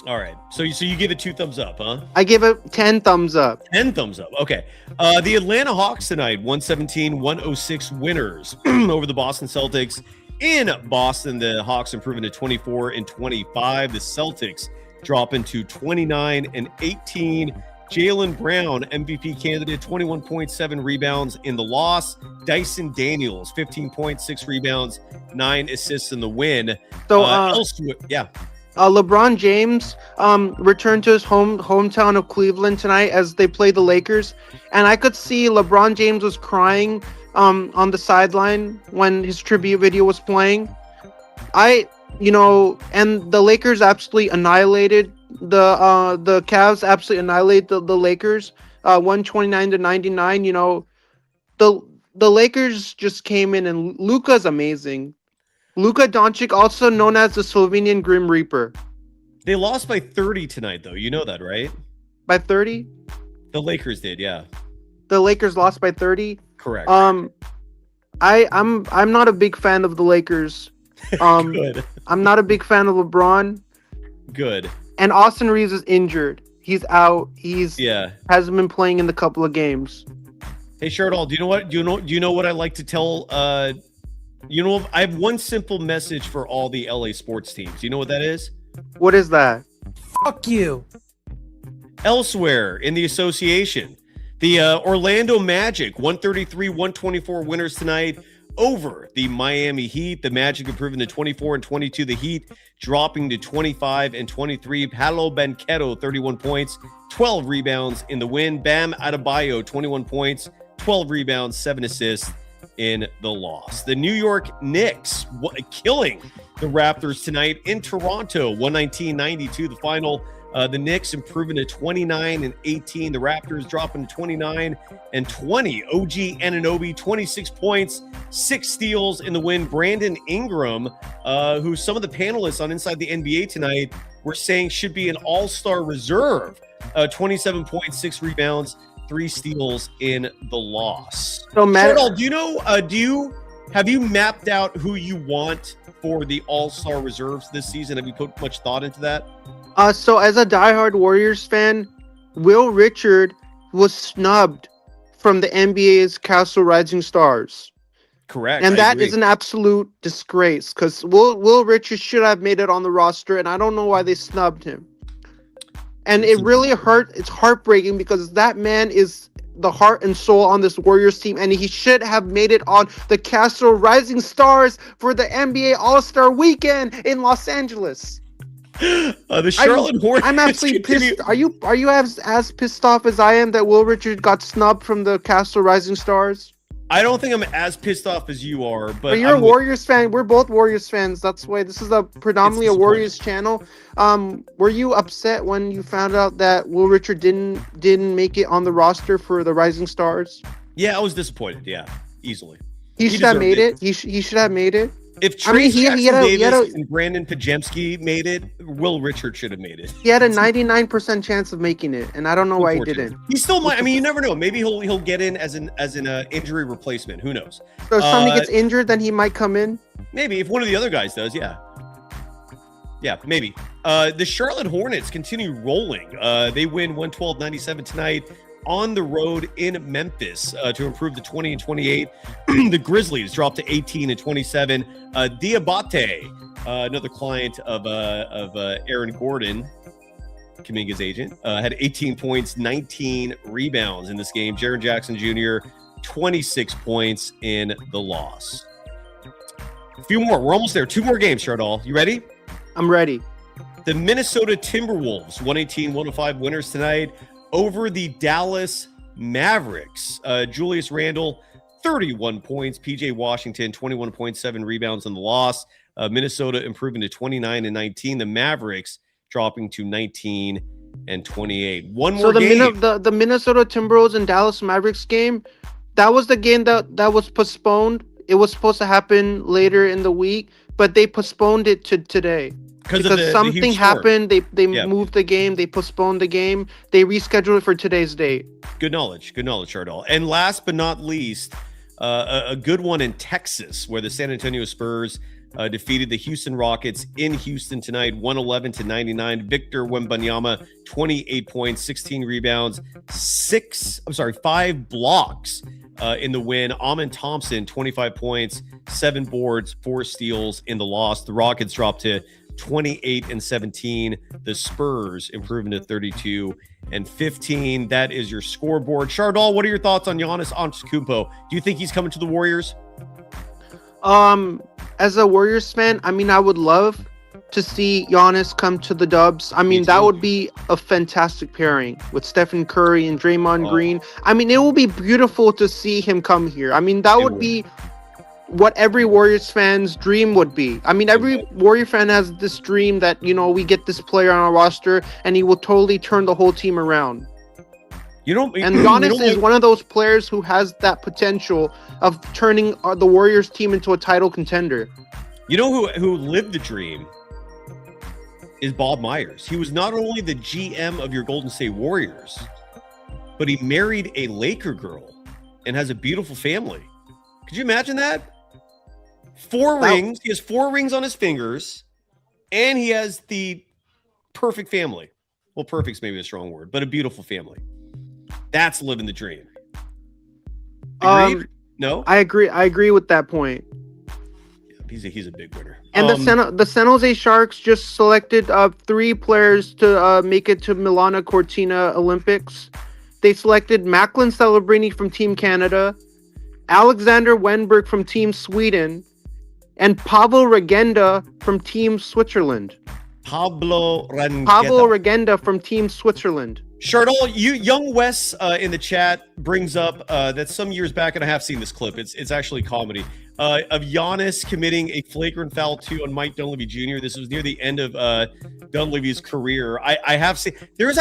All right. So you give it 2 thumbs up, huh? I give it 10 thumbs up. 10 thumbs up. Okay. The Atlanta Hawks tonight, 117-106 winners over the Boston Celtics. In Boston, the Hawks improving to 24-25. The Celtics dropping to 29-18. Jaylen Brown, MVP candidate, 21.7 rebounds in the loss. Dyson Daniels, 15 points, 6 rebounds, 9 assists in the win. So, LeBron James returned to his hometown of Cleveland tonight as they play the Lakers, and I could see LeBron James was crying on the sideline when his tribute video was playing. And the Lakers absolutely annihilated the Cavs absolutely annihilated the Lakers 129-99. The Lakers just came in, and Luka's amazing. Luka Doncic, also known as the Slovenian Grim Reaper. They lost by 30 tonight, though. You know that, right? By 30? The Lakers did, yeah. The Lakers lost by 30. Correct. I'm not a big fan of the Lakers. Good. I'm not a big fan of LeBron. Good. And Austin Reeves is injured. He's out. Hasn't been playing in the couple of games. Hey, Shardall, do you know what I like to tell? I have one simple message for all the LA sports teams. You know what that is? What is that? Fuck you. Elsewhere in the association, the Orlando Magic 133-124 winners tonight over the Miami Heat. The Magic improving to 24-22. The Heat dropping to 25-23. Paolo Banchero 31 points, 12 rebounds in the win. Bam Adebayo 21 points, 12 rebounds, 7 assists in the loss. The New York Knicks killing the Raptors tonight in Toronto, 119-92 the final. The Knicks improving to 29-18. The Raptors dropping to 29-20. OG Anunoby, 26 points, 6 steals in the win. Brandon Ingram, who some of the panelists on Inside the NBA tonight were saying should be an all-star reserve. 27 points, 6 rebounds, 3 steals in the loss. So, Matt, have you mapped out who you want for the all-star reserves this season? Have you put much thought into that? So as a diehard Warriors fan, Will Richard was snubbed from the NBA's Castle Rising Stars. Correct. And that is an absolute disgrace because Will Richard should have made it on the roster, and I don't know why they snubbed him. And it really hurt. It's heartbreaking because that man is the heart and soul on this Warriors team, and he should have made it on the Castle Rising Stars for the NBA All-Star Weekend in Los Angeles. The Charlotte Hornets. I'm absolutely pissed. Are you as pissed off as I am that Will Richard got snubbed from the Castle Rising Stars? I don't think I'm as pissed off as you are, but you're a Warriors fan. We're both Warriors fans. That's why this is predominantly a Warriors channel. Were you upset when you found out that Will Richard didn't make it on the roster for the Rising Stars? Yeah, I was disappointed. Yeah, easily. He should have made it. He should have made it. If Trace Davis and Brandon Pajemski made it, Will Richard should have made it. He had a 99% chance of making it, and I don't know why he didn't. He still might. I mean, you never know. Maybe he'll get in as an injury replacement. Who knows? So if somebody gets injured, then he might come in. Maybe if one of the other guys does, yeah. Yeah, maybe. The Charlotte Hornets continue rolling. They win 112-97 tonight on the road in Memphis to improve to 20-28. The Grizzlies dropped to 18-27. Diabate, another client of Aaron Gordon, Kuminga's agent, had 18 points, 19 rebounds in this game. Jaren Jackson Jr., 26 points in the loss. A few more. We're almost there. 2 more games, Shardall. You ready? I'm ready. The Minnesota Timberwolves, 118-105 winners tonight over the Dallas Mavericks. Julius Randle, 31 points. PJ Washington, 21.7 rebounds in the loss. Minnesota improving to 29-19. The Mavericks dropping to 19-28. One more game. The Minnesota Timberwolves and Dallas Mavericks game, that was the game that was postponed. It was supposed to happen later in the week, but they postponed it to today. Because something happened, they moved the game, they postponed the game, they rescheduled it for today's date. Good knowledge, Shardall. And last but not least, a good one in Texas, where the San Antonio Spurs defeated the Houston Rockets in Houston tonight, 111-99. Victor Wembanyama, 28 points, 16 rebounds, 5 blocks in the win. Amen Thompson, 25 points, 7 boards, 4 steals in the loss. The Rockets dropped to 28-17. The Spurs improving to 32-15. That is your scoreboard. Shardall, what are your thoughts on Giannis Antetokounmpo? Do you think he's coming to the Warriors? As a Warriors fan, I mean, I would love to see Giannis come to the Dubs. I mean, that would be a fantastic pairing with Stephen Curry and Draymond Green. I mean, it will be beautiful to see him come here. I mean, that would be what every Warriors fan's dream would be. I mean, every Warrior fan has this dream that, we get this player on our roster and he will totally turn the whole team around. And Giannis is one of those players who has that potential of turning the Warriors team into a title contender. You know who lived the dream is Bob Myers. He was not only the GM of your Golden State Warriors, but he married a Laker girl and has a beautiful family. Could you imagine that? 4 rings. He has 4 rings on his fingers, and he has the perfect family. Well, perfect's maybe a strong word, but a beautiful family. That's living the dream. Agreed? No? I agree with that point. He's a big winner. And the San Jose Sharks just selected 3 players to make it to Milano Cortina Olympics. They selected Macklin Celebrini from Team Canada, Alexander Wenberg from Team Sweden, and Pavel Regenda from Team Switzerland. Pablo Regenda from Team Switzerland. Shardal, young Wes in the chat brings up that some years back, and I have seen this clip. It's actually comedy of Giannis committing a flagrant foul on Mike Dunleavy Jr. This was near the end of Dunleavy's career. I have seen there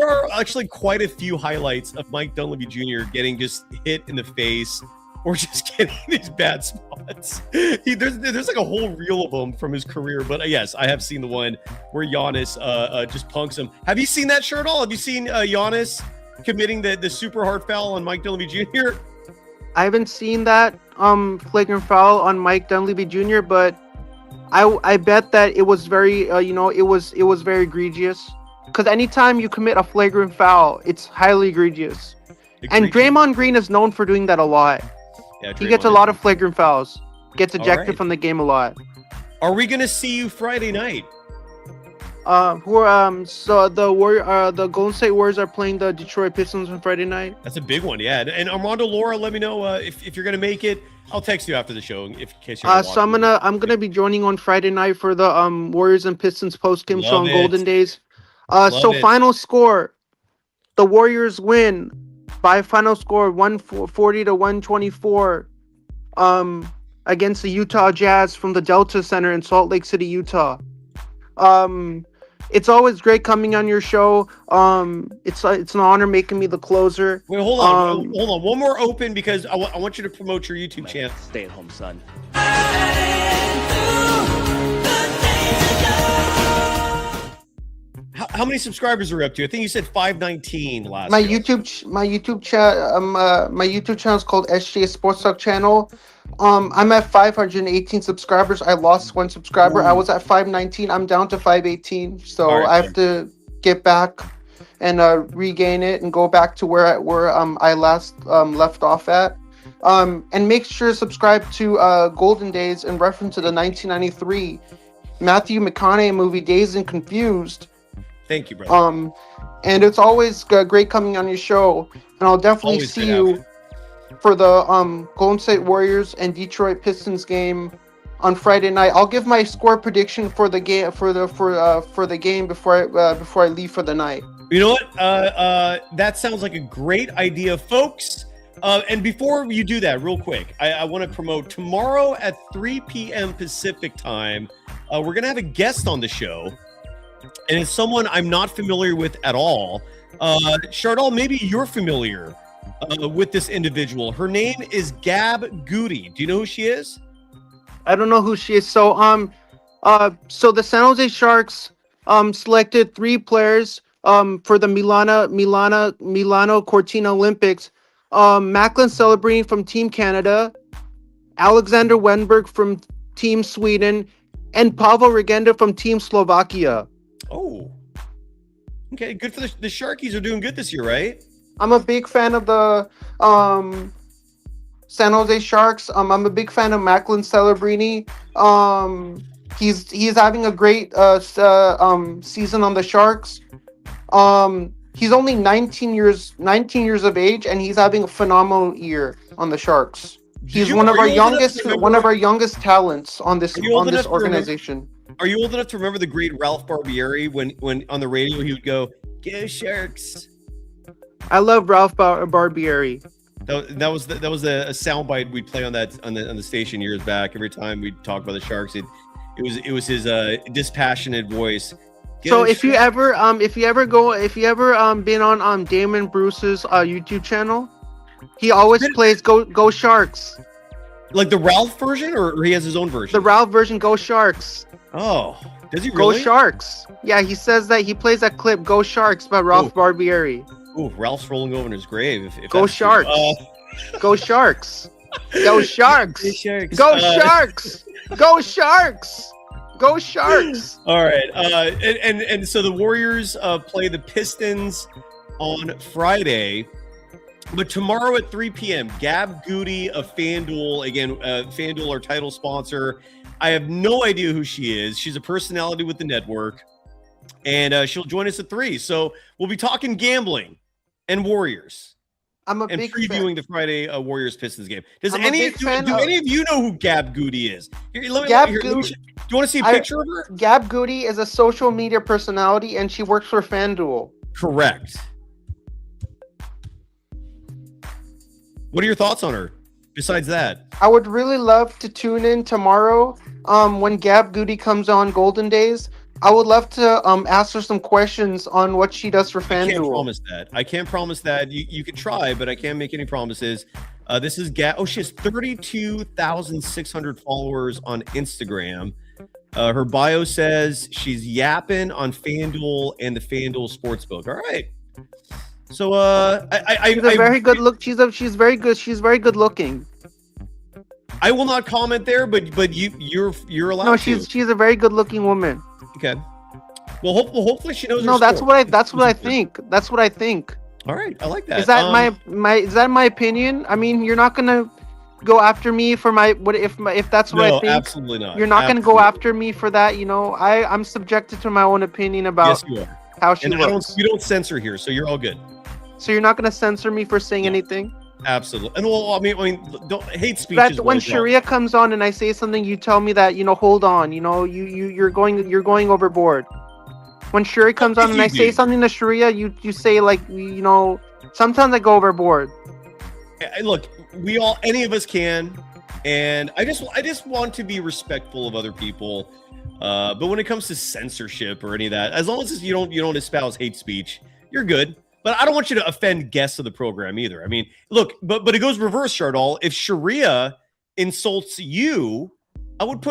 are actually quite a few highlights of Mike Dunleavy Jr. getting just hit in the face or just getting these bad spots. There's like a whole reel of them from his career. But yes, I have seen the one where Giannis just punks him. Have you seen that shirt all? Have you seen Giannis committing the super hard foul on Mike Dunleavy Jr.? I haven't seen that flagrant foul on Mike Dunleavy Jr., but I bet that it was very it was very egregious. Because anytime you commit a flagrant foul, it's highly egregious. And Draymond Green is known for doing that a lot. Yeah, he gets a lot of flagrant fouls. Gets ejected from the game a lot. Are we gonna see you Friday night? So the Golden State Warriors are playing the Detroit Pistons on Friday night. That's a big one, yeah. And Armando Laura, let me know if you're gonna make it. I'll text you after the show in case you're. So I'm gonna be joining on Friday night for the Warriors and Pistons postgame show on Golden Days. Final score: the Warriors win by a final score 140-124 against the Utah Jazz from the Delta Center in Salt Lake City, Utah. It's always great coming on your show. It's an honor making me the closer. Wait, hold on. One more open because I want you to promote your YouTube channel. Stay at home, son. How many subscribers are we up to? I think you said 519 last. My YouTube channel is called SJ Sports Talk Channel. I'm at 518 subscribers. I lost 1 subscriber. I was at 519. I'm down to 518. So I have to get back and regain it and go back to where I last left off at. And make sure to subscribe to Golden Days in reference to the 1993 Matthew McConaughey movie Dazed and Confused. Thank you, brother. And it's always great coming on your show, and I'll definitely see you for the Golden State Warriors and Detroit Pistons game on Friday night. I'll give my score prediction for the game for the game before I leave for the night. You know what? That sounds like a great idea, folks. And before you do that, real quick, I want to promote tomorrow at 3 p.m. Pacific time. We're gonna have a guest on the show. And it's someone I'm not familiar with at all. Shardal, maybe you're familiar with this individual. Her name is Gab Goody. Do you know who she is? I don't know who she is. So the San Jose Sharks selected 3 players for the Milano Cortina Olympics. Macklin Celebrini from Team Canada, Alexander Wenberg from Team Sweden, and Pavel Regenda from Team Slovakia. Oh, okay. Good for the Sharkies are doing good this year, right? I'm a big fan of the San Jose Sharks. I'm a big fan of Macklin Celebrini. He's having a great season on the Sharks. He's only 19 years of age, and he's having a phenomenal year on the Sharks. He's one of our youngest talents on this organization. Are you old enough to remember the great Ralph Barbieri when on the radio he would go, "Go Sharks"? I love Ralph Barbieri. That was a soundbite we'd play on the station years back. Every time we'd talk about the Sharks, it was his dispassionate voice. So if you ever been on Damon Bruce's YouTube channel, he always plays Go Sharks. Like the Ralph version, or he has his own version? The Ralph version, Go Sharks. Oh, does he Go really? Sharks. Yeah, he says that he plays that clip, Go Sharks, by Ralph Barbieri. Ooh, Ralph's rolling over in his grave. If Go that's true. Sharks. Go Sharks. Go Sharks. Sharks. Go Sharks. Go Sharks. Go Sharks. All right. And so the Warriors play the Pistons on Friday. But tomorrow at 3 p.m., Gab Goody of FanDuel, again, FanDuel, our title sponsor. I have no idea who she is. She's a personality with the network, and she'll join us at 3. So we'll be talking gambling and Warriors. I'm a and big previewing fan. the Friday Warriors Pistons game. Does I'm a any big do fan any of you know who Gab Goody is? Here, Gab let me Goody- do you want to see a picture of her? Gab Goody is a social media personality, and she works for FanDuel. Correct. What are your thoughts on her? Besides that, I would really love to tune in tomorrow when Gab Goody comes on Golden Days. I would love to ask her some questions on what she does for I can't FanDuel. promise that. I can't promise that. You can try, but I can't make any promises. This is Gab. Oh, she has 32,600 followers on Instagram. Her bio says she's yapping on FanDuel and the FanDuel Sportsbook. All right. So She's a very good look. She's very good. She's very good looking. I will not comment there, but you're allowed. No, to. she's a very good looking woman. Okay. Well, hopefully she knows. No, her that's sport. what I think. That's what I think. All right, I like that. Is that my opinion? I mean, you're not gonna go after me for if that's what No, I think. absolutely not. You're not gonna go Absolutely. after me for that. You know, I'm subjected to my own opinion about Yes, you are. how she And looks. we don't censor here, so you're all good. So you're not gonna censor me for saying anything? Absolutely. And well, I mean, don't hate speech. That is when what is wrong. Sharia comes on and I say something, you tell me that, you know, hold on, you know, you're going overboard. When Sharia comes on and I say something to Sharia, you say, like, you know, sometimes I go overboard. Look, any of us can, and I just want to be respectful of other people. But when it comes to censorship or any of that, as long as you don't espouse hate speech, you're good. But I don't want you to offend guests of the program either. I mean, look, but it goes reverse, Shardal. If Sharia insults you, I would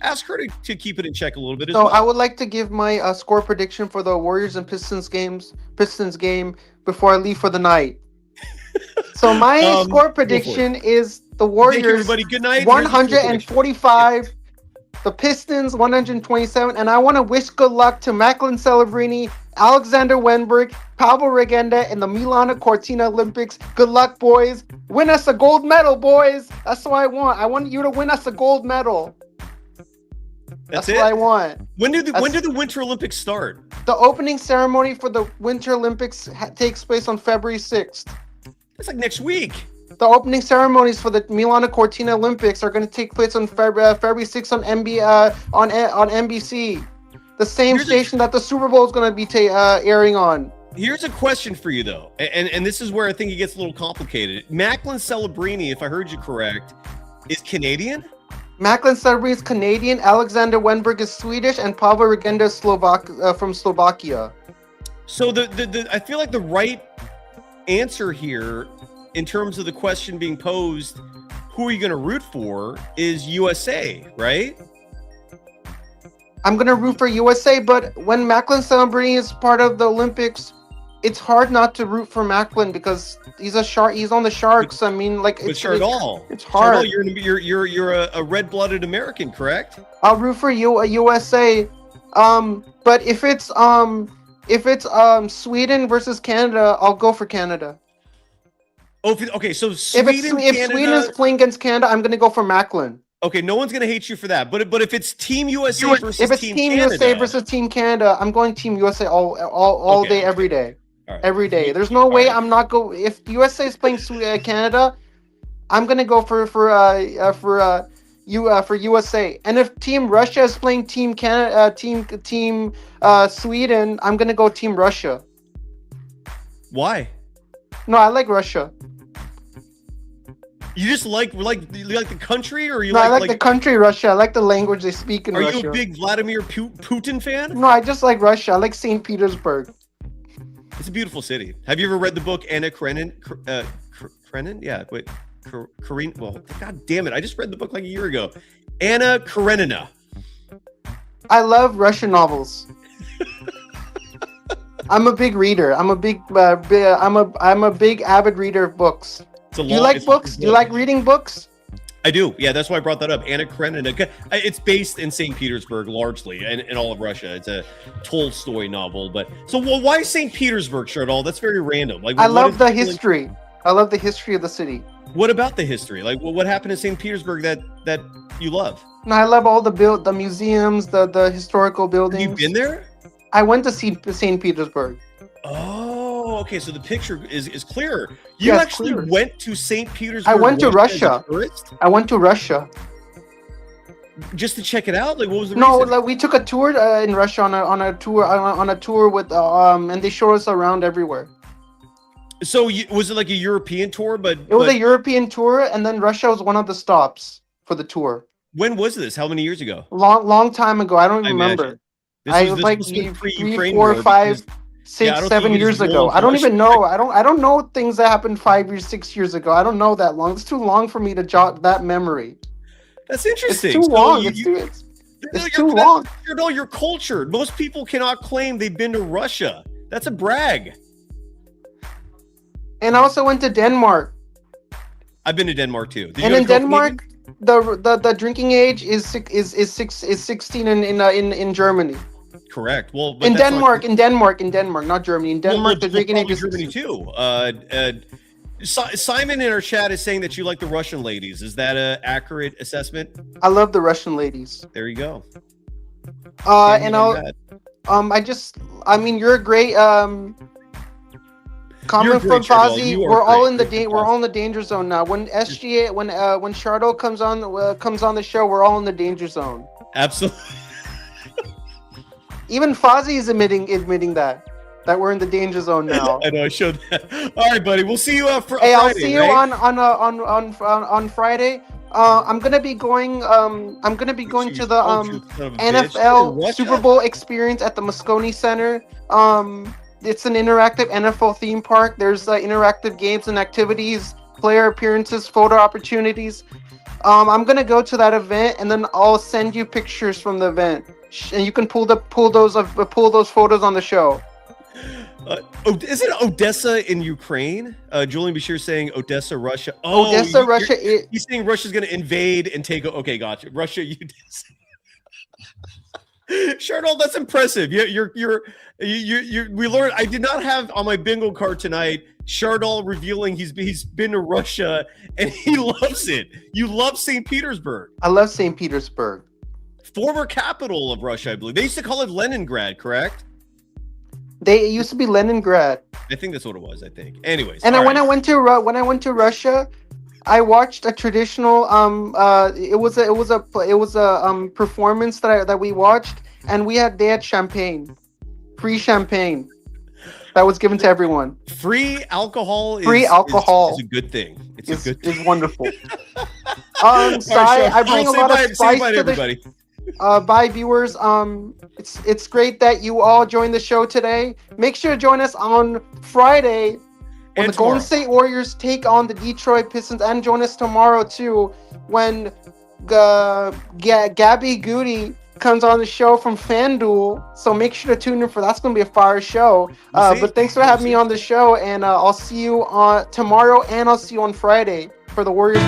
ask her to keep it in check a little bit as So well. I would like to give my score prediction for the Warriors and Pistons game before I leave for the night. So my score prediction is the Warriors, everybody good night. 145, the Pistons 127, and I want to wish good luck to Macklin Celebrini, Alexander Wenberg, Pablo Regenda, and the Milano Cortina Olympics. Good luck, boys. Win us a gold medal, boys. That's what I want. I want you to win us a gold medal. That's what I want. When do the Winter Olympics start? The opening ceremony for the Winter Olympics takes place on February 6th. That's like next week. The opening ceremonies for the Milano Cortina Olympics are going to take place on February 6th on NBC, the same station that the Super Bowl is going to be airing on. Here's a question for you, though, and this is where I think it gets a little complicated. Macklin Celebrini, if I heard you correct, is Canadian? Macklin Celebrini is Canadian, Alexander Wenberg is Swedish, and Pavlo Regenda is from Slovakia. So I feel like the right answer here, in terms of the question being posed, who are you going to root for, is USA, right? I'm going to root for USA, but when Macklin Celebrini is part of the Olympics, it's hard not to root for Macklin because he's a shark. He's on the Sharks. I mean, like, it's hard. Shardal, you're a red-blooded American, correct? I'll root for USA. But if it's Sweden versus Canada, I'll go for Canada. Oh, okay. So Sweden, if Sweden is playing against Canada, I'm going to go for Macklin. Okay, no one's going to hate you for that. But if it's Team USA versus if it's Team Team Canada, USA versus Team Canada, I'm going Team USA all day, every day. Right. Every day. There's no way I'm not go. If USA is playing Canada, I'm gonna go for USA. And if Team Russia is playing Team Canada, Team Sweden, I'm gonna go Team Russia. Why? No, I like Russia. You just like the country, or you No, like I like the country Russia. I like the language they speak in Russia. Are you a big Vladimir Putin fan? No, I just like Russia. I like St. Petersburg. It's a beautiful city. Have you ever read the book Anna Karenina? Yeah, wait, Karenina. Well, God damn it! I just read the book like a year ago. Anna Karenina. I love Russian novels. I'm a big reader. I'm a big avid reader of books. Do you like books? Do you like reading books? I do. Yeah, that's why I brought that up. Anna Karenina. It's based in St. Petersburg largely, and in all of Russia. It's a Tolstoy novel. But so, why St. Petersburg, Shardal? That's very random. Like, I love the history. I love the history of the city. What about the history? Like, what happened in St. Petersburg that you love? No, I love all the museums, the historical buildings. Have you been there? I went to see St. Petersburg. Oh, okay. So the picture is clearer. You actually went to St. Petersburg. I went to Russia. I went to Russia. Just to check it out. Like, what was the No, reason? like we took a tour in Russia on a tour with and they showed us around everywhere. So was it like a European tour? But it was a European tour, and then Russia was one of the stops for the tour. When was this? How many years ago? Long time ago. I don't even remember. I was like 3, 4, 5, 6, 7 years ago. I don't even know. I don't know things that happened 5 years, 6 years ago. I don't know that long. It's too long for me to jot that memory. That's interesting. It's too long. It's too long. You're cultured. Most people cannot claim they've been to Russia. That's a brag. And I also went to Denmark. I've been to Denmark too. And in Denmark, the drinking age is 16 in Germany. Correct. Well, in Denmark, not Germany. In Denmark, the drinking age is Germany too. Simon in our chat is saying that you like the Russian ladies. Is that an accurate assessment? I love the Russian ladies. There you go. And you're a great comment from Fozzie. We're all in the danger zone now. When SGA when Shardo comes on the show, we're all in the danger zone. Absolutely. Even Fozzie is admitting that we're in the danger zone now. I know. I showed that. All right, buddy. We'll see you for Friday. I'll see you on Friday. I'm gonna be going to the NFL Super Bowl experience at the Moscone Center. It's an interactive NFL theme park. There's interactive games and activities, player appearances, photo opportunities. I'm gonna go to that event, and then I'll send you pictures from the event, and you can pull those photos on the show. Is it Odessa in Ukraine? Julian Bashir saying Odessa, Russia. Odessa, Russia. He's saying Russia's going to invade and take. Okay, gotcha. Russia, you did. Shardal, that's impressive. We learned. I did not have on my bingo card tonight Shardal revealing he's been to Russia and he loves it. You love St. Petersburg. I love St. Petersburg. Former capital of Russia, I believe. They used to call it Leningrad, correct? It used to be Leningrad. I think that's what it was. I think. Anyways, and when I went to Russia, I watched a traditional. It was a performance that we watched, and they had champagne, free champagne, that was given to everyone. Free alcohol. Is a good thing. It's wonderful. I bring a lot of spice to everybody. Bye, viewers. It's great that you all joined the show today. Make sure to join us on Friday when the Golden State Warriors take on the Detroit Pistons, and join us tomorrow too when Gabby Goody comes on the show from FanDuel. So make sure to tune in for that's going to be a fire show. But thanks for having me on the show, and I'll see you tomorrow, and I'll see you on Friday for the Warriors.